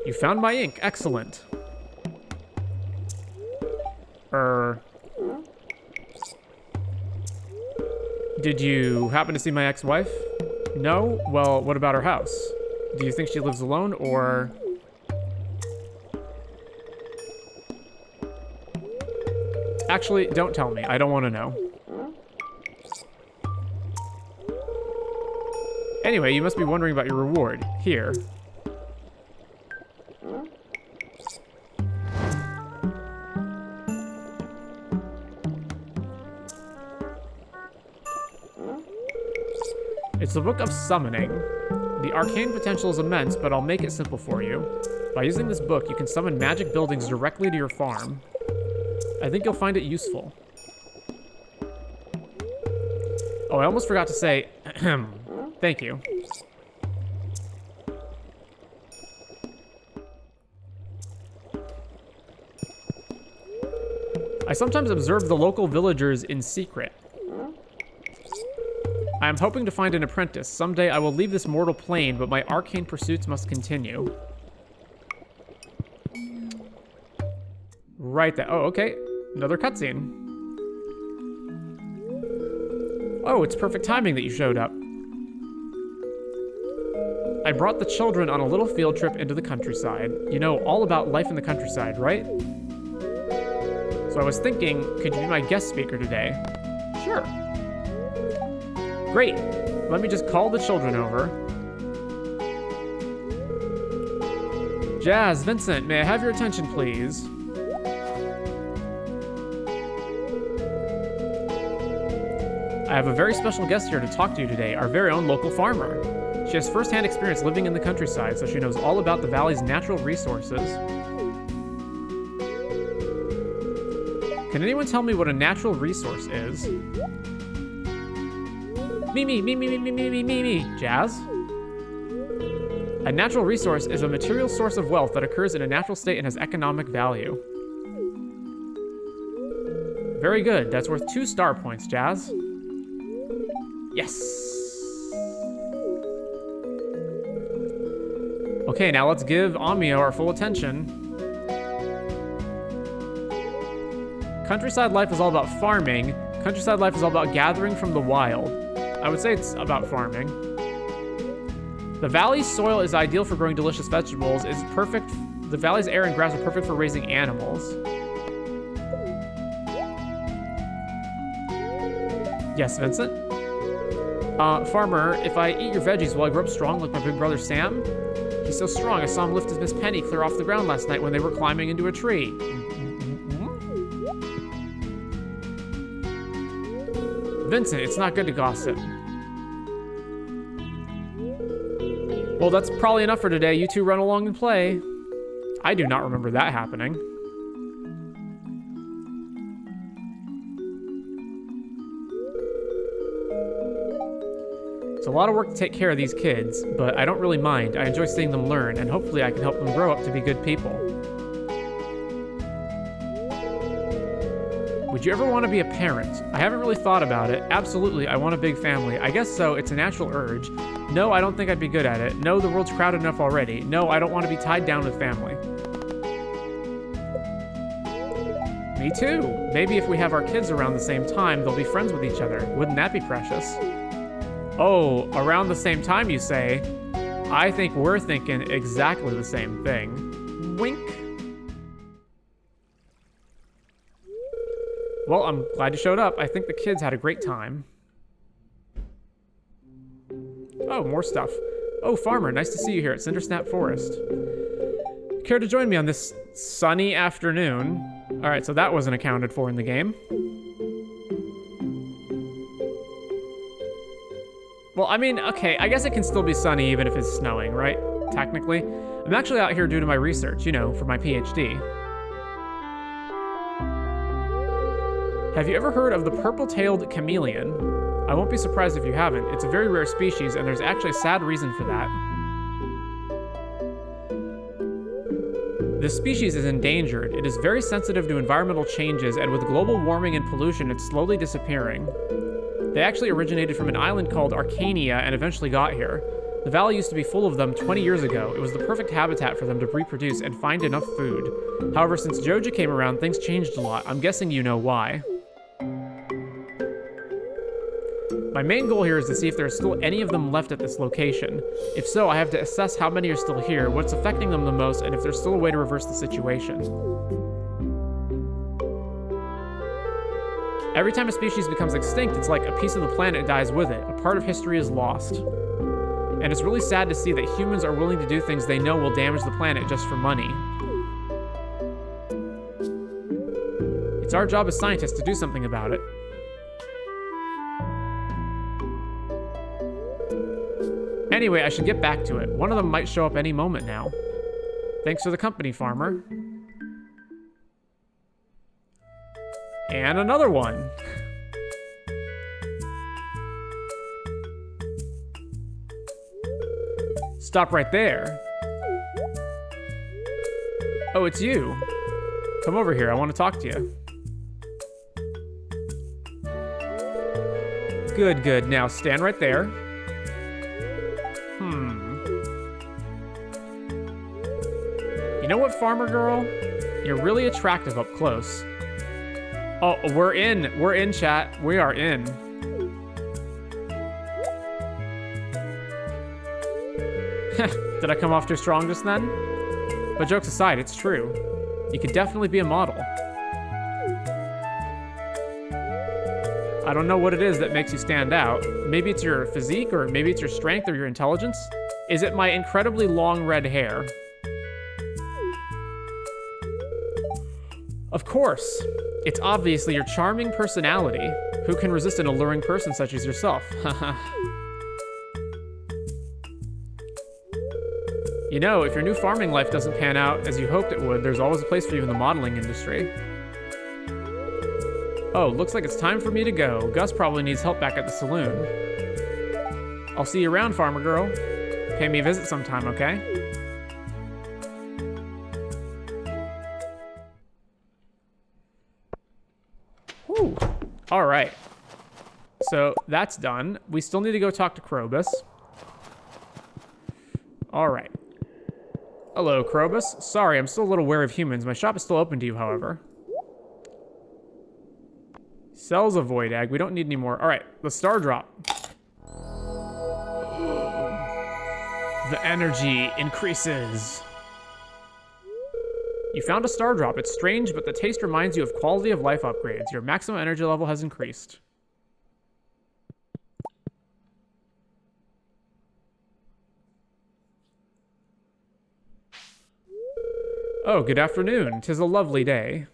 You found my ink. Excellent. Did you happen to see my ex-wife? No? Well, what about her house? Do you think she lives alone, or... Actually, don't tell me. I don't want to know. Anyway, you must be wondering about your reward. Here. It's the Book of Summoning. The arcane potential is immense, but I'll make it simple for you. By using this book, you can summon magic buildings directly to your farm. I think you'll find it useful. Oh, I almost forgot to say, thank you. I sometimes observe the local villagers in secret. I am hoping to find an apprentice. Someday I will leave this mortal plane, but my arcane pursuits must continue. Right there. Oh, okay. Another cutscene. Oh, it's perfect timing that you showed up. I brought the children on a little field trip into the countryside. You know all about life in the countryside, right? So I was thinking, could you be my guest speaker today? Sure. Great. Let me just call the children over. Jazz, Vincent, may I have your attention, please? I have a very special guest here to talk to you today, our very own local farmer. She has first-hand experience living in the countryside, so she knows all about the valley's natural resources. Can anyone tell me what a natural resource is? Me, Jazz? A natural resource is a material source of wealth that occurs in a natural state and has economic value. Very good. That's worth 2 star points, Jazz. Yes. Okay, now let's give Amio our full attention. Countryside life is all about farming. Countryside life is all about gathering from the wild. I would say it's about farming. The valley's soil is ideal for growing delicious vegetables. It's perfect. The valley's air and grass are perfect for raising animals. Yes, Vincent? Farmer, if I eat your veggies, will I grow up strong like my big brother Sam? He's so strong, I saw him lift his Miss Penny clear off the ground last night when they were climbing into a tree. Vincent, it's not good to gossip. Well, that's probably enough for today. You two run along and play. I do not remember that happening. It's a lot of work to take care of these kids, but I don't really mind. I enjoy seeing them learn, and hopefully I can help them grow up to be good people. Would you ever want to be a parent? I haven't really thought about it. Absolutely, I want a big family. I guess so, it's a natural urge. No, I don't think I'd be good at it. No, the world's crowded enough already. No, I don't want to be tied down with family. Me too. Maybe if we have our kids around the same time, they'll be friends with each other. Wouldn't that be precious? Oh, around the same time, you say? I think we're thinking exactly the same thing. Wink. Well, I'm glad you showed up. I think the kids had a great time. Oh, more stuff. Oh, Farmer, nice to see you here at Cindersnap Forest. Care to join me on this sunny afternoon? All right, so that wasn't accounted for in the game. Well, I mean, okay, I guess it can still be sunny even if it's snowing, right? Technically. I'm actually out here due to my research, you know, for my PhD. Have you ever heard of the purple-tailed chameleon? I won't be surprised if you haven't. It's a very rare species, and there's actually a sad reason for that. This species is endangered. It is very sensitive to environmental changes, and with global warming and pollution, it's slowly disappearing. They actually originated from an island called Arcania and eventually got here. The valley used to be full of them 20 years ago. It was the perfect habitat for them to reproduce and find enough food. However, since Joja came around, things changed a lot. I'm guessing you know why. My main goal here is to see if there are still any of them left at this location. If so, I have to assess how many are still here, what's affecting them the most, and if there's still a way to reverse the situation. Every time a species becomes extinct, it's like a piece of the planet dies with it. A part of history is lost. And it's really sad to see that humans are willing to do things they know will damage the planet just for money. It's our job as scientists to do something about it. Anyway, I should get back to it. One of them might show up any moment now. Thanks for the company, Farmer. And another one. Stop right there. Oh, it's you. Come over here, I want to talk to you. Good, good. Now stand right there. You know what, Farmer Girl? You're really attractive up close. Oh, we're in, chat. We are in. Did I come off too strong just then? But jokes aside, it's true. You could definitely be a model. I don't know what it is that makes you stand out. Maybe it's your physique, or maybe it's your strength or your intelligence. Is it my incredibly long red hair? Of course. It's obviously your charming personality. Who can resist an alluring person such as yourself? You know, if your new farming life doesn't pan out as you hoped it would, there's always a place for you in the modeling industry. Oh, looks like it's time for me to go. Gus probably needs help back at the saloon. I'll see you around, farmer girl. Pay me a visit sometime, okay? Whew. All right. So that's done. We still need to go talk to Krobus. All right. Hello, Krobus. Sorry, I'm still a little wary of humans. My shop is still open to you, however. Sells a void egg. We don't need any more. All right, the star drop. The energy increases. You found a star drop. It's strange, but the taste reminds you of quality of life upgrades. Your maximum energy level has increased. Oh, good afternoon. 'Tis a lovely day.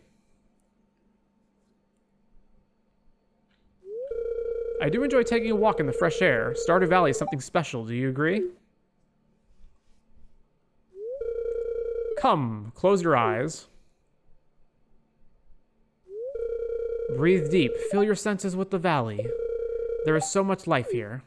I do enjoy taking a walk in the fresh air. Stardew Valley is something special. Do you agree? Come, close your eyes. Breathe deep. Fill your senses with the valley. There is so much life here.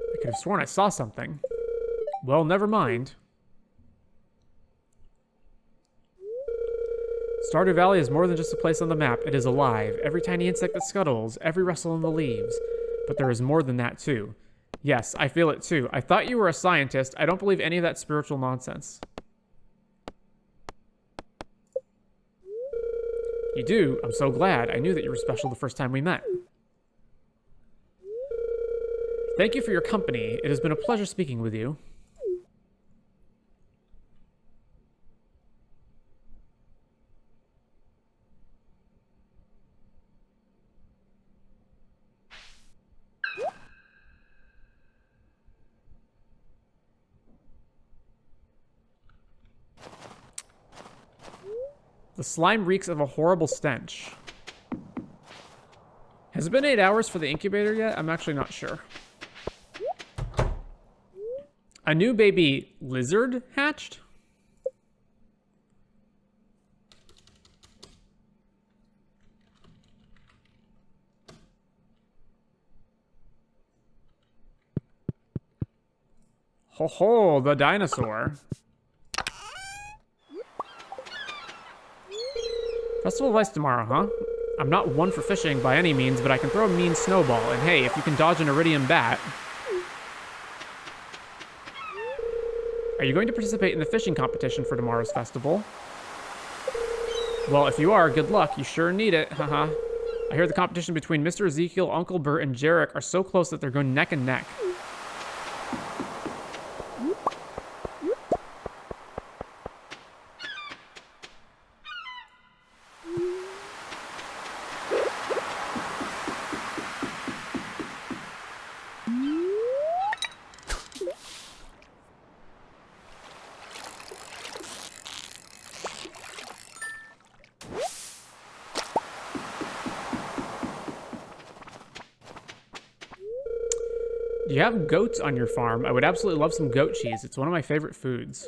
I could have sworn I saw something. Well, never mind. Stardew Valley is more than just a place on the map. It is alive. Every tiny insect that scuttles, every rustle in the leaves. But there is more than that, too. Yes, I feel it, too. I thought you were a scientist. I don't believe any of that spiritual nonsense. You do? I'm so glad. I knew that you were special the first time we met. Thank you for your company. It has been a pleasure speaking with you. The slime reeks of a horrible stench. Has it been 8 hours for the incubator yet? I'm actually not sure. A new baby lizard hatched? Ho ho, the dinosaur. Festival of Ice tomorrow, huh? I'm not one for fishing by any means, but I can throw a mean snowball, and hey, if you can dodge an iridium bat... Are you going to participate in the fishing competition for tomorrow's festival? Well, if you are, good luck. You sure need it, haha. I hear the competition between Mr. Ezekiel, Uncle Bert, and Jarek are so close that they're going neck and neck. Do you have goats on your farm? I would absolutely love some goat cheese. It's one of my favorite foods.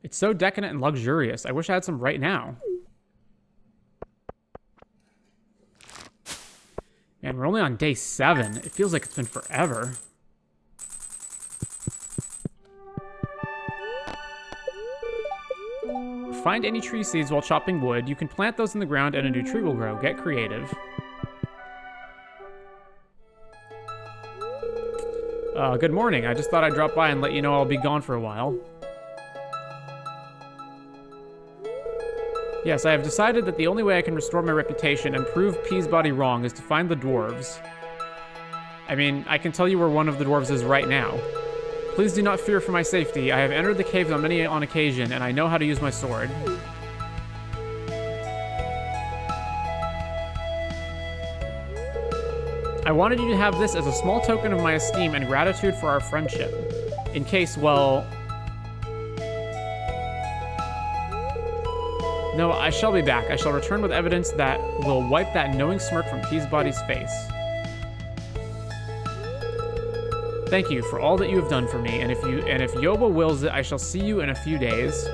It's so decadent and luxurious. I wish I had some right now. Man, we're only on day 7. It feels like it's been forever. Find any tree seeds while chopping wood. You can plant those in the ground and a new tree will grow. Get creative. Good morning. I just thought I'd drop by and let you know I'll be gone for a while. Yes, I have decided that the only way I can restore my reputation and prove Peasbody wrong is to find the dwarves. I mean, I can tell you where one of the dwarves is right now. Please do not fear for my safety. I have entered the caves on many on occasion, and I know how to use my sword. I wanted you to have this as a small token of my esteem and gratitude for our friendship. In case, well... No, I shall be back. I shall return with evidence that will wipe that knowing smirk from Peabody's face. Thank you for all that you have done for me, and if Yoba wills it, I shall see you in a few days.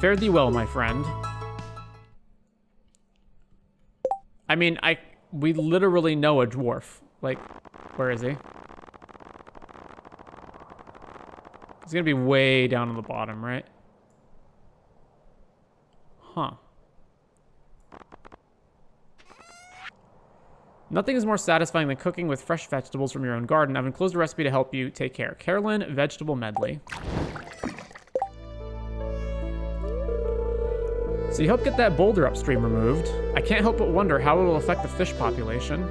Fare thee well, my friend. I mean, we literally know a dwarf. Like, where is he? He's gonna be way down on the bottom, right? Huh. Nothing is more satisfying than cooking with fresh vegetables from your own garden. I've enclosed a recipe to help you. Take care. Carolyn, vegetable medley. So you help get that boulder upstream removed. I can't help but wonder how it will affect the fish population.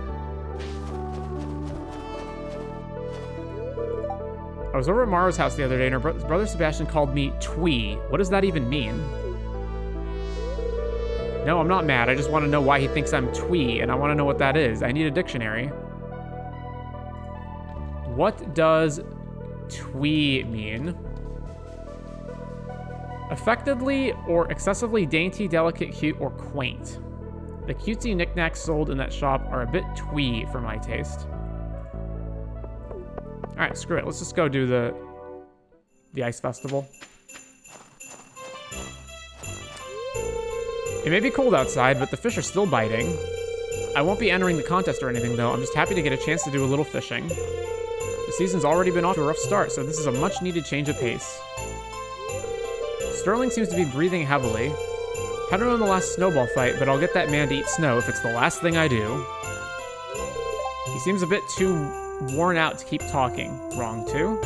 I was over at Mara's house the other day and her brother Sebastian called me Twee. What does that even mean? No, I'm not mad. I just want to know why he thinks I'm Twee, and I want to know what that is. I need a dictionary. What does Twee mean? Affectedly or excessively dainty, delicate, cute, or quaint. The cutesy knickknacks sold in that shop are a bit twee for my taste. Alright, screw it. Let's just go do the ice festival. It may be cold outside, but the fish are still biting. I won't be entering the contest or anything, though. I'm just happy to get a chance to do a little fishing. The season's already been off to a rough start, so this is a much-needed change of pace. Sterling seems to be breathing heavily. I don't know in the last snowball fight, but I'll get that man to eat snow if it's the last thing I do. He seems a bit too worn out to keep talking. Wrong, too.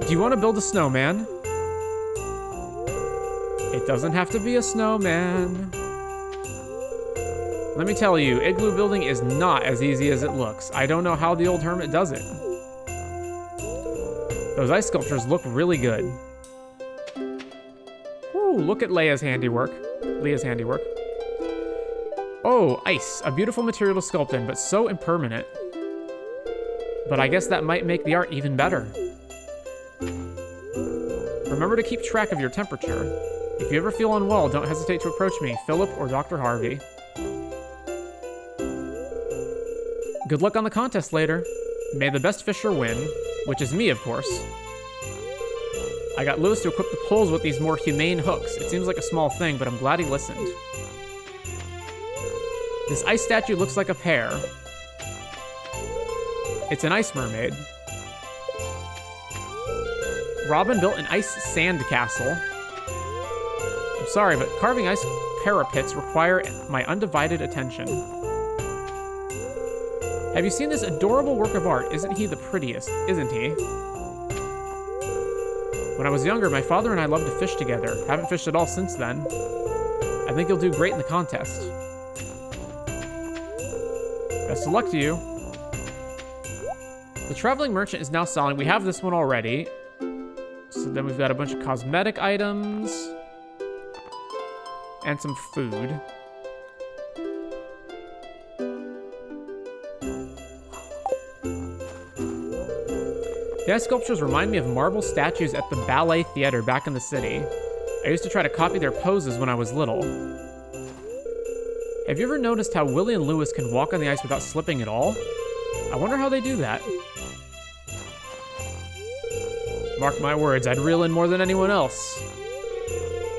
Do you want to build a snowman? It doesn't have to be a snowman. Let me tell you, igloo building is not as easy as it looks. I don't know how the old hermit does it. Those ice sculptures look really good. Ooh, look at Leah's handiwork. Oh, ice. A beautiful material to sculpt in, but so impermanent. But I guess that might make the art even better. Remember to keep track of your temperature. If you ever feel unwell, don't hesitate to approach me, Philip or Dr. Harvey. Good luck on the contest later. May the best fisher win, which is me, of course. I got Lewis to equip the poles with these more humane hooks. It seems like a small thing, but I'm glad he listened. This ice statue looks like a pear. It's an ice mermaid. Robin built an ice sand castle. I'm sorry, but carving ice parapets require my undivided attention. Have you seen this adorable work of art? Isn't he the prettiest? Isn't he? When I was younger, my father and I loved to fish together. Haven't fished at all since then. I think you'll do great in the contest. Best of luck to you. The traveling merchant is now selling. We have this one already. So then we've got a bunch of cosmetic items. And some food. The ice sculptures remind me of marble statues at the ballet theater back in the city. I used to try to copy their poses when I was little. Have you ever noticed how Willie and Lewis can walk on the ice without slipping at all? I wonder how they do that. Mark my words, I'd reel in more than anyone else.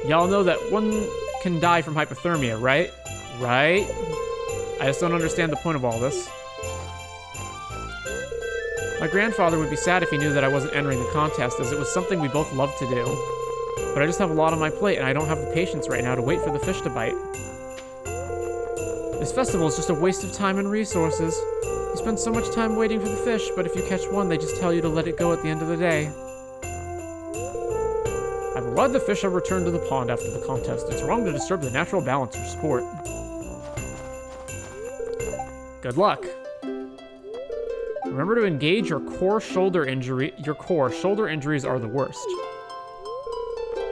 Y'all know that one can die from hypothermia, right? Right? I just don't understand the point of all this. My grandfather would be sad if he knew that I wasn't entering the contest, as it was something we both loved to do. But I just have a lot on my plate, and I don't have the patience right now to wait for the fish to bite. This festival is just a waste of time and resources. You spend so much time waiting for the fish, but if you catch one, they just tell you to let it go at the end of the day. I'm glad the fish have returned to the pond after the contest. It's wrong to disturb the natural balance of sport. Good luck. Remember to engage your core shoulder injury. Your core shoulder injuries are the worst.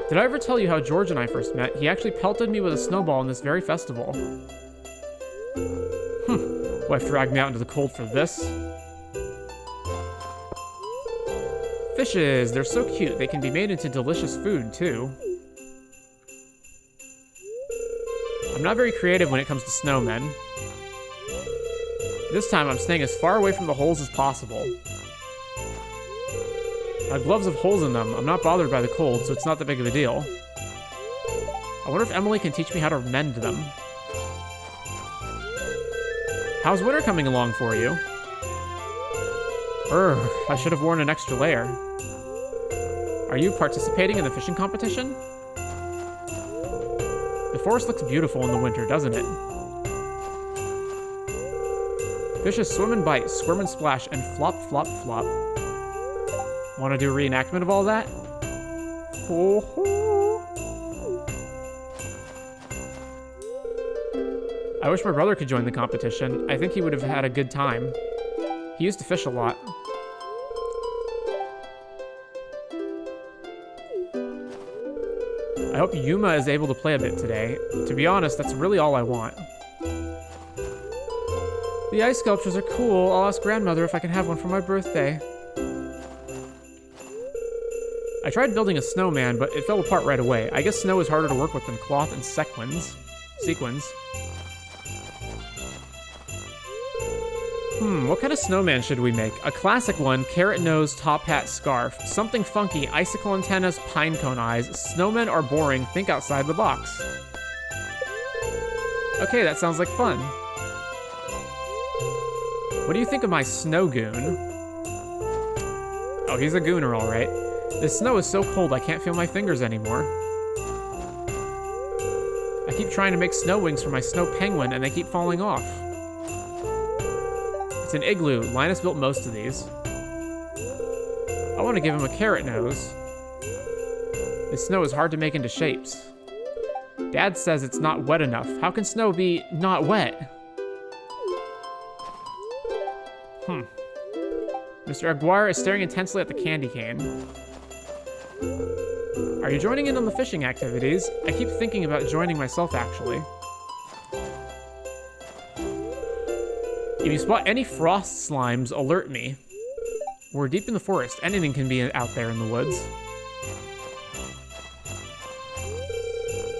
Did I ever tell you how George and I first met? He actually pelted me with a snowball in this very festival. Wife dragged me out into the cold for this. Fishes, they're so cute. They can be made into delicious food, too. I'm not very creative when it comes to snowmen. This time, I'm staying as far away from the holes as possible. My gloves have holes in them. I'm not bothered by the cold, so it's not that big of a deal. I wonder if Emily can teach me how to mend them. How's winter coming along for you? I should have worn an extra layer. Are you participating in the fishing competition? The forest looks beautiful in the winter, doesn't it? Fishes swim and bite, squirm and splash, and flop, flop, flop. Want to do a reenactment of all that? Ho, ho. I wish my brother could join the competition. I think he would have had a good time. He used to fish a lot. I hope Yuma is able to play a bit today. To be honest, that's really all I want. The ice sculptures are cool. I'll ask grandmother if I can have one for my birthday. I tried building a snowman, but it fell apart right away. I guess snow is harder to work with than cloth and sequins. What kind of snowman should we make? A classic one, carrot nose, top hat, scarf. Something funky, icicle antennas, pine cone eyes. Snowmen are boring, think outside the box. Okay, that sounds like fun. What do you think of my snow goon? Oh, he's a gooner, all right. This snow is so cold I can't feel my fingers anymore. I keep trying to make snow wings for my snow penguin and they keep falling off. It's an igloo. Linus built most of these. I want to give him a carrot nose. This snow is hard to make into shapes. Dad says it's not wet enough. How can snow be not wet? Mr. Aguirre is staring intensely at the candy cane. Are you joining in on the fishing activities? I keep thinking about joining myself, actually. If you spot any frost slimes, alert me. We're deep in the forest. Anything can be out there in the woods.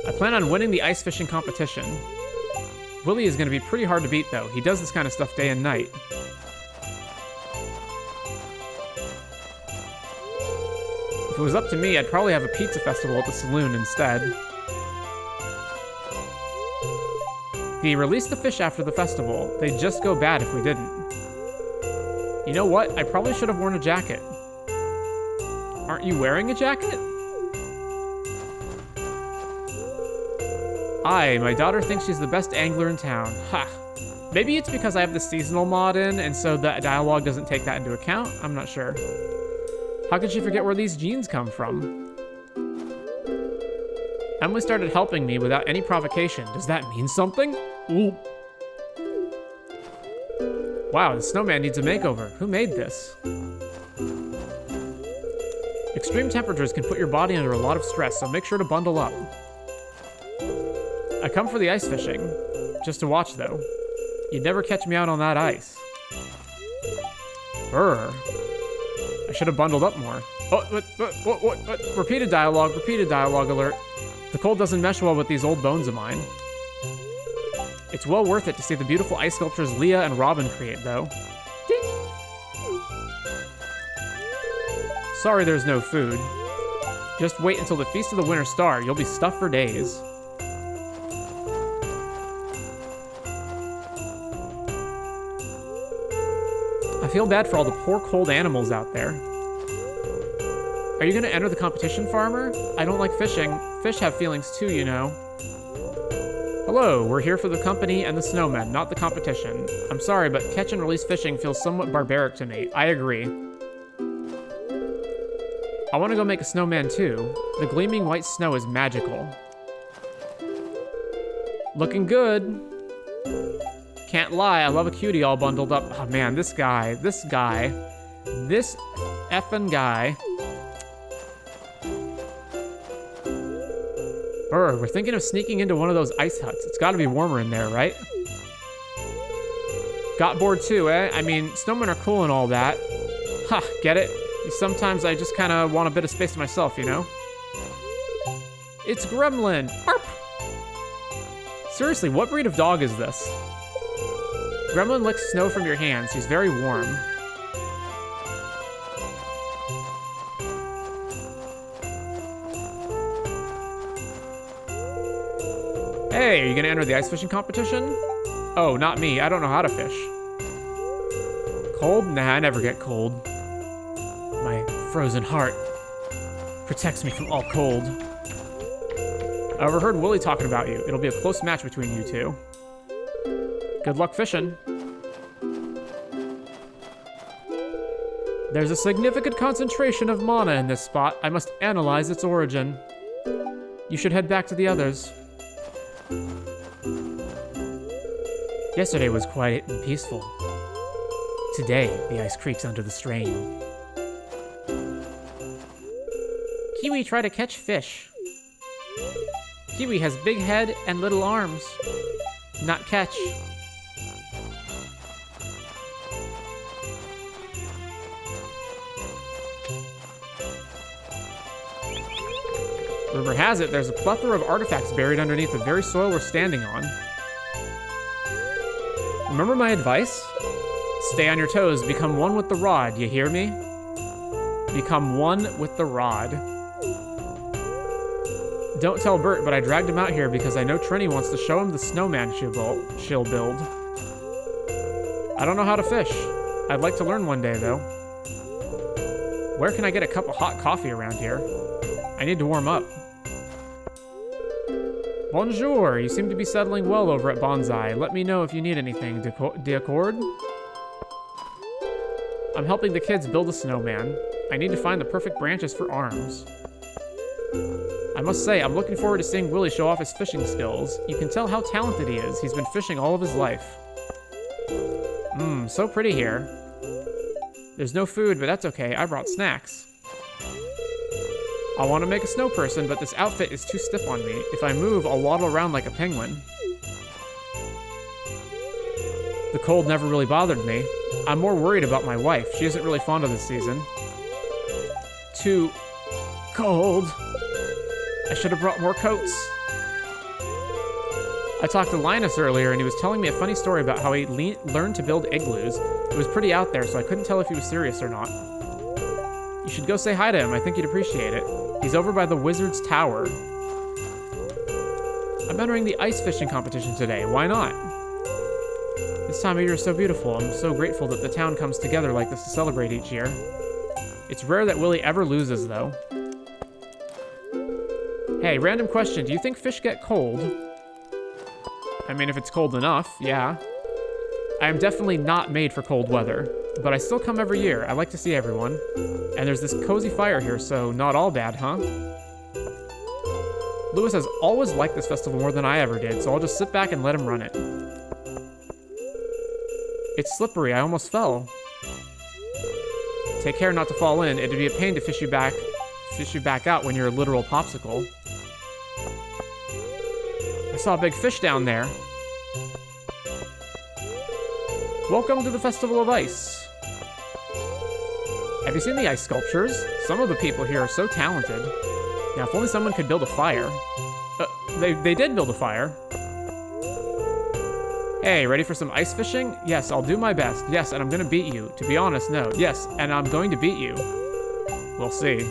I plan on winning the ice fishing competition. Willie is going to be pretty hard to beat, though. He does this kind of stuff day and night. If it was up to me, I'd probably have a pizza festival at the saloon instead. They release the fish after the festival. They'd just go bad if we didn't. You know what? I probably should have worn a jacket. Aren't you wearing a jacket? My daughter thinks she's the best angler in town. Ha! Maybe it's because I have the seasonal mod in, and so the dialogue doesn't take that into account? I'm not sure. How could she forget where these jeans come from? Emily started helping me without any provocation. Does that mean something? Ooh. Wow, the snowman needs a makeover. Who made this? Extreme temperatures can put your body under a lot of stress, so make sure to bundle up. I come for the ice fishing. Just to watch, though. You'd never catch me out on that ice. I should have bundled up more. What? Repeated dialogue alert. The cold doesn't mesh well with these old bones of mine. It's well worth it to see the beautiful ice sculptures Leah and Robin create, though. Ding! Sorry there's no food. Just wait until the Feast of the Winter Star. You'll be stuffed for days. I feel bad for all the poor cold animals out there. Are you going to enter the competition, farmer? I don't like fishing. Fish have feelings too, you know. Hello, we're here for the company and the snowmen, not the competition. I'm sorry, but catch and release fishing feels somewhat barbaric to me. I agree. I want to go make a snowman too. The gleaming white snow is magical. Looking good. Can't lie, I love a cutie all bundled up. Oh man, this effing guy. We're thinking of sneaking into one of those ice huts. It's gotta be warmer in there, right? Got bored too, eh? I mean, snowmen are cool and all that. Ha, get it? Sometimes I just kind of want a bit of space to myself, you know? It's Gremlin! Arp! Seriously, what breed of dog is this? Gremlin licks snow from your hands. He's very warm. Hey, are you gonna enter the ice fishing competition? Oh, not me. I don't know how to fish. Cold? Nah, I never get cold. My frozen heart protects me from all cold. I overheard Willie talking about you. It'll be a close match between you two. Good luck fishing. There's a significant concentration of mana in this spot. I must analyze its origin. You should head back to the others. Yesterday was quiet and peaceful. Today, the ice creaks under the strain. Kiwi try to catch fish. Kiwi has big head and little arms. Not catch. Rumor has it, there's a plethora of artifacts buried underneath the very soil we're standing on. Remember my advice? Stay on your toes, become one with the rod, you hear me? Become one with the rod. Don't tell Bert, but I dragged him out here because I know Trini wants to show him the snowman she'll build. I don't know how to fish. I'd like to learn one day, though. Where can I get a cup of hot coffee around here? I need to warm up. Bonjour, you seem to be settling well over at Bonsai. Let me know if you need anything. D'accord? I'm helping the kids build a snowman. I need to find the perfect branches for arms. I must say, I'm looking forward to seeing Willie show off his fishing skills. You can tell how talented he is. He's been fishing all of his life. So pretty here. There's no food, but that's okay. I brought snacks. I want to make a snow person, but this outfit is too stiff on me. If I move, I'll waddle around like a penguin. The cold never really bothered me. I'm more worried about my wife. She isn't really fond of this season. Too cold. I should have brought more coats. I talked to Linus earlier, and he was telling me a funny story about how he learned to build igloos. It was pretty out there, so I couldn't tell if he was serious or not. You should go say hi to him. I think he'd appreciate it. He's over by the Wizard's Tower. I'm entering the ice fishing competition today. Why not? This time of year is so beautiful. I'm so grateful that the town comes together like this to celebrate each year. It's rare that Willie ever loses, though. Hey, random question. Do you think fish get cold? I mean, if it's cold enough, yeah. I am definitely not made for cold weather, but I still come every year. I like to see everyone. And there's this cozy fire here, so not all bad, huh? Lewis has always liked this festival more than I ever did, so I'll just sit back and let him run it. It's slippery. I almost fell. Take care not to fall in. It'd be a pain to fish you back out when you're a literal popsicle. I saw a big fish down there. Welcome to the Festival of Ice. Have you seen the ice sculptures? Some of the people here are so talented. Now, if only someone could build a fire. They did build a fire. Hey, ready for some ice fishing? Yes, I'll do my best. Yes, and I'm gonna beat you. To be honest, no. Yes, and I'm going to beat you. We'll see.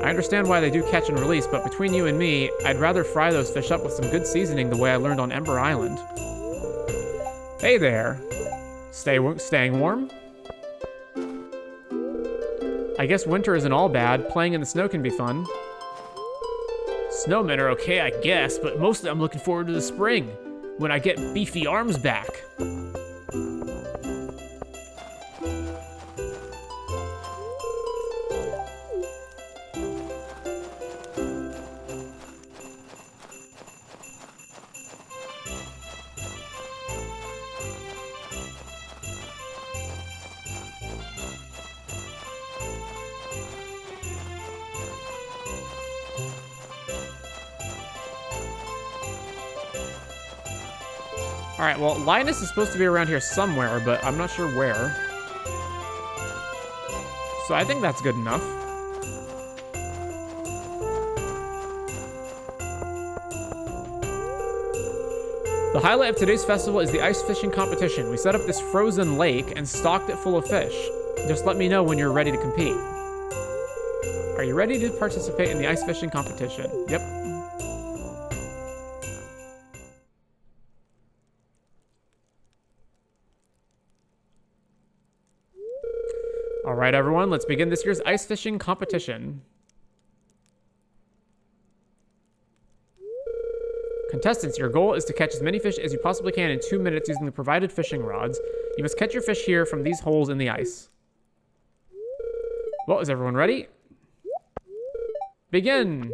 I understand why they do catch and release, but between you and me, I'd rather fry those fish up with some good seasoning the way I learned on Ember Island. Hey there. Staying warm? I guess winter isn't all bad. Playing in the snow can be fun. Snowmen are okay, I guess, but mostly I'm looking forward to the spring, when I get beefy arms back. Alright, well, Linus is supposed to be around here somewhere, but I'm not sure where. So I think that's good enough. The highlight of today's festival is the ice fishing competition. We set up this frozen lake and stocked it full of fish. Just let me know when you're ready to compete. Are you ready to participate in the ice fishing competition? Yep. All right, everyone, let's begin this year's ice fishing competition. Contestants, your goal is to catch as many fish as you possibly can in 2 minutes using the provided fishing rods. You must catch your fish here from these holes in the ice. Well, is everyone ready? Begin!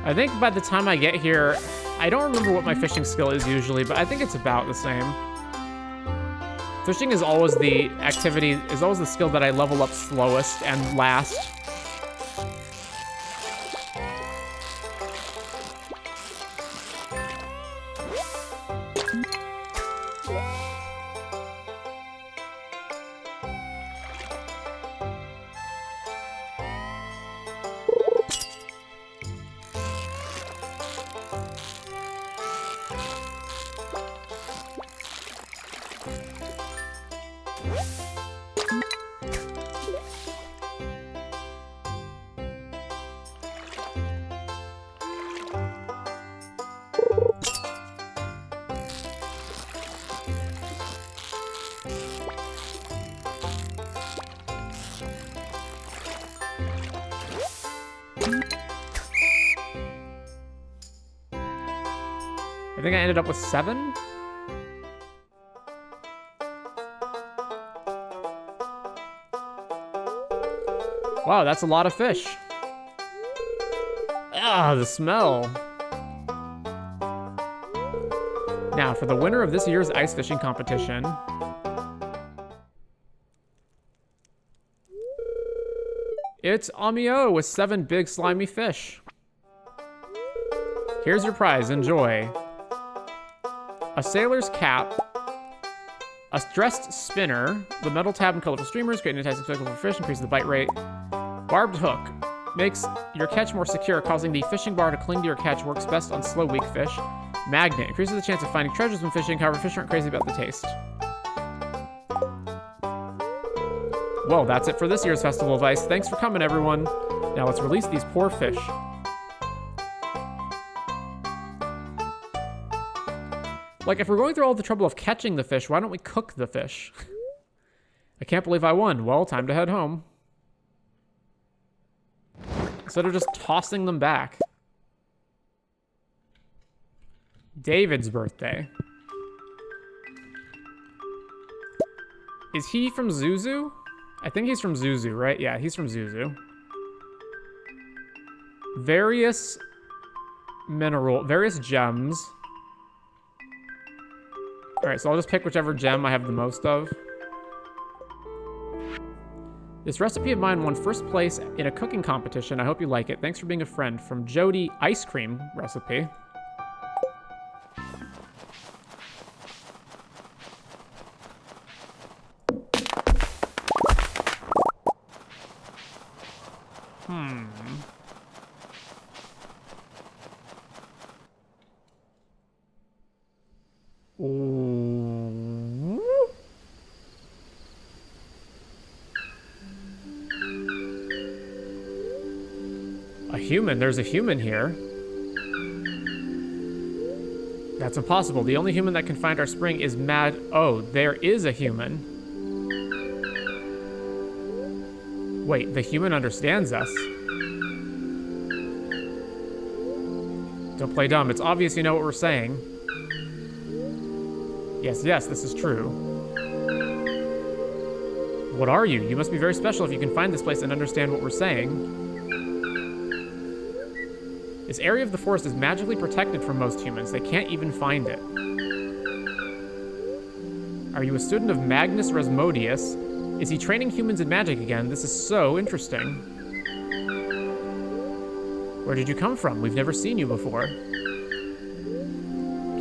I think by the time I get here, I don't remember what my fishing skill is usually, but I think it's about the same. Fishing is always the activity, is always the skill that I level up slowest and last. I think I ended up with 7. Wow, that's a lot of fish. Ah, the smell. Now, for the winner of this year's ice fishing competition. It's Amio with 7 big slimy fish. Here's your prize, enjoy. A sailor's cap, a dressed spinner, the metal tab and colorful streamers create an enticing spectacle for fish, increase the bite rate. Barbed hook makes your catch more secure, causing the fishing bar to cling to your catch, works best on slow, weak fish. Magnet increases the chance of finding treasures when fishing, however, fish aren't crazy about the taste. Well, that's it for this year's Festival of Ice. Thanks for coming, everyone. Now let's release these poor fish. Like, if we're going through all the trouble of catching the fish, why don't we cook the fish? I can't believe I won. Well, time to head home. Instead of just tossing them back. David's birthday. Is he from Zuzu? I think he's from Zuzu, right? Yeah, he's from Zuzu. Various gems. Alright, so I'll just pick whichever gem I have the most of. This recipe of mine won first place in a cooking competition. I hope you like it. Thanks for being a friend. From Jody, ice cream recipe. Ooh. human. There's a human here. That's impossible. The only human that can find our spring is mad. Oh, there is a human. Wait, the human understands us. Don't play dumb. It's obvious you know what we're saying. Yes, yes, this is true. What are you? You must be very special if you can find this place and understand what we're saying. This area of the forest is magically protected from most humans. They can't even find it. Are you a student of Magnus Rasmodius? Is he training humans in magic again? This is so interesting. Where did you come from? We've never seen you before.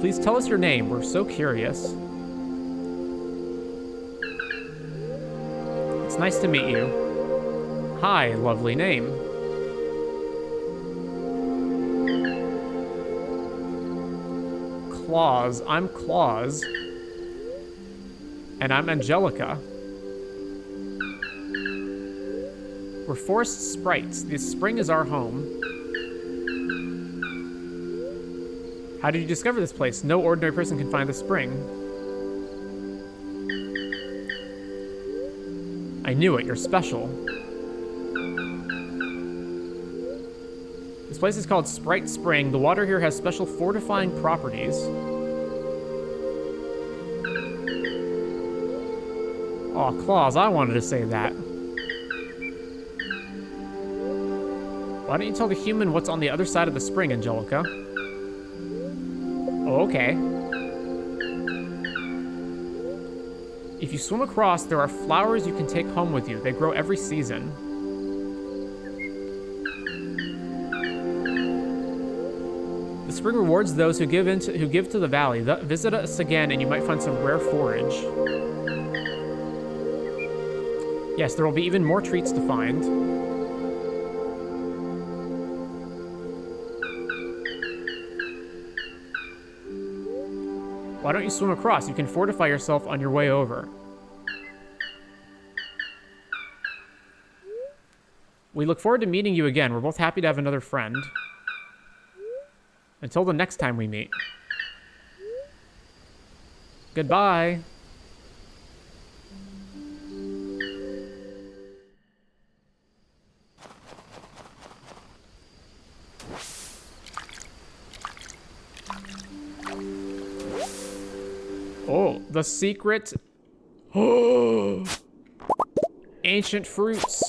Please tell us your name. We're so curious. It's nice to meet you. Hi, lovely name. Claus. I'm Claus. And I'm Angelica. We're forest sprites. This spring is our home. How did you discover this place? No ordinary person can find the spring. I knew it. You're special. This place is called Sprite Spring. The water here has special fortifying properties. Aw, Claus, I wanted to say that. Why don't you tell the human what's on the other side of the spring, Angelica? Oh, okay. If you swim across, there are flowers you can take home with you. They grow every season. The spring rewards those who give to the valley. Visit us again, and you might find some rare forage. Yes, there will be even more treats to find. Why don't you swim across? You can fortify yourself on your way over. We look forward to meeting you again. We're both happy to have another friend. Until the next time we meet. Goodbye. Oh, the secret. Oh, ancient fruits.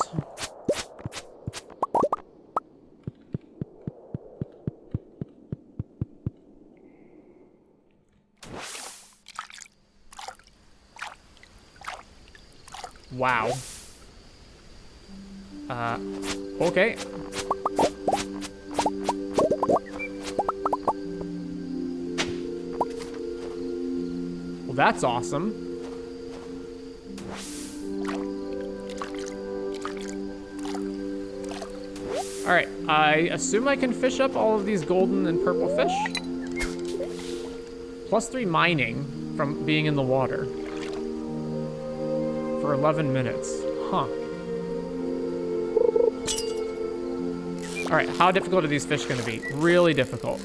Wow. Okay. Well, that's awesome. Alright, I assume I can fish up all of these golden and purple fish. +3 mining from being in the water. For 11 minutes. Huh. Alright, how difficult are these fish going to be? Really difficult.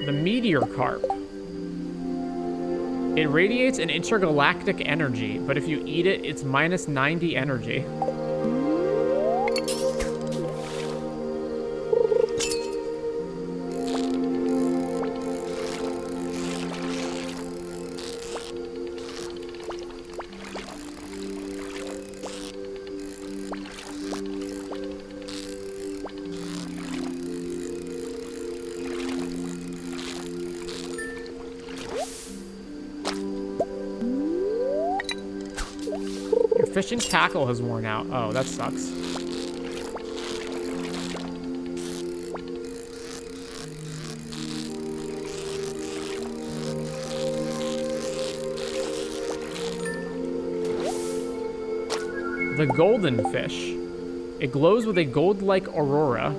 The meteor carp. It radiates an intergalactic energy, but if you eat it, it's -90 energy. Fishing tackle has worn out. Oh, that sucks. The golden fish. It glows with a gold-like aurora.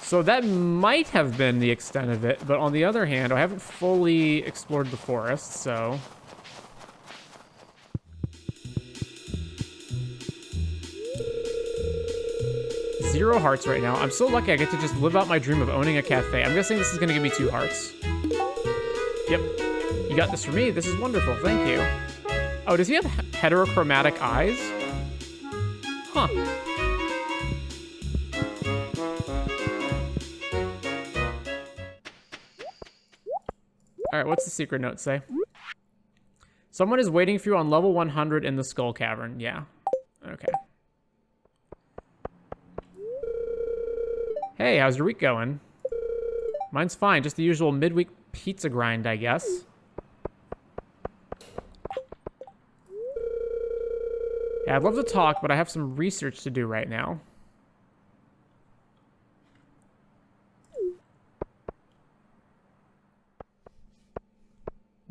So that might have been the extent of it, but on the other hand, I haven't fully explored the forest, so... Zero hearts right now. I'm so lucky I get to just live out my dream of owning a cafe. I'm guessing this is gonna give me 2 hearts. Yep. You got this for me. This is wonderful. Thank you. Oh, does he have heterochromatic eyes? Huh. Alright, what's the secret note say? Someone is waiting for you on level 100 in the Skull Cavern. Yeah. Okay. Hey, how's your week going? Mine's fine. Just the usual midweek pizza grind, I guess. Yeah, I'd love to talk, but I have some research to do right now.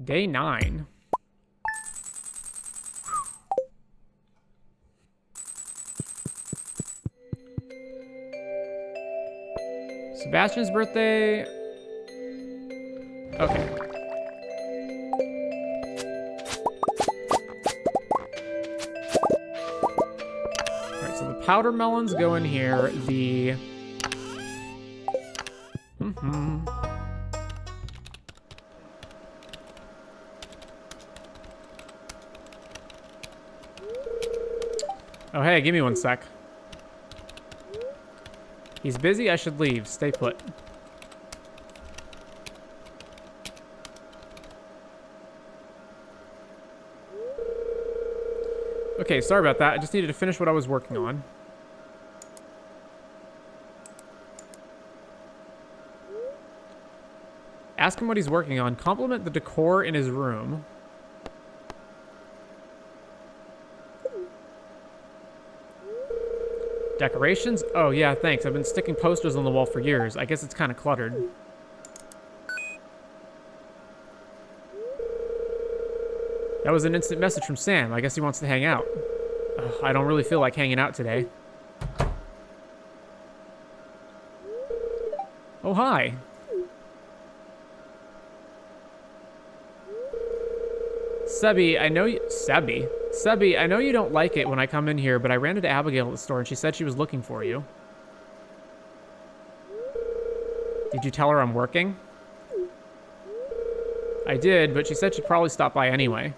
Day 9. Sebastian's birthday. Okay. Alright, so the powder melons go in here. The... Oh, hey, give me 1 sec. He's busy, I should leave. Stay put. Okay, sorry about that. I just needed to finish what I was working on. Ask him what he's working on. Compliment the decor in his room. Decorations? Oh, yeah, thanks. I've been sticking posters on the wall for years. I guess it's kind of cluttered. That was an instant message from Sam. I guess he wants to hang out. Ugh, I don't really feel like hanging out today. Oh, hi. Sebby, I know you... Sebby, I know you don't like it when I come in here, but I ran into Abigail at the store and she said she was looking for you. Did you tell her I'm working? I did, but she said she'd probably stop by anyway.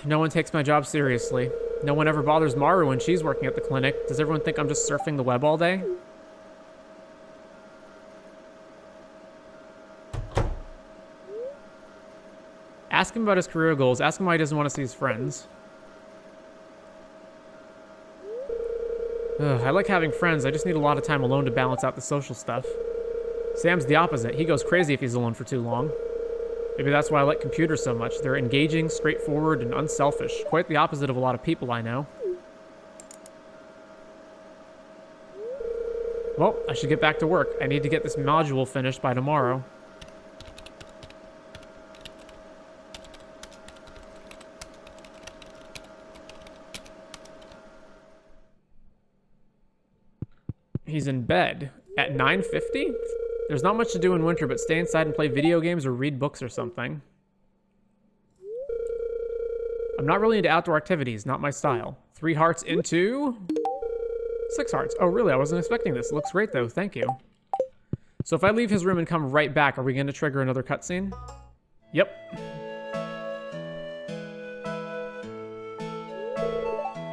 No one takes my job seriously. No one ever bothers Maru when she's working at the clinic. Does everyone think I'm just surfing the web all day? Ask him about his career goals. Ask him why he doesn't want to see his friends. Ugh, I like having friends. I just need a lot of time alone to balance out the social stuff. Sam's the opposite. He goes crazy if he's alone for too long. Maybe that's why I like computers so much. They're engaging, straightforward, and unselfish. Quite the opposite of a lot of people I know. Well, I should get back to work. I need to get this module finished by tomorrow. He's in bed at 9:50? There's not much to do in winter, but stay inside and play video games or read books or something. I'm not really into outdoor activities, not my style. 3 hearts into 6 hearts. Oh, really? I wasn't expecting this. It looks great, though. Thank you. So if I leave his room and come right back, are we going to trigger another cutscene? Yep.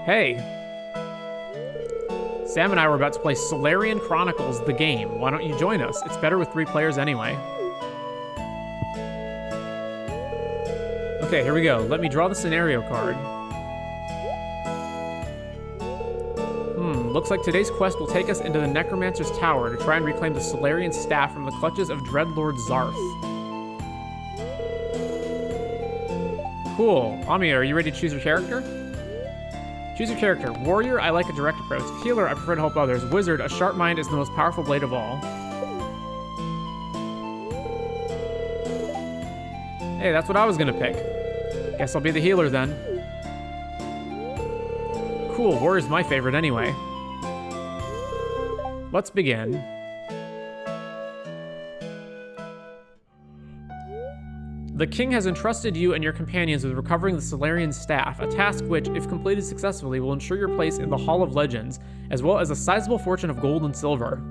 Hey. Sam and I were about to play Solarian Chronicles, the game. Why don't you join us? It's better with 3 players anyway. Okay, here we go. Let me draw the scenario card. Looks like today's quest will take us into the Necromancer's Tower to try and reclaim the Solarian staff from the clutches of Dreadlord Zarth. Cool. Ami, are you ready to choose your character? Choose your character. Warrior, I like a direct approach. Healer, I prefer to help others. Wizard, a sharp mind is the most powerful blade of all. Hey, that's what I was gonna pick. Guess I'll be the healer then. Cool, Warrior's my favorite anyway. Let's begin. The king has entrusted you and your companions with recovering the Solarian staff, a task which, if completed successfully, will ensure your place in the Hall of Legends, as well as a sizable fortune of gold and silver.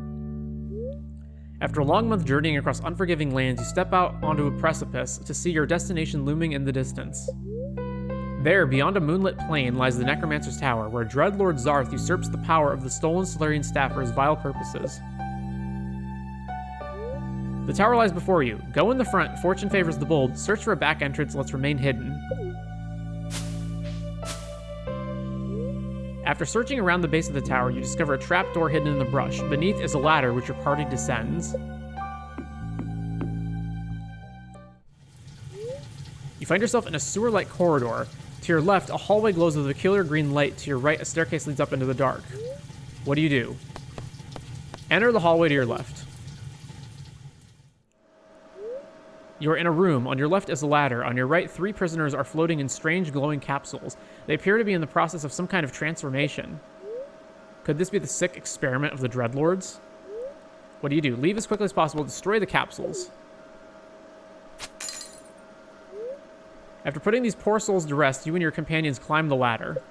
After a long month journeying across unforgiving lands, you step out onto a precipice to see your destination looming in the distance. There, beyond a moonlit plain, lies the Necromancer's Tower, where Dreadlord Zarth usurps the power of the stolen Solarian staff for his vile purposes. The tower lies before you. Go in the front, fortune favors the bold, search for a back entrance, let's remain hidden. After searching around the base of the tower, you discover a trapdoor hidden in the brush. Beneath is a ladder which your party descends. You find yourself in a sewer-like corridor. To your left, a hallway glows with a peculiar green light. To your right, a staircase leads up into the dark. What do you do? Enter the hallway to your left. You are in a room. On your left is a ladder. On your right, 3 prisoners are floating in strange glowing capsules. They appear to be in the process of some kind of transformation. Could this be the sick experiment of the Dreadlords? What do you do? Leave as quickly as possible. Destroy the capsules. After putting these poor souls to rest, you and your companions climb the ladder.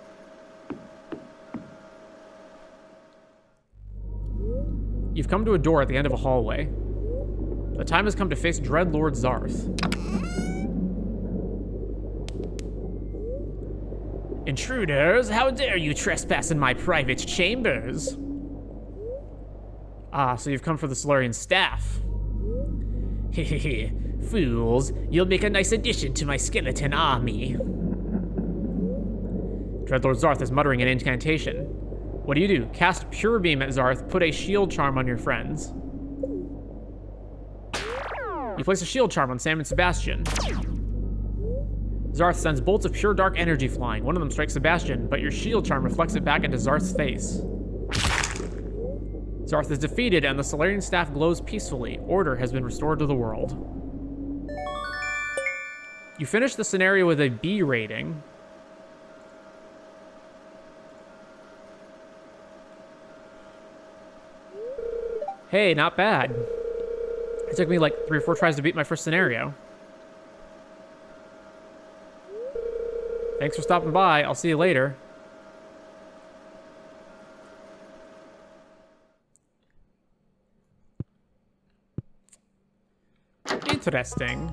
You've come to a door at the end of a hallway. The time has come to face Dreadlord Zarth. Intruders, how dare you trespass in my private chambers? Ah, so you've come for the Solarian staff. Hehehe, fools, you'll make a nice addition to my skeleton army. Dreadlord Zarth is muttering an incantation. What do you do? Cast Pure Beam at Zarth, put a shield charm on your friends. You place a shield charm on Sam and Sebastian. Zarth sends bolts of pure dark energy flying. One of them strikes Sebastian, but your shield charm reflects it back into Zarth's face. Zarth is defeated, and the Solarian staff glows peacefully. Order has been restored to the world. You finish the scenario with a B rating. Hey, not bad. It took me like 3 or 4 tries to beat my first scenario. Thanks for stopping by. I'll see you later. Interesting.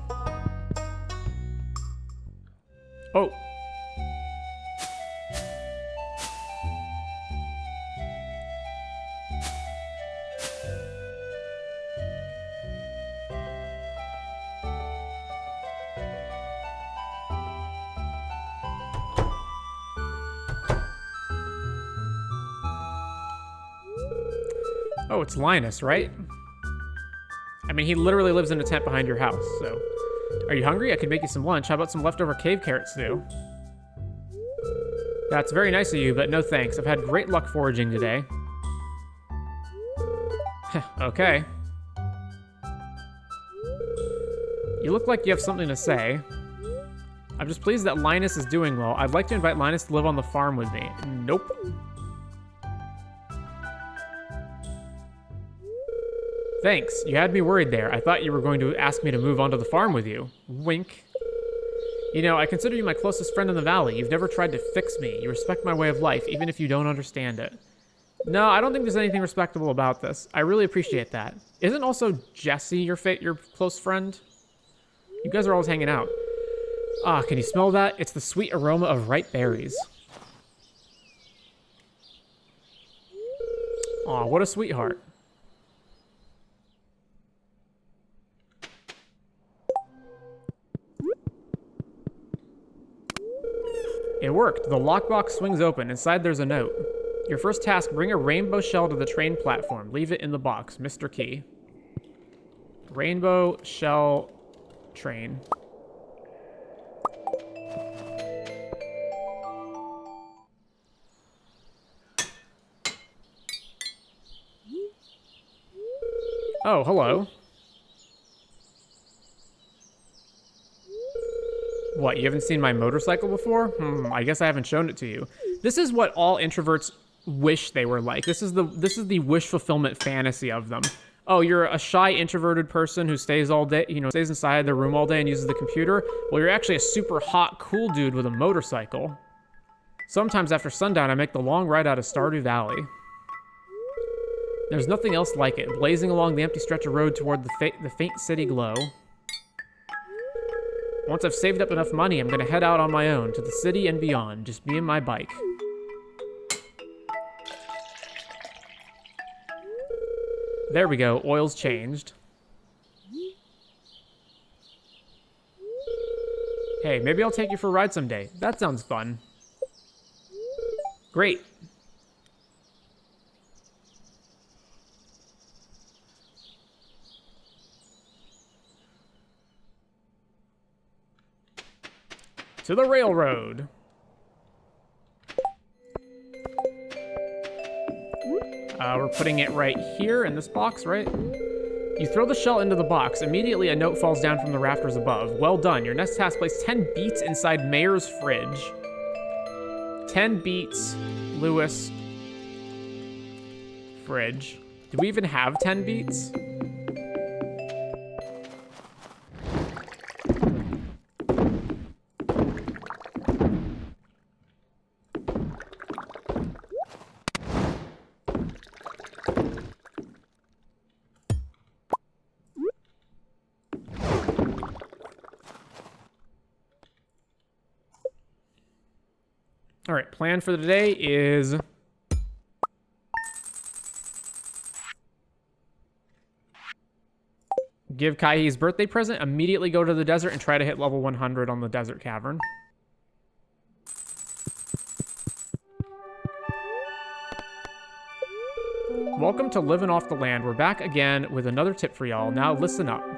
Oh. Oh, it's Linus, right? I mean, he literally lives in a tent behind your house, so... Are you hungry? I could make you some lunch. How about some leftover cave carrots, too? That's very nice of you, but no thanks. I've had great luck foraging today. Okay. You look like you have something to say. I'm just pleased that Linus is doing well. I'd like to invite Linus to live on the farm with me. Nope. Thanks. You had me worried there. I thought you were going to ask me to move onto the farm with you. Wink. You know, I consider you my closest friend in the valley. You've never tried to fix me. You respect my way of life, even if you don't understand it. No, I don't think there's anything respectable about this. I really appreciate that. Isn't also Jesse your close friend? You guys are always hanging out. Ah, can you smell that? It's the sweet aroma of ripe berries. Aw, what a sweetheart. It worked. The lockbox swings open. Inside there's a note. Your first task, bring a rainbow shell to the train platform. Leave it in the box. Mr. Key. Rainbow shell train. Oh, hello. What, you haven't seen my motorcycle before? I guess I haven't shown it to you. This is what all introverts wish they were like. This is the wish fulfillment fantasy of them. Oh, you're a shy, introverted person who stays all day, stays inside their room all day and uses the computer. Well, you're actually a super hot, cool dude with a motorcycle. Sometimes after sundown, I make the long ride out of Stardew Valley. There's nothing else like it, blazing along the empty stretch of road toward the faint city glow. Once I've saved up enough money, I'm gonna head out on my own to the city and beyond, just me and my bike. There we go, oil's changed. Hey, maybe I'll take you for a ride someday. That sounds fun. Great. To the railroad. We're putting it right here in this box, right? You throw the shell into the box. Immediately, a note falls down from the rafters above. Well done. Your next task: place 10 beets inside Mayor's fridge. 10 beets, Lewis. Fridge. Do we even have 10 beets? All right, plan for the day is give Kai his birthday present, immediately go to the desert, and try to hit level 100 on the desert cavern. Welcome to Living Off the Land. We're back again with another tip for y'all. Now listen up.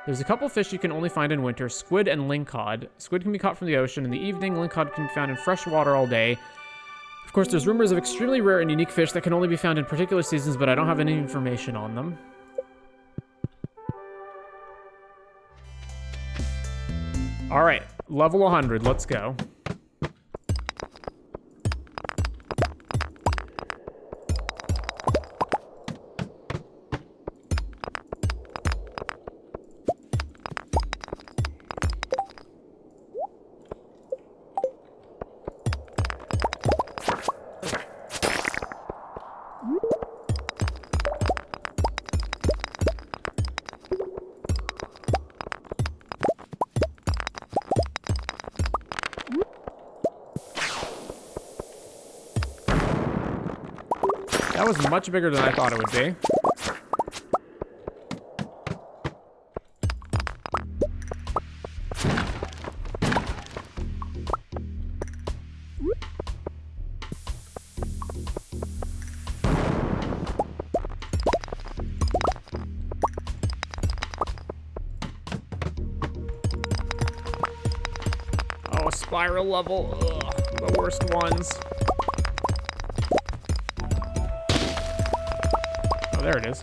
There's a couple fish you can only find in winter, squid and lingcod. Squid can be caught from the ocean in the evening, lingcod can be found in fresh water all day. Of course, there's rumors of extremely rare and unique fish that can only be found in particular seasons, but I don't have any information on them. All right, level 100, let's go. That was much bigger than I thought it would be. Oh, spiral level. Ugh, the worst ones. Oh, there it is.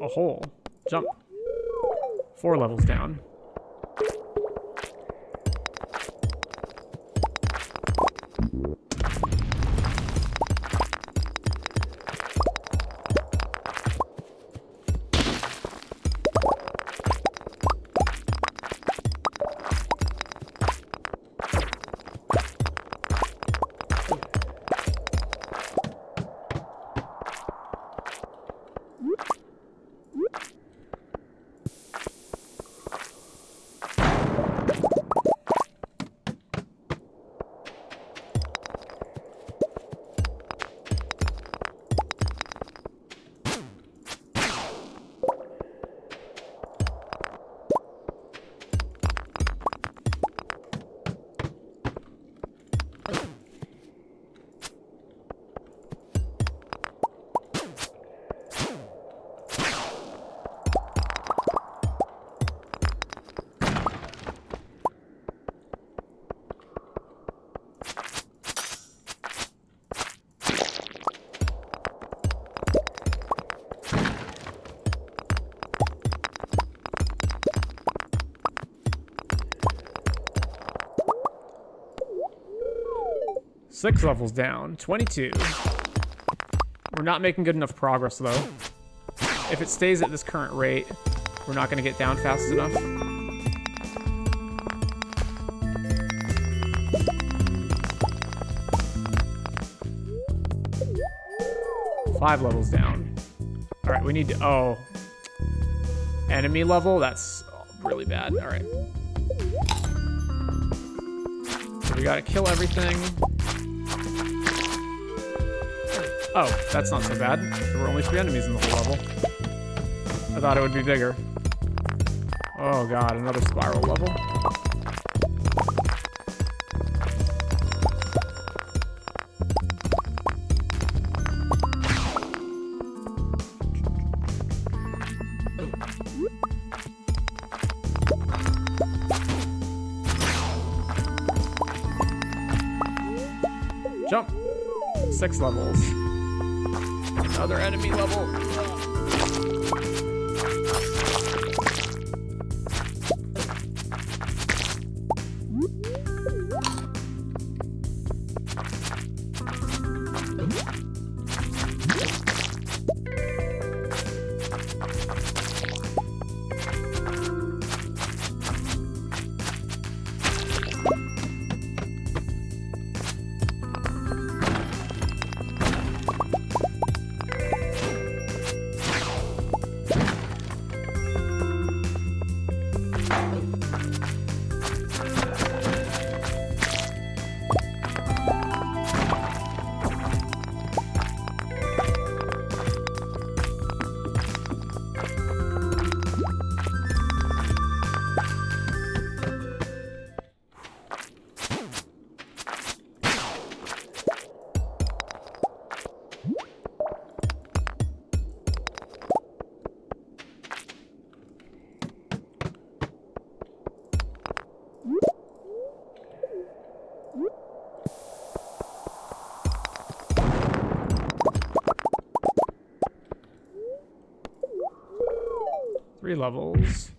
a hole. Jump. 4 levels down. Six levels down. 22. We're not making good enough progress, though. If it stays at this current rate, we're not going to get down fast enough. Five levels down. All right, we need to... Oh. Enemy level? That's really bad. All right. So we got to kill everything. Oh, that's not so bad. There were only 3 enemies in the whole level. I thought it would be bigger. Oh god, another spiral level. Jump! 6 levels. Another enemy level. Three levels.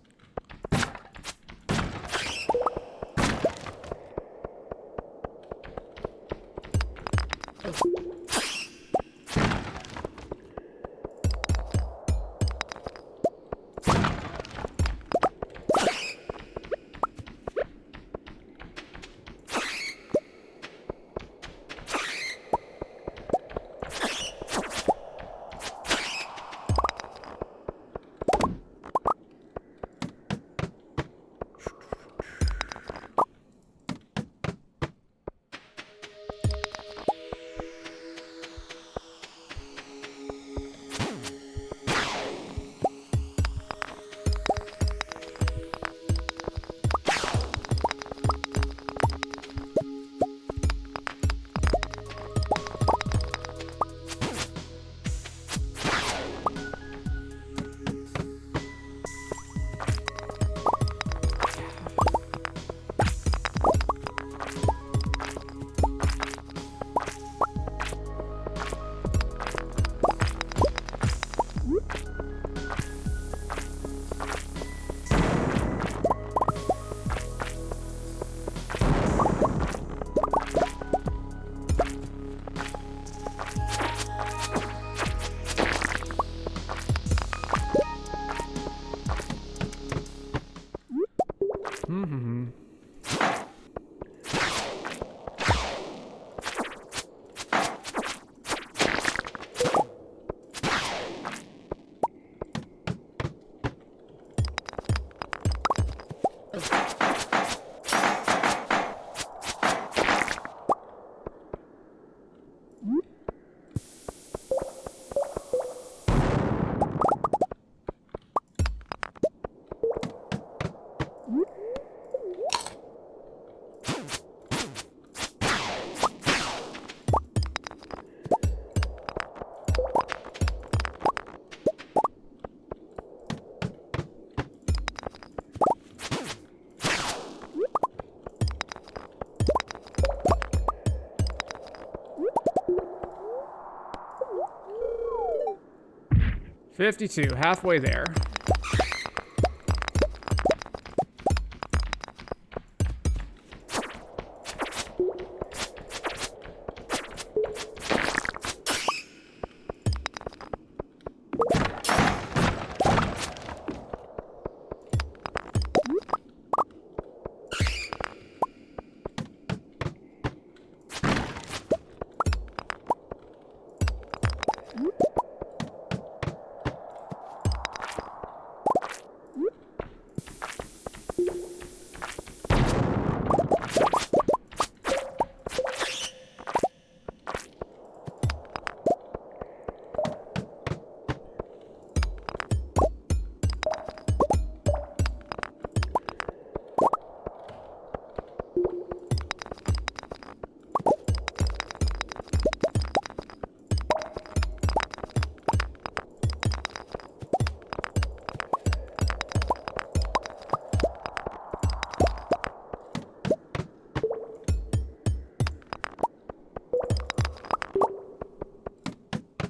$52, halfway there.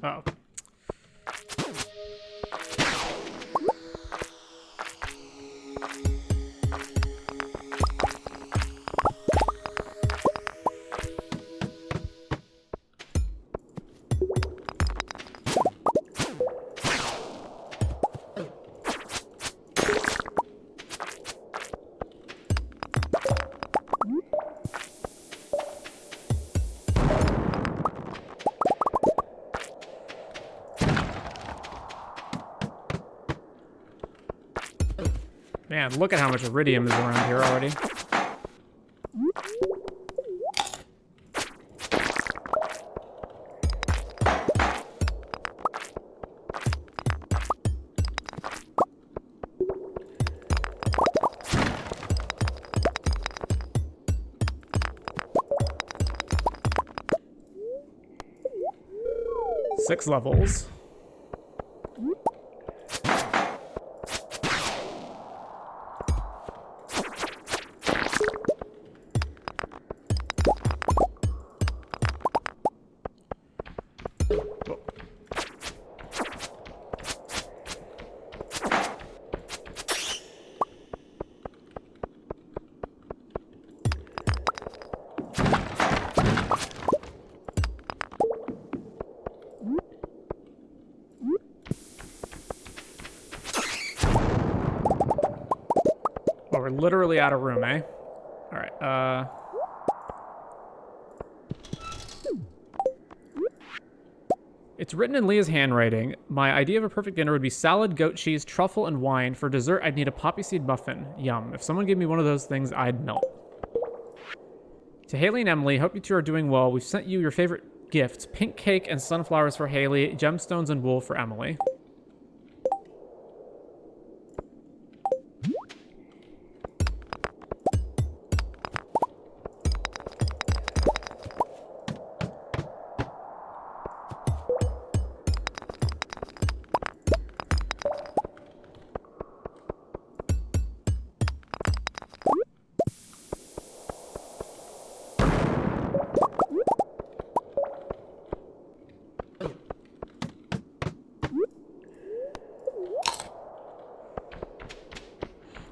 Oh. Man, look at how much iridium is around here already. Six levels. Oh, we're literally out of room, eh? All right, It's written in Leah's handwriting. My idea of a perfect dinner would be salad, goat cheese, truffle, and wine. For dessert, I'd need a poppy seed muffin. Yum. If someone gave me one of those things, I'd melt. To Haley and Emily, hope you two are doing well. We've sent you your favorite gifts. Pink cake and sunflowers for Haley, gemstones and wool for Emily.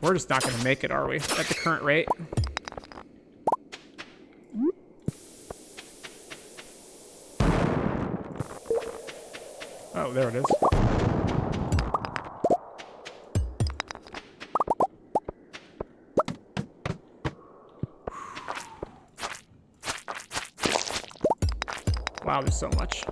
We're just not going to make it, are we? At the current rate. Oh, there it is. Wow, there's so much.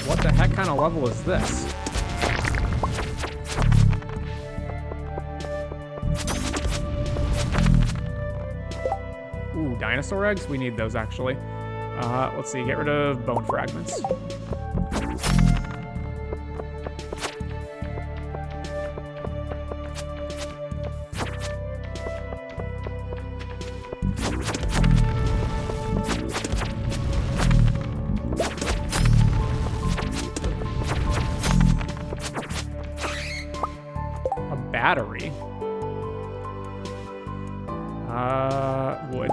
What the heck kind of level is this? Ooh, dinosaur eggs? We need those, actually. Let's see, get rid of bone fragments. Battery. Wood.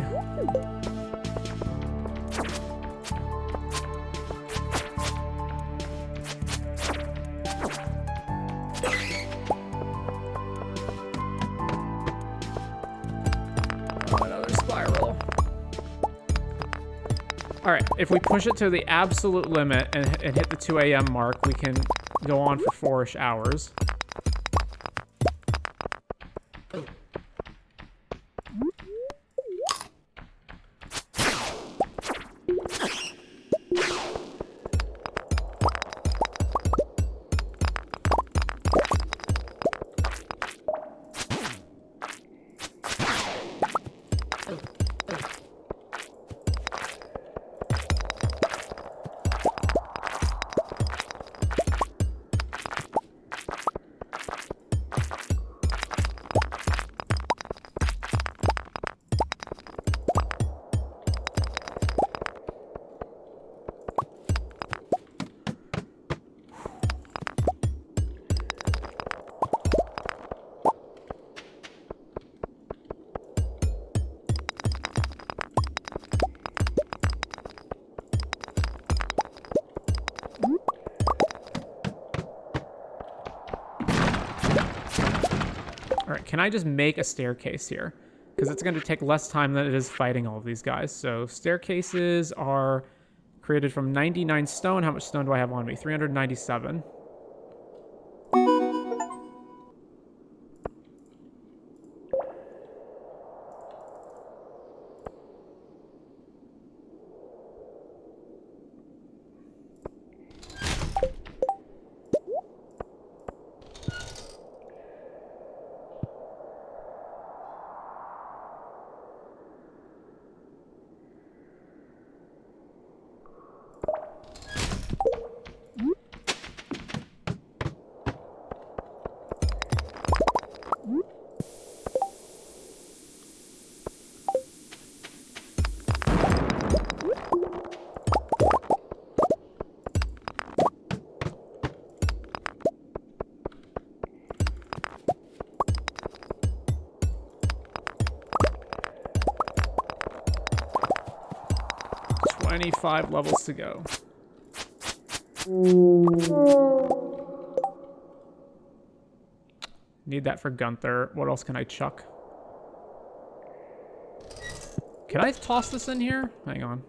Another spiral. All right, if we push it to the absolute limit and hit the 2 a.m. mark, we can go on for 4-ish hours. Can I just make a staircase here? Because it's going to take less time than it is fighting all of these guys. So staircases are created from 99 stone. How much stone do I have on me? 397. Five levels to go. Need that for Gunther. What else can I chuck? Can I toss this in here? Hang on.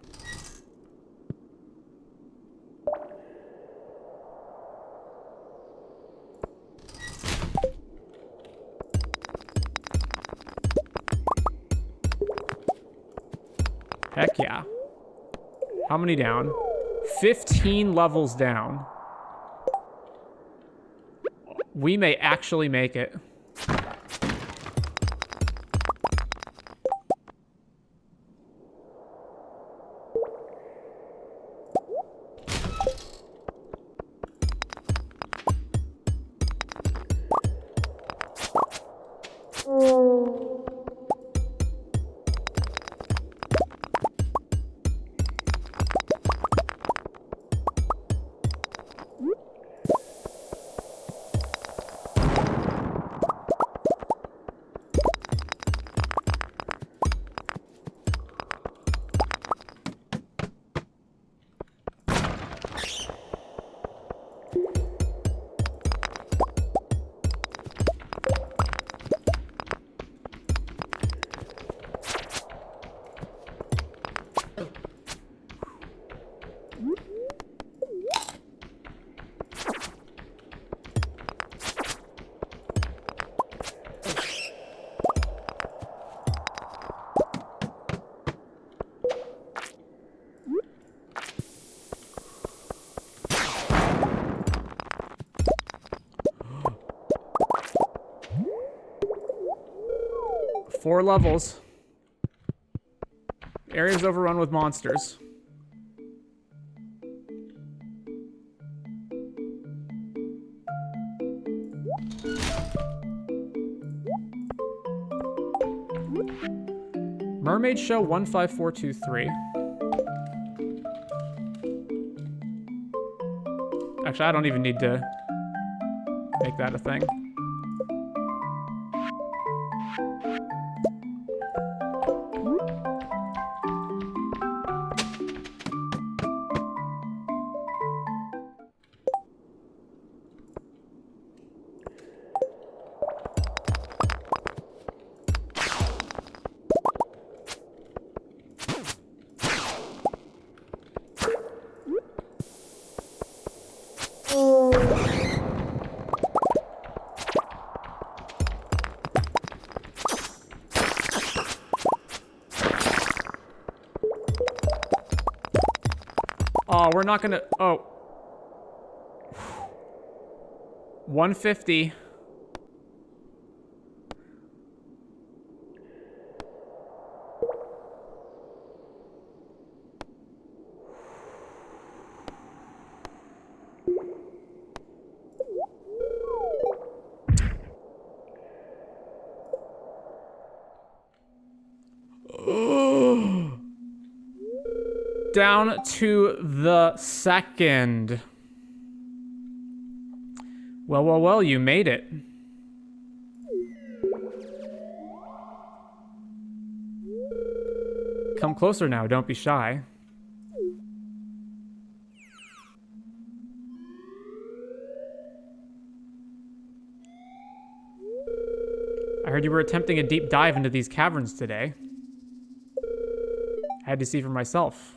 Heck yeah. How many down? 15 levels down. We may actually make it. 4 levels. Area's overrun with monsters. Mermaid Show 15423. Actually, I don't even need to make that a thing. Oh, we're not gonna... Oh. 150. Down to the second. Well, well, well, you made it. Come closer now, don't be shy. I heard you were attempting a deep dive into these caverns today. I had to see for myself.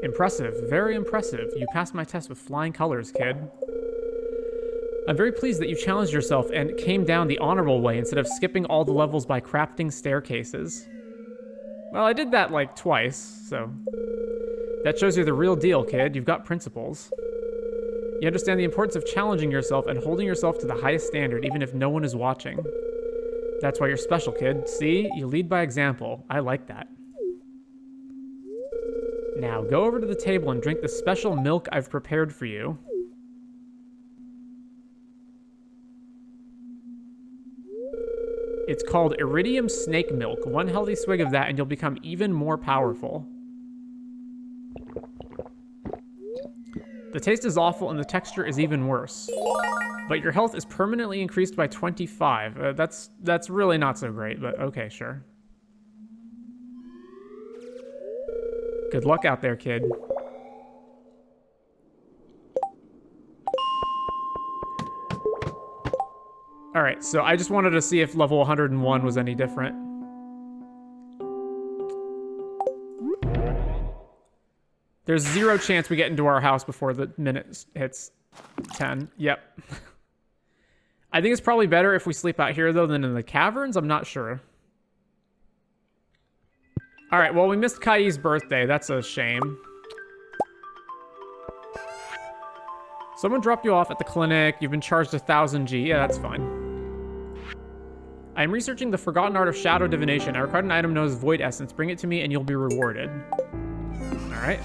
Impressive, very impressive. You passed my test with flying colors, kid. I'm very pleased that you challenged yourself and came down the honorable way instead of skipping all the levels by crafting staircases. Well, I did that like twice, so... That shows you're the real deal, kid. You've got principles. You understand the importance of challenging yourself and holding yourself to the highest standard, even if no one is watching. That's why you're special, kid. See? You lead by example. I like that. Now, go over to the table and drink the special milk I've prepared for you. It's called Iridium Snake Milk. One healthy swig of that and you'll become even more powerful. The taste is awful and the texture is even worse. But your health is permanently increased by 25. That's really not so great, but okay, sure. Good luck out there, kid. Alright, so I just wanted to see if level 101 was any different. There's 0 chance we get into our house before the minute hits 10. Yep. I think it's probably better if we sleep out here, though, than in the caverns. I'm not sure. Alright, well, we missed Kai's birthday. That's a shame. Someone dropped you off at the clinic. You've been charged 1,000 G. Yeah, that's fine. I'm researching the forgotten art of shadow divination. I required an item known as Void Essence. Bring it to me and you'll be rewarded. Alright.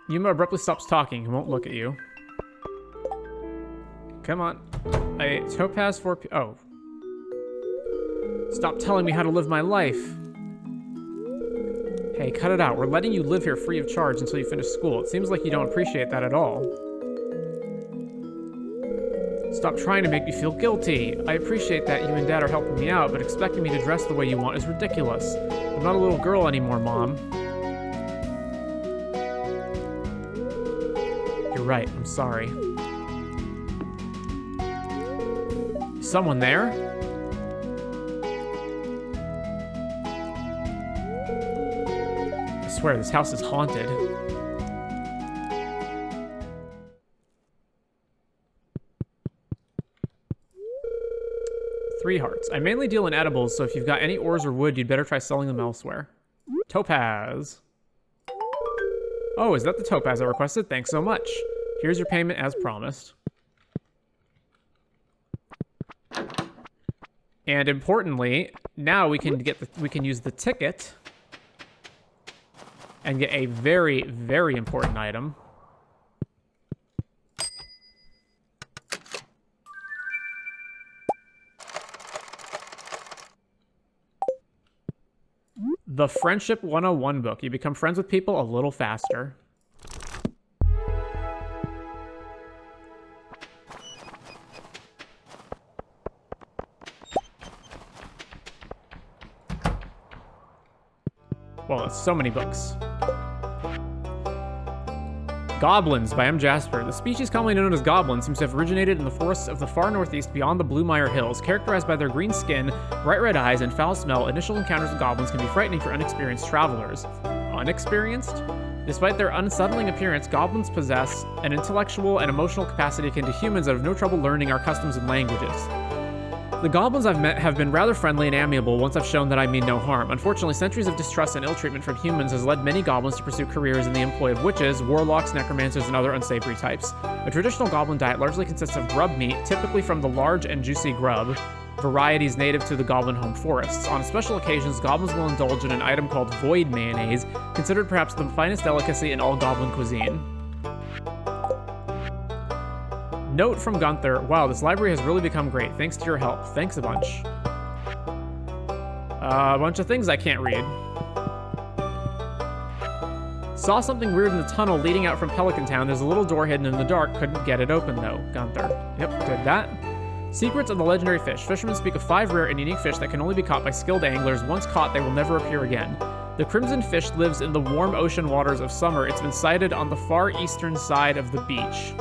Yuma abruptly stops talking. He won't look at you. Come on. A topaz for... Oh. Stop telling me how to live my life. Hey, cut it out. We're letting you live here free of charge until you finish school. It seems like you don't appreciate that at all. Stop trying to make me feel guilty. I appreciate that you and Dad are helping me out, but expecting me to dress the way you want is ridiculous. I'm not a little girl anymore, Mom. You're right. I'm sorry. Is someone there? I swear, this house is haunted. Three hearts. I mainly deal in edibles, so if you've got any ores or wood, you'd better try selling them elsewhere. Topaz. Oh, is that the topaz I requested? Thanks so much. Here's your payment as promised. And importantly, now we can use the ticket and get a very, very important item. The Friendship 101 book. You become friends with people a little faster. Well, it's so many books. Goblins by M. Jasper. The species commonly known as goblins seems to have originated in the forests of the far northeast beyond the Bluemire Hills. Characterized by their green skin, bright red eyes, and foul smell, initial encounters with goblins can be frightening for unexperienced travelers. Unexperienced? Despite their unsettling appearance, goblins possess an intellectual and emotional capacity akin to humans that have no trouble learning our customs and languages. The goblins I've met have been rather friendly and amiable once I've shown that I mean no harm. Unfortunately, centuries of distrust and ill-treatment from humans has led many goblins to pursue careers in the employ of witches, warlocks, necromancers, and other unsavory types. A traditional goblin diet largely consists of grub meat, typically from the large and juicy grub, varieties native to the goblin home forests. On special occasions, goblins will indulge in an item called void mayonnaise, considered perhaps the finest delicacy in all goblin cuisine. Note from Gunther, wow, this library has really become great. Thanks to your help. Thanks a bunch. A bunch of things I can't read. Saw something weird in the tunnel leading out from Pelican Town. There's a little door hidden in the dark. Couldn't get it open though. Gunther. Yep, did that. Secrets of the legendary fish. Fishermen speak of 5 rare and unique fish that can only be caught by skilled anglers. Once caught, they will never appear again. The crimson fish lives in the warm ocean waters of summer. It's been sighted on the far eastern side of the beach.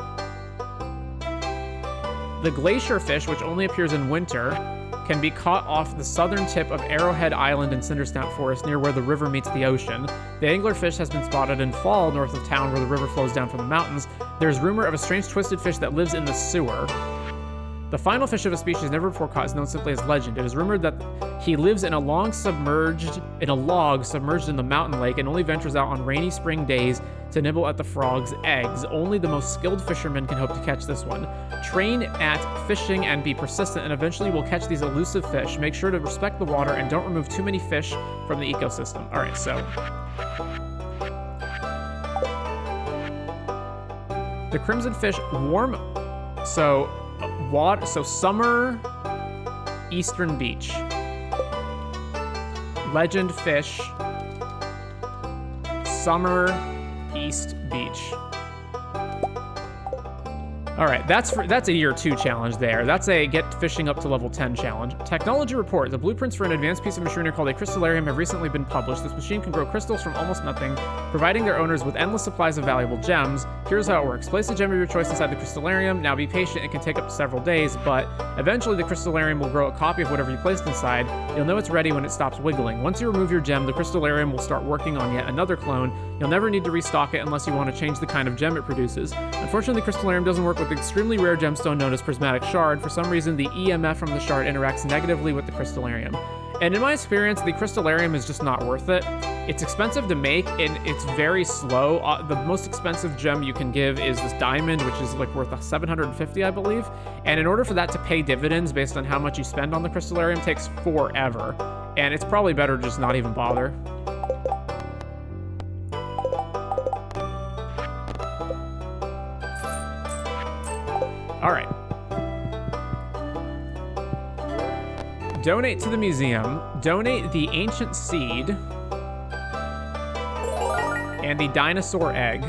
The glacier fish, which only appears in winter, can be caught off the southern tip of Arrowhead Island in Cindersnap Forest, near where the river meets the ocean. The anglerfish has been spotted in fall north of town where the river flows down from the mountains. There's rumor of a strange twisted fish that lives in the sewer. The final fish of a species never before caught is known simply as Legend. It is rumored that he lives in a log submerged in the mountain lake and only ventures out on rainy spring days to nibble at the frog's eggs. Only the most skilled fishermen can hope to catch this one. Train at fishing and be persistent, and eventually we'll catch these elusive fish. Make sure to respect the water and don't remove too many fish from the ecosystem. All right, so the crimson fish so summer eastern beach. Legend fish summer east beach. All right, that's a year 2 challenge there. That's a get fishing up to level 10 challenge. Technology report. The blueprints for an advanced piece of machinery called a crystallarium have recently been published. This machine can grow crystals from almost nothing, providing their owners with endless supplies of valuable gems. Here's how it works. Place a gem of your choice inside the crystallarium. Now be patient, it can take up to several days, but eventually the crystallarium will grow a copy of whatever you placed inside. You'll know it's ready when it stops wiggling. Once you remove your gem, the crystallarium will start working on yet another clone. You'll never need to restock it unless you want to change the kind of gem it produces. Unfortunately, the crystallarium doesn't work with the extremely rare gemstone known as prismatic shard. For some reason, the EMF from the shard interacts negatively with the crystallarium. And in my experience, the crystallarium is just not worth it. It's expensive to make, and it's very slow. The most expensive gem you can give is this diamond, which is like worth 750, I believe. And in order for that to pay dividends based on how much you spend on the crystallarium, takes forever. And it's probably better just not even bother. All right. Donate to the museum. Donate the ancient seed and the dinosaur egg.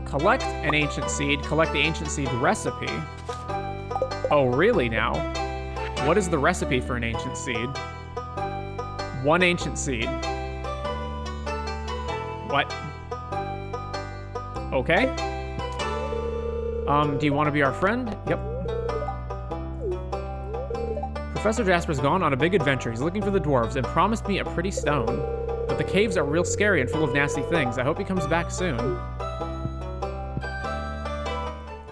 Collect an ancient seed. Collect the ancient seed recipe. Oh, really now? What is the recipe for an ancient seed? 1 ancient seed. What? Okay. Do you want to be our friend? Yep. Professor Jasper's gone on a big adventure. He's looking for the dwarves and promised me a pretty stone. But the caves are real scary and full of nasty things. I hope he comes back soon.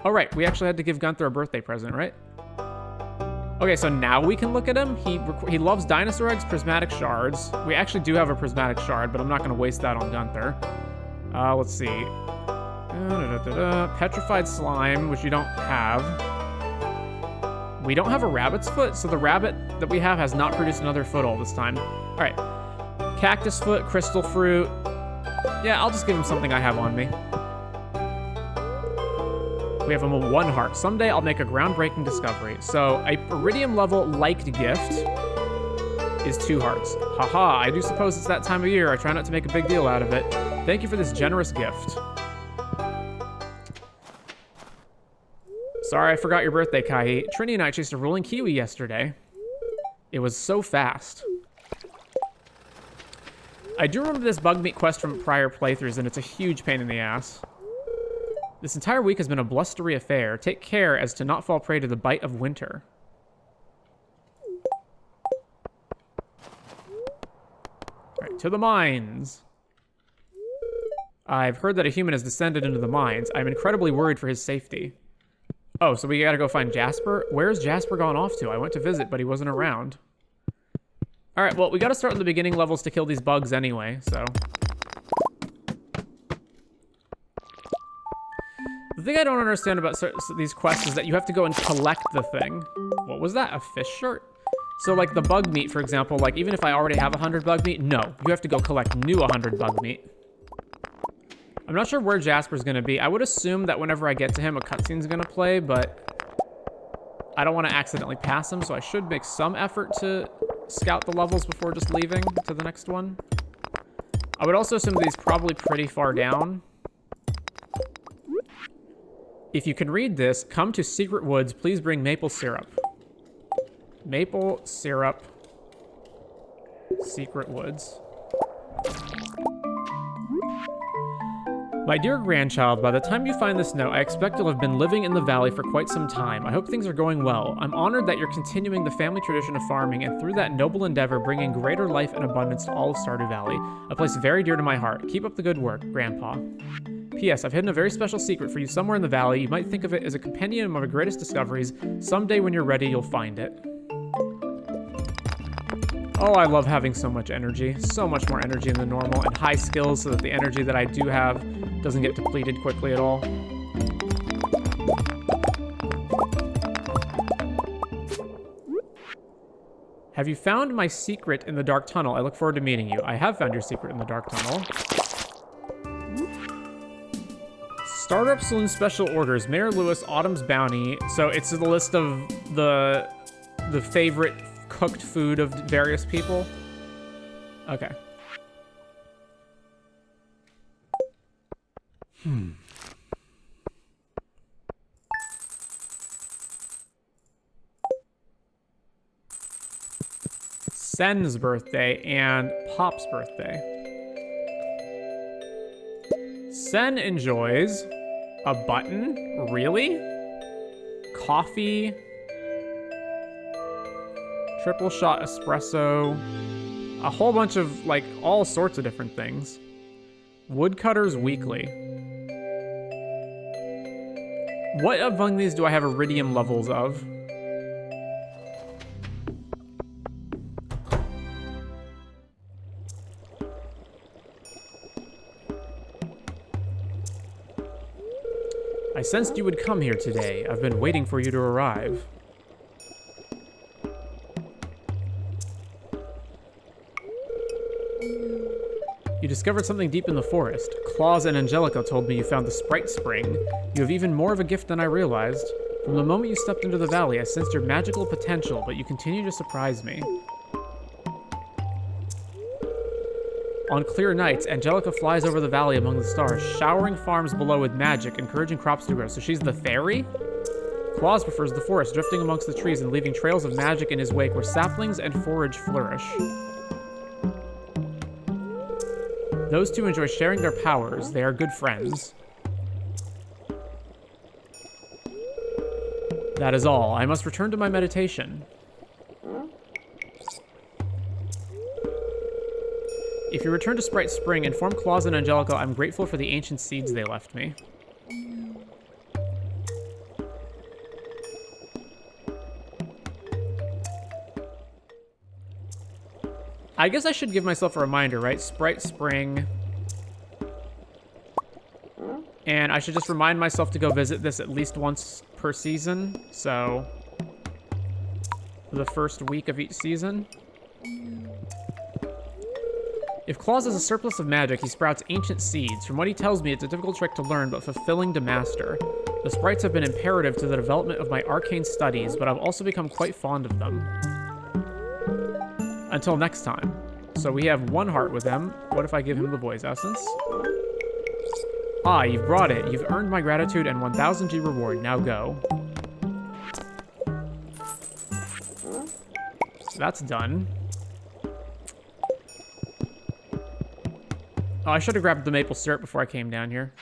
Oh, right. We actually had to give Gunther a birthday present, right? Okay, so now we can look at him. He loves dinosaur eggs, prismatic shards. We actually do have a prismatic shard, but I'm not going to waste that on Gunther. Let's see. Petrified slime, which you don't have. We don't have a rabbit's foot, so the rabbit that we have has not produced another foot all this time. All right. Cactus foot, crystal fruit. Yeah, I'll just give him something I have on me. We have him a 1 heart. Someday I'll make a groundbreaking discovery. So a iridium level liked gift is 2 hearts. Haha, I do suppose it's that time of year. I try not to make a big deal out of it. Thank you for this generous gift. Sorry, I forgot your birthday, Kai. Trini and I chased a rolling kiwi yesterday. It was so fast. I do remember this bug meat quest from prior playthroughs, and it's a huge pain in the ass. This entire week has been a blustery affair. Take care as to not fall prey to the bite of winter. Alright, to the mines. I've heard that a human has descended into the mines. I'm incredibly worried for his safety. Oh, so we gotta go find Jasper? Where's Jasper gone off to? I went to visit, but he wasn't around. Alright, well, we gotta start in the beginning levels to kill these bugs anyway, so... The thing I don't understand about these quests is that you have to go and collect the thing. What was that? A fish shirt? So, like, the bug meat, for example, like, even if I already have 100 bug meat, no. You have to go collect new 100 bug meat. I'm not sure where Jasper's gonna be. I would assume that whenever I get to him, a cutscene's gonna play, but I don't want to accidentally pass him, so I should make some effort to scout the levels before just leaving to the next one. I would also assume that he's probably pretty far down. If you can read this, come to Secret Woods, please bring maple syrup. Maple syrup. Secret Woods. My dear grandchild, by the time you find this note, I expect you'll have been living in the valley for quite some time. I hope things are going well. I'm honored that you're continuing the family tradition of farming and through that noble endeavor bringing greater life and abundance to all of Stardew Valley, a place very dear to my heart. Keep up the good work, Grandpa. P.S. I've hidden a very special secret for you somewhere in the valley. You might think of it as a compendium of my greatest discoveries. Someday when you're ready, you'll find it. Oh, I love having so much energy. So much more energy than normal, and high skills so that the energy that I do have doesn't get depleted quickly at all. Have you found my secret in the dark tunnel? I look forward to meeting you. I have found your secret in the dark tunnel. Startup Saloon Special Orders. Mayor Lewis, Autumn's Bounty. So it's the list of the favorite cooked food of various people. Okay. Sen's birthday and Pop's birthday. Sen enjoys a button? Really? Coffee. Triple shot espresso. A whole bunch of, like, all sorts of different things. Woodcutters Weekly. What among these do I have iridium levels of? I sensed you would come here today. I've been waiting for you to arrive. You discovered something deep in the forest. Claus and Angelica told me you found the Sprite Spring. You have even more of a gift than I realized. From the moment you stepped into the valley, I sensed your magical potential, but you continue to surprise me. On clear nights, Angelica flies over the valley among the stars, showering farms below with magic, encouraging crops to grow. So she's the fairy? Claus prefers the forest, drifting amongst the trees and leaving trails of magic in his wake where saplings and forage flourish. Those two enjoy sharing their powers. They are good friends. That is all. I must return to my meditation. If you return to Sprite Spring, inform Claus and Angelica I'm grateful for the ancient seeds they left me. I guess I should give myself a reminder, right? Sprite Spring. And I should just remind myself to go visit this at least once per season. So, the first week of each season. If Claus has a surplus of magic, he sprouts ancient seeds. From what he tells me, it's a difficult trick to learn, but fulfilling to master. The sprites have been imperative to the development of my arcane studies, but I've also become quite fond of them. Until next time. So we have 1 heart with him. What if I give him the voice essence? Ah, you've brought it. You've earned my gratitude and 1000 G reward. Now go. That's done. Oh, I should have grabbed the maple syrup before I came down here.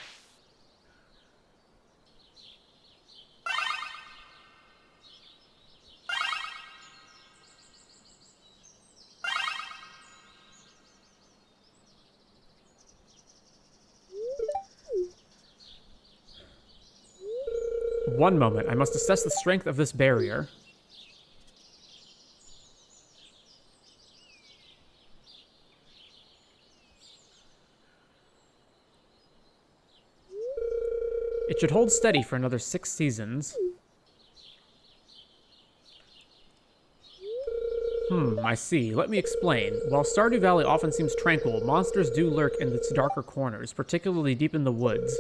One moment. I must assess the strength of this barrier. It should hold steady for another 6 seasons. I see. Let me explain. While Stardew Valley often seems tranquil, monsters do lurk in its darker corners, particularly deep in the woods.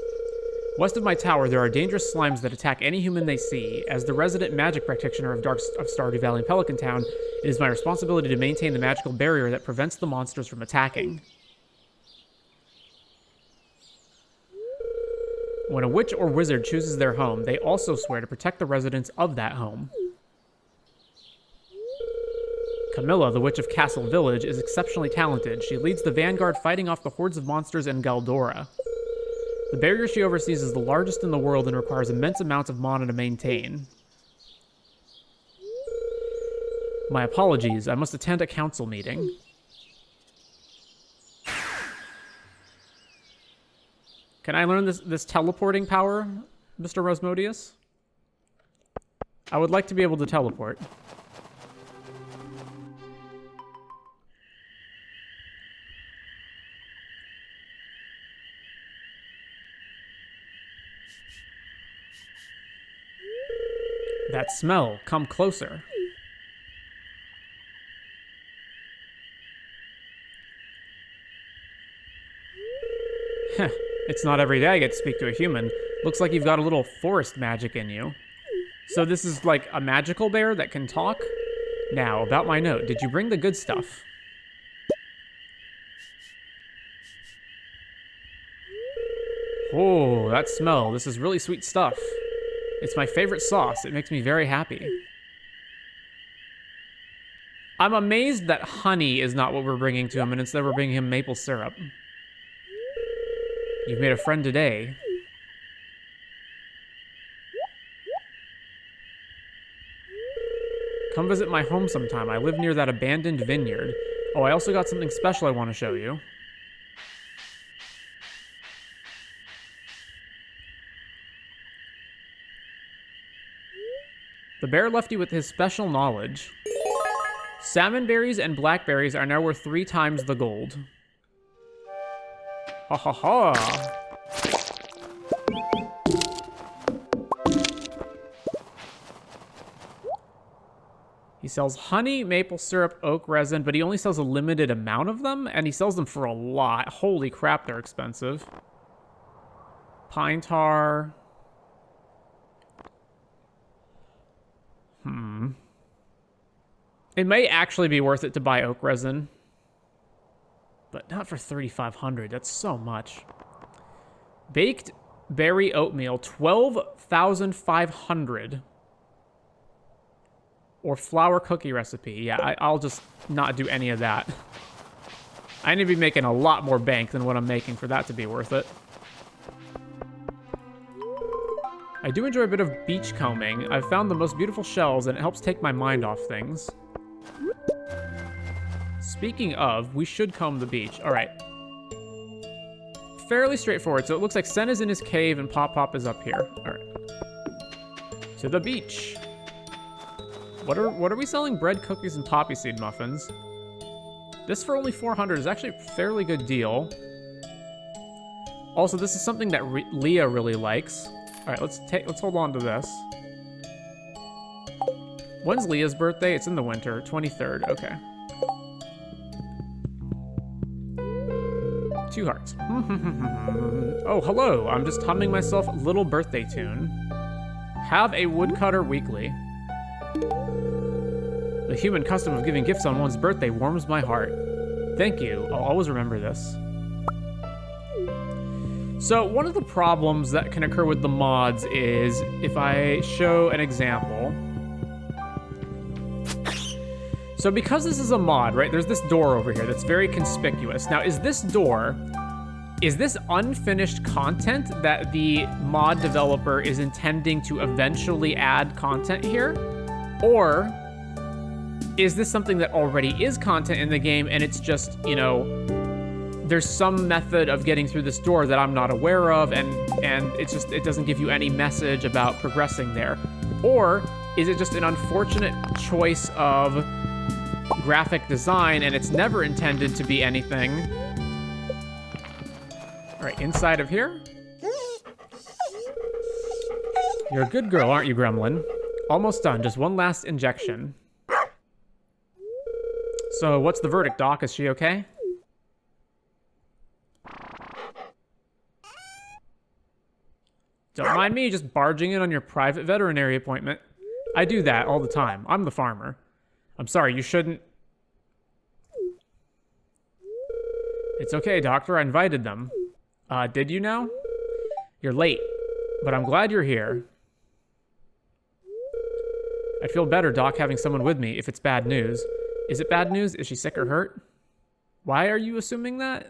West of my tower, there are dangerous slimes that attack any human they see. As the resident magic practitioner of Stardew Valley and Pelican Town, it is my responsibility to maintain the magical barrier that prevents the monsters from attacking. When a witch or wizard chooses their home, they also swear to protect the residents of that home. Camilla, the witch of Castle Village, is exceptionally talented. She leads the vanguard fighting off the hordes of monsters in Galdora. The barrier she oversees is the largest in the world and requires immense amounts of mana to maintain. My apologies, I must attend a council meeting. Can I learn this teleporting power, Mr. Rosmodius? I would like to be able to teleport. That smell. Come closer. Heh. It's not every day I get to speak to a human. Looks like you've got a little forest magic in you. So this is like a magical bear that can talk? Now, about my note. Did you bring the good stuff? Oh, that smell. This is really sweet stuff. It's my favorite sauce. It makes me very happy. I'm amazed that honey is not what we're bringing to him, and instead we're bringing him maple syrup. You've made a friend today. Come visit my home sometime. I live near that abandoned vineyard. Oh, I also got something special I want to show you. The bear left you with his special knowledge. Salmon berries and blackberries are now worth 3 times the gold. Ha ha ha! He sells honey, maple syrup, oak resin, but he only sells a limited amount of them, and he sells them for a lot. Holy crap, they're expensive. Pine tar. It may actually be worth it to buy oak resin. But not for 3,500. That's so much. Baked berry oatmeal, 12,500. Or flour cookie recipe. Yeah, I'll just not do any of that. I need to be making a lot more bank than what I'm making for that to be worth it. I do enjoy a bit of beach combing. I've found the most beautiful shells, and it helps take my mind off things. Speaking of, we should comb the beach. All right. Fairly straightforward. So it looks like Sen is in his cave and Pop Pop is up here. All right. To the beach. What are we selling? Bread, cookies, and poppy seed muffins. This for only 400 is actually a fairly good deal. Also, this is something that Leah really likes. All right, let's hold on to this. When's Leah's birthday? It's in the winter, 23rd. Okay. 2 hearts. Oh, hello. I'm just humming myself a little birthday tune. Have a woodcutter weekly. The human custom of giving gifts on one's birthday warms my heart. Thank you. I'll always remember this. So one of the problems that can occur with the mods is if I show an example. So because this is a mod, right, there's this door over here that's very conspicuous. Now, is this unfinished content that the mod developer is intending to eventually add content here? Or is this something that already is content in the game and it's just, you know, there's some method of getting through this door that I'm not aware of and it doesn't give you any message about progressing there? Or is it just an unfortunate choice of graphic design and it's never intended to be anything? All right, inside of here. You're a good girl, aren't you, Gremlin? Almost done, just one last injection. So what's the verdict, Doc? Is she okay? Don't mind me just barging in on your private veterinary appointment. I do that all the time. I'm the farmer. I'm sorry, you shouldn't. It's okay, Doctor. I invited them. Did you now? You're late, but I'm glad you're here. I'd feel better, Doc, having someone with me if it's bad news. Is it bad news? Is she sick or hurt? Why are you assuming that?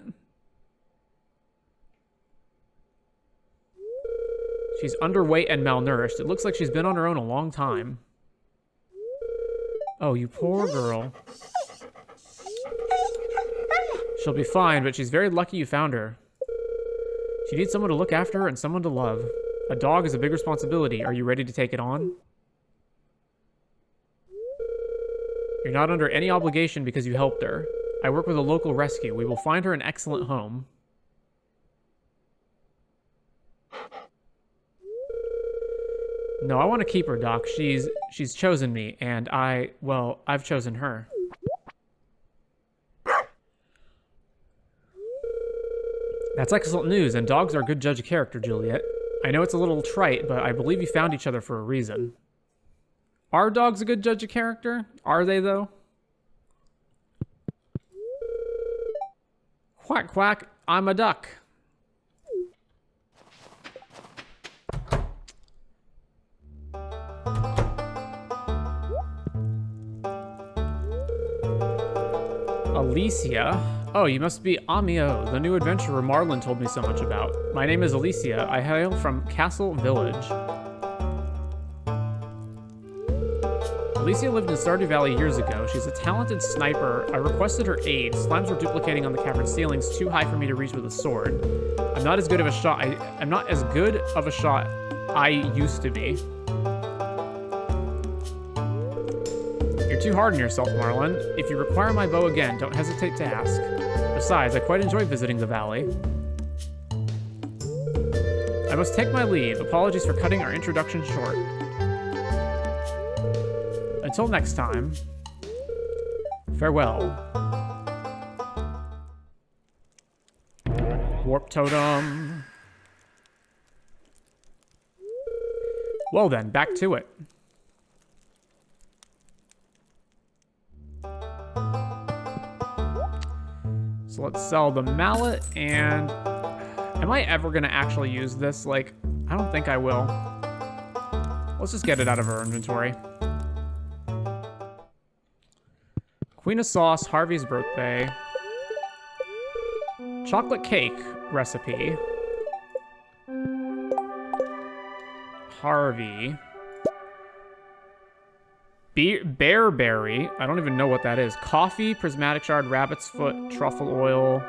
She's underweight and malnourished. It looks like she's been on her own a long time. Oh, you poor girl. She'll be fine, but she's very lucky you found her. She needs someone to look after her and someone to love. A dog is a big responsibility. Are you ready to take it on? You're not under any obligation because you helped her. I work with a local rescue. We will find her an excellent home. No, I want to keep her, Doc. She's chosen me, and I've chosen her. That's excellent news, and dogs are a good judge of character, Juliet. I know it's a little trite, but I believe you found each other for a reason. Are dogs a good judge of character? Are they, though? Quack, quack, I'm a duck. Alicia? Oh, you must be Amio, the new adventurer Marlin told me so much about. My name is Alicia. I hail from Castle Village. Alicia lived in Stardew Valley years ago. She's a talented sniper. I requested her aid. Slimes were duplicating on the cavern ceilings, too high for me to reach with a sword. I'm not as good of a shot. I'm not as good of a shot I used to be. You're too hard on yourself, Marlin. If you require my bow again, don't hesitate to ask. Besides, I quite enjoy visiting the valley. I must take my leave. Apologies for cutting our introduction short. Until next time, farewell. Warp totem. Well then, back to it. So let's sell the mallet, and am I ever gonna actually use this? Like, I don't think I will. Let's just get it out of our inventory. Queen of Sauce, Harvey's birthday. Chocolate cake recipe. Harvey. Bearberry. I don't even know what that is. Coffee, prismatic shard, rabbit's foot, truffle oil.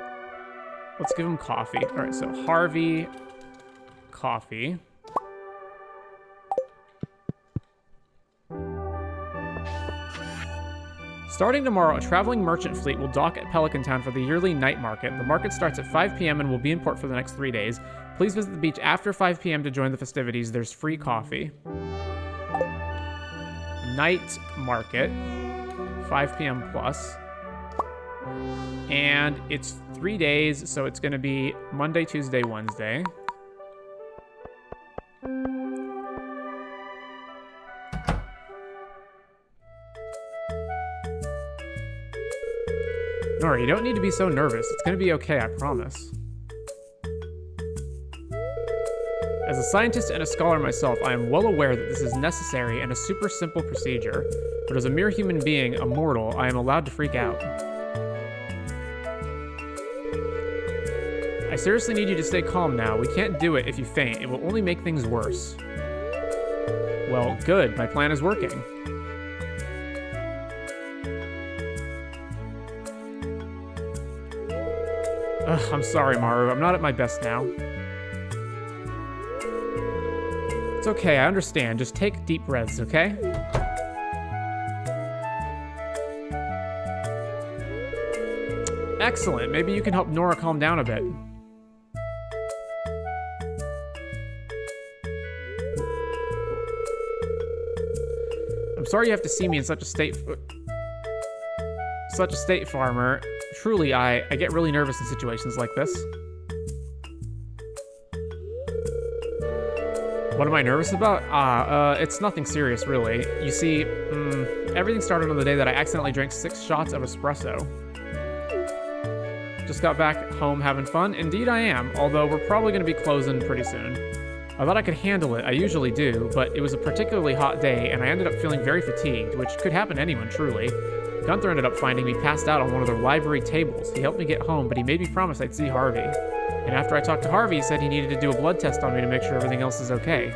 Let's give him coffee. All right, so Harvey, coffee. Starting tomorrow, a traveling merchant fleet will dock at Pelican Town for the yearly night market. The market starts at 5 p.m. and will be in port for the next 3 days. Please visit the beach after 5 p.m. to join the festivities. There's free coffee. Night market, 5 p.m. plus. And it's 3 days, so it's going to be Monday, Tuesday, Wednesday. Nora, you don't need to be so nervous. It's going to be okay, I promise. As a scientist and a scholar myself, I am well aware that this is necessary and a super simple procedure. But as a mere human being, a mortal, I am allowed to freak out. I seriously need you to stay calm now. We can't do it if you faint. It will only make things worse. Well, good. My plan is working. Ugh, I'm sorry, Maru. I'm not at my best now. It's okay, I understand. Just take deep breaths, okay? Excellent. Maybe you can help Nora calm down a bit. I'm sorry you have to see me in such a state, Farmer. Truly, I get really nervous in situations like this. What am I nervous about? It's nothing serious, really. You see, everything started on the day that I accidentally drank 6 shots of espresso. Just got back home having fun. Indeed I am, although we're probably going to be closing pretty soon. I thought I could handle it, I usually do, but it was a particularly hot day, and I ended up feeling very fatigued, which could happen to anyone, truly. Gunther ended up finding me passed out on one of the library tables. He helped me get home, but he made me promise I'd see Harvey. And after I talked to Harvey, he said he needed to do a blood test on me to make sure everything else is okay.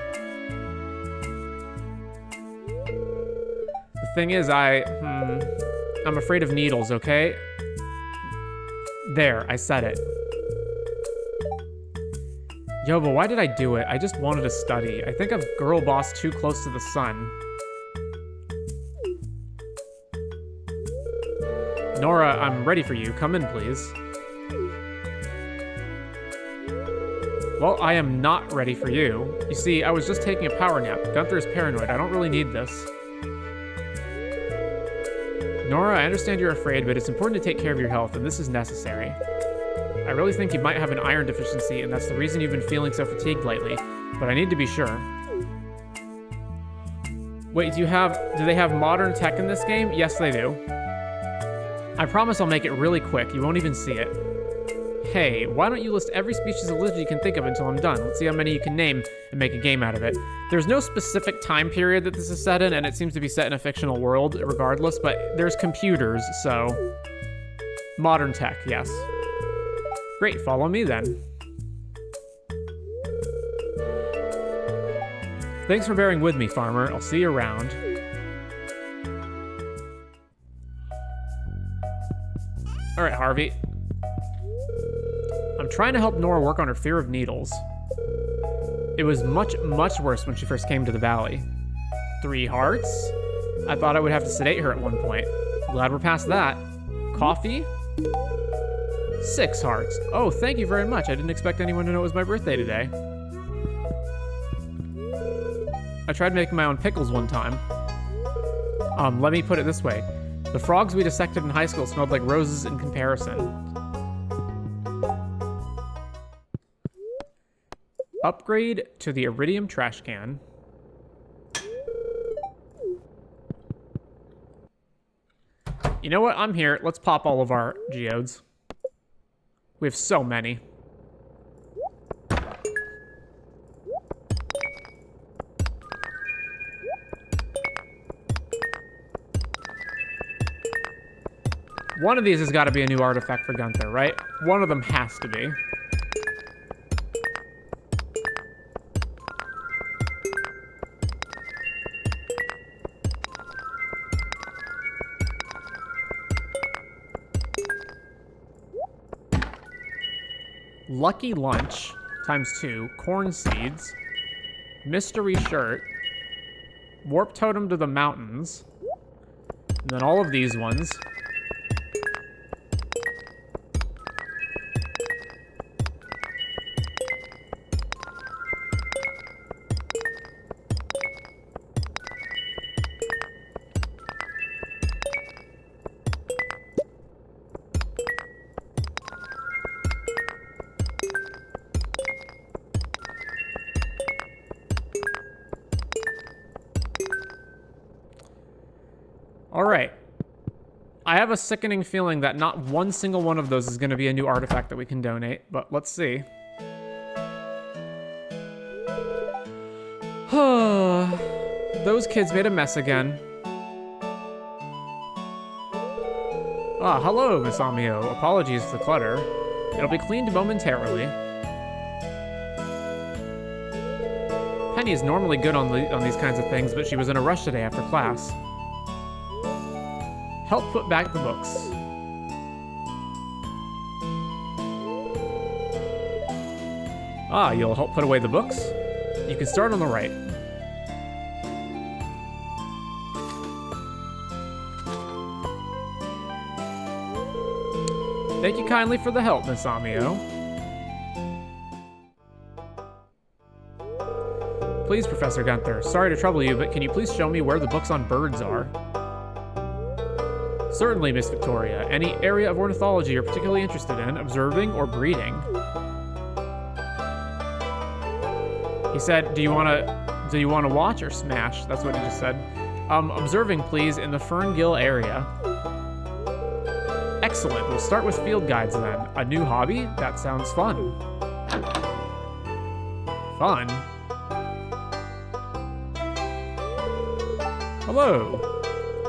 The thing is, I'm afraid of needles, okay? There, I said it. Yo, but why did I do it? I just wanted to study. I think I've girl bossed too close to the sun. Nora, I'm ready for you. Come in, please. Well, I am not ready for you. You see, I was just taking a power nap. Gunther is paranoid. I don't really need this. Nora, I understand you're afraid, but it's important to take care of your health, and this is necessary. I really think you might have an iron deficiency, and that's the reason you've been feeling so fatigued lately, but I need to be sure. Wait, do they have modern tech in this game? Yes, they do. I promise I'll make it really quick. You won't even see it. Hey, why don't you list every species of lizard you can think of until I'm done? Let's see how many you can name and make a game out of it. There's no specific time period that this is set in, and it seems to be set in a fictional world regardless, but there's computers, so... Modern tech, yes. Great, follow me then. Thanks for bearing with me, Farmer. I'll see you around. Alright, Harvey. I'm trying to help Nora work on her fear of needles. It was much, much worse when she first came to the valley. 3 hearts? I thought I would have to sedate her at one point. Glad we're past that. Coffee? 6 hearts. Oh, thank you very much. I didn't expect anyone to know it was my birthday today. I tried making my own pickles one time. Let me put it this way. The frogs we dissected in high school smelled like roses in comparison. Upgrade to the iridium trash can. You know what? I'm here. Let's pop all of our geodes. We have so many. One of these has got to be a new artifact for Gunther, right? One of them has to be. Lucky Lunch ×2, corn seeds, mystery shirt, warp totem to the mountains, And then all of these ones. All right. I have a sickening feeling that not one single one of those is going to be a new artifact that we can donate, but let's see. Those kids made a mess again. Ah, hello, Miss Amio. Apologies for the clutter. It'll be cleaned momentarily. Penny is normally good on these kinds of things, but she was in a rush today after class. Help put back the books. Ah, you'll help put away the books? You can start on the right. Thank you kindly for the help, Miss Amio. Please, Professor Gunther, sorry to trouble you, but can you please show me where the books on birds are? Certainly, Miss Victoria. Any area of ornithology you're particularly interested in, observing or breeding? He said, do you want to watch or smash? That's what he just said. Observing, please, in the Ferngill area. Excellent. We'll start with field guides then. A new hobby? That sounds fun. Fun? Hello.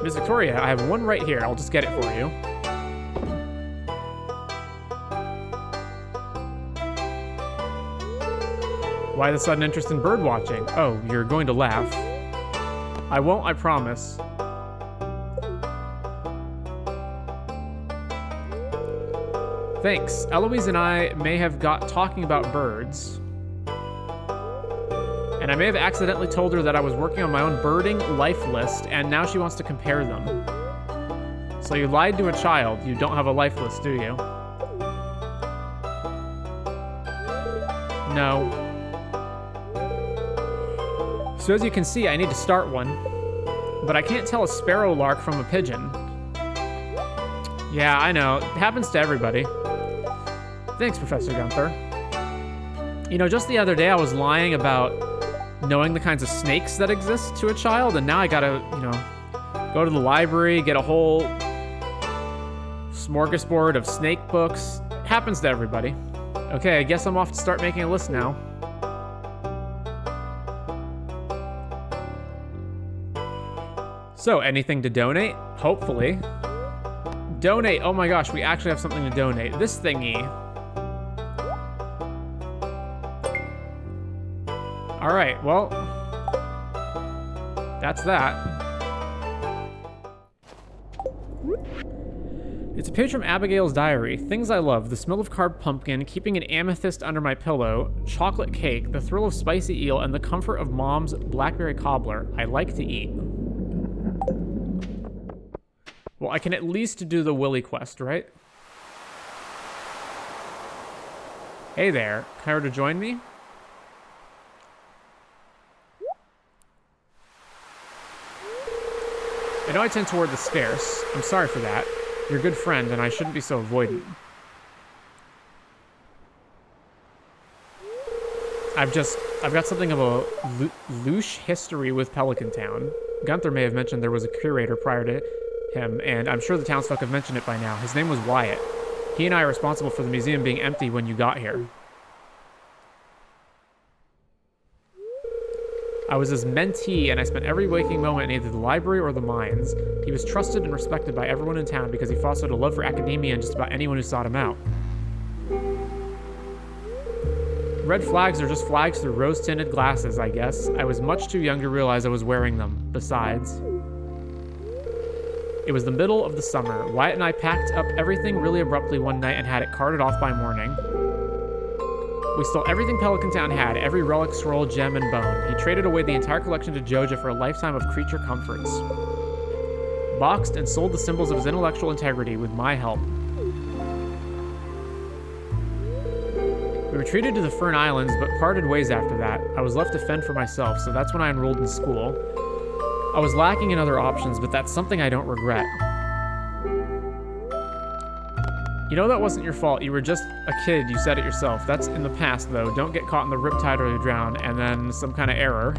Miss Victoria, I have one right here. I'll just get it for you. Why the sudden interest in bird watching? Oh, you're going to laugh. I won't, I promise. Thanks. Eloise and I may have got talking about birds. And I may have accidentally told her that I was working on my own birding life list, and now she wants to compare them. So you lied to a child. You don't have a life list, do you? No. So as you can see, I need to start one. But I can't tell a sparrow lark from a pigeon. Yeah, I know. It happens to everybody. Thanks, Professor Gunther. You know, just the other day I was lying about knowing the kinds of snakes that exist to a child, and now I gotta, you know, go to the library, get a whole smorgasbord of snake books. It happens to everybody. Okay, I guess I'm off to start making a list now. So, anything to donate? Hopefully. Donate, oh my gosh, we actually have something to donate. This thingy. Alright, well, that's that. It's a page from Abigail's diary. Things I love: the smell of carved pumpkin, keeping an amethyst under my pillow, chocolate cake, the thrill of spicy eel, and the comfort of Mom's blackberry cobbler. I like to eat. Well, I can at least do the Willy quest, right? Hey there, care to join me? I know I tend toward the scarce. I'm sorry for that. You're a good friend, and I shouldn't be so avoidant. I've got something of a louche history with Pelican Town. Gunther may have mentioned there was a curator prior to him, and I'm sure the townsfolk have mentioned it by now. His name was Wyatt. He and I are responsible for the museum being empty when you got here. I was his mentee, and I spent every waking moment in either the library or the mines. He was trusted and respected by everyone in town because he fostered a love for academia and just about anyone who sought him out. Red flags are just flags through rose-tinted glasses, I guess. I was much too young to realize I was wearing them. Besides, it was the middle of the summer. Wyatt and I packed up everything really abruptly one night and had it carted off by morning. We stole everything Pelican Town had, every relic, scroll, gem, and bone. He traded away the entire collection to Joja for a lifetime of creature comforts. boxed and sold the symbols of his intellectual integrity with my help. We retreated to the Fern Islands, but parted ways after that. I was left to fend for myself, so that's when I enrolled in school. I was lacking in other options, but that's something I don't regret. You know that wasn't your fault. You were just a kid. You said it yourself. That's in the past, though. Don't get caught in the riptide or you drown, and then some kind of error.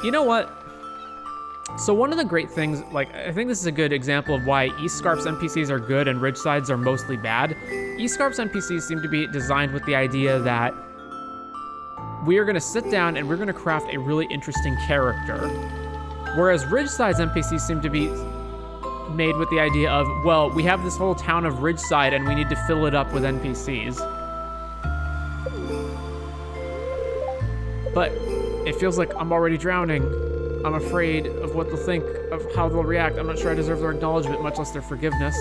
You know what? So one of the great things, like, I think this is a good example of why East Scarp's NPCs are good and Ridgeside's are mostly bad. East Scarp's NPCs seem to be designed with the idea that we are going to sit down and we're going to craft a really interesting character. Whereas Ridgeside's NPCs seem to be made with the idea of, well, we have this whole town of Ridgeside and we need to fill it up with NPCs. But it feels like I'm already drowning. I'm afraid of what they'll think, of how they'll react. I'm not sure I deserve their acknowledgement, much less their forgiveness.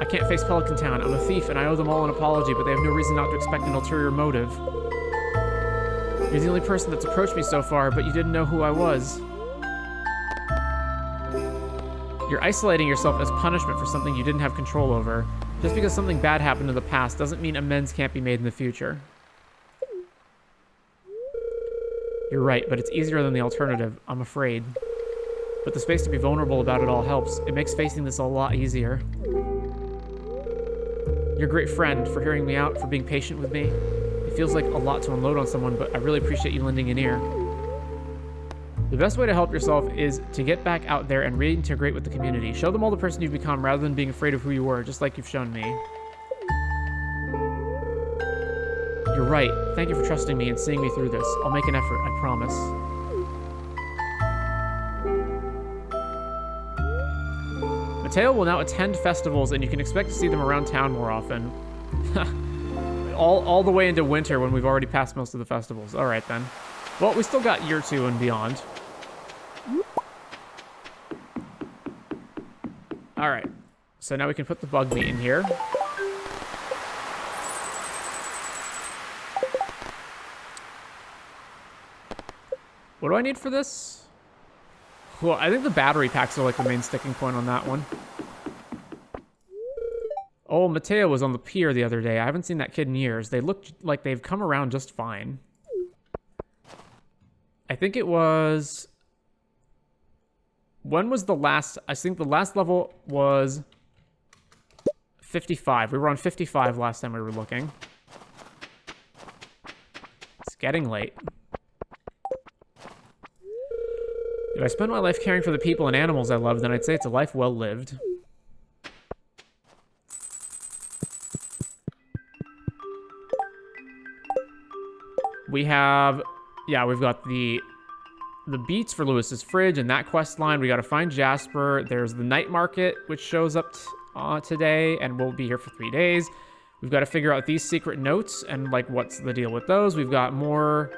I can't face Pelican Town. I'm a thief, and I owe them all an apology, but they have no reason not to expect an ulterior motive. You're the only person that's approached me so far, but you didn't know who I was. You're isolating yourself as punishment for something you didn't have control over. Just because something bad happened in the past doesn't mean amends can't be made in the future. You're right, but it's easier than the alternative, I'm afraid. But the space to be vulnerable about it all helps. It makes facing this a lot easier. You're a great friend for hearing me out, for being patient with me. It feels like a lot to unload on someone, but I really appreciate you lending an ear. The best way to help yourself is to get back out there and reintegrate with the community. Show them all the person you've become rather than being afraid of who you were, just like you've shown me. You're right. Thank you for trusting me and seeing me through this. I'll make an effort, I promise. Mateo will now attend festivals, and you can expect to see them around town more often. all the way into winter when we've already passed most of the festivals. All right, then. Well, we still got year 2 and beyond. All right. So now we can put the bug meat in here. What do I need for this? Well, I think the battery packs are like the main sticking point on that one. Oh, Mateo was on the pier the other day. I haven't seen that kid in years. They look like they've come around just fine. I think it was... When was the last... I think the last level was 55. We were on 55 last time we were looking. It's getting late. If I spend my life caring for the people and animals I love, then I'd say it's a life well lived. We have... Yeah, we've got the beets for Lewis's fridge and that quest line. We got to find Jasper. There's the night market, which shows up today, and we'll be here for 3 days. We've got to figure out these secret notes and, like, what's the deal with those. We've got more...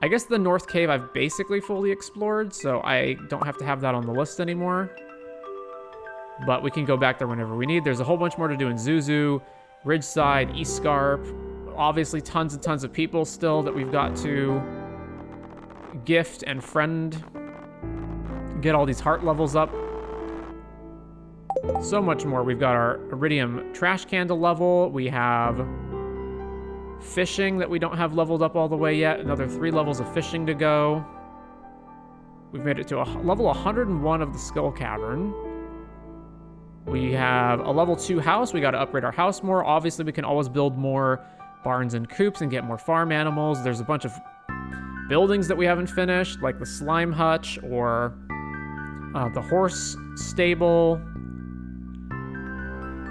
I guess the North Cave I've basically fully explored, so I don't have to have that on the list anymore. But we can go back there whenever we need. There's a whole bunch more to do in Zuzu, Ridgeside, East Scarp. Obviously tons and tons of people still that we've got to gift and friend. Get all these heart levels up. So much more. We've got our Iridium trash candle level. We have... fishing that we don't have leveled up all the way yet. Another 3 levels of fishing to go. We've made it to a level 101 of the Skull Cavern. We have a level 2 house. We got to upgrade our house more. Obviously, we can always build more barns and coops and get more farm animals. There's a bunch of buildings that we haven't finished, like the slime hutch or the horse stable.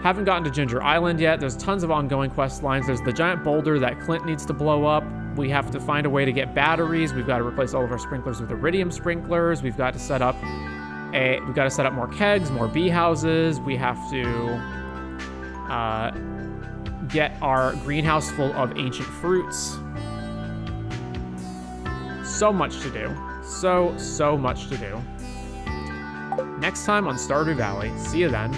Haven't gotten to Ginger Island yet. There's tons of ongoing quest lines. There's the giant boulder that Clint needs to blow up. We have to find a way to get batteries. We've got to replace all of our sprinklers with iridium sprinklers. We've got to set up more kegs, more bee houses. We have to get our greenhouse full of ancient fruits. So much to do. So much to do. Next time on Stardew Valley. See you then.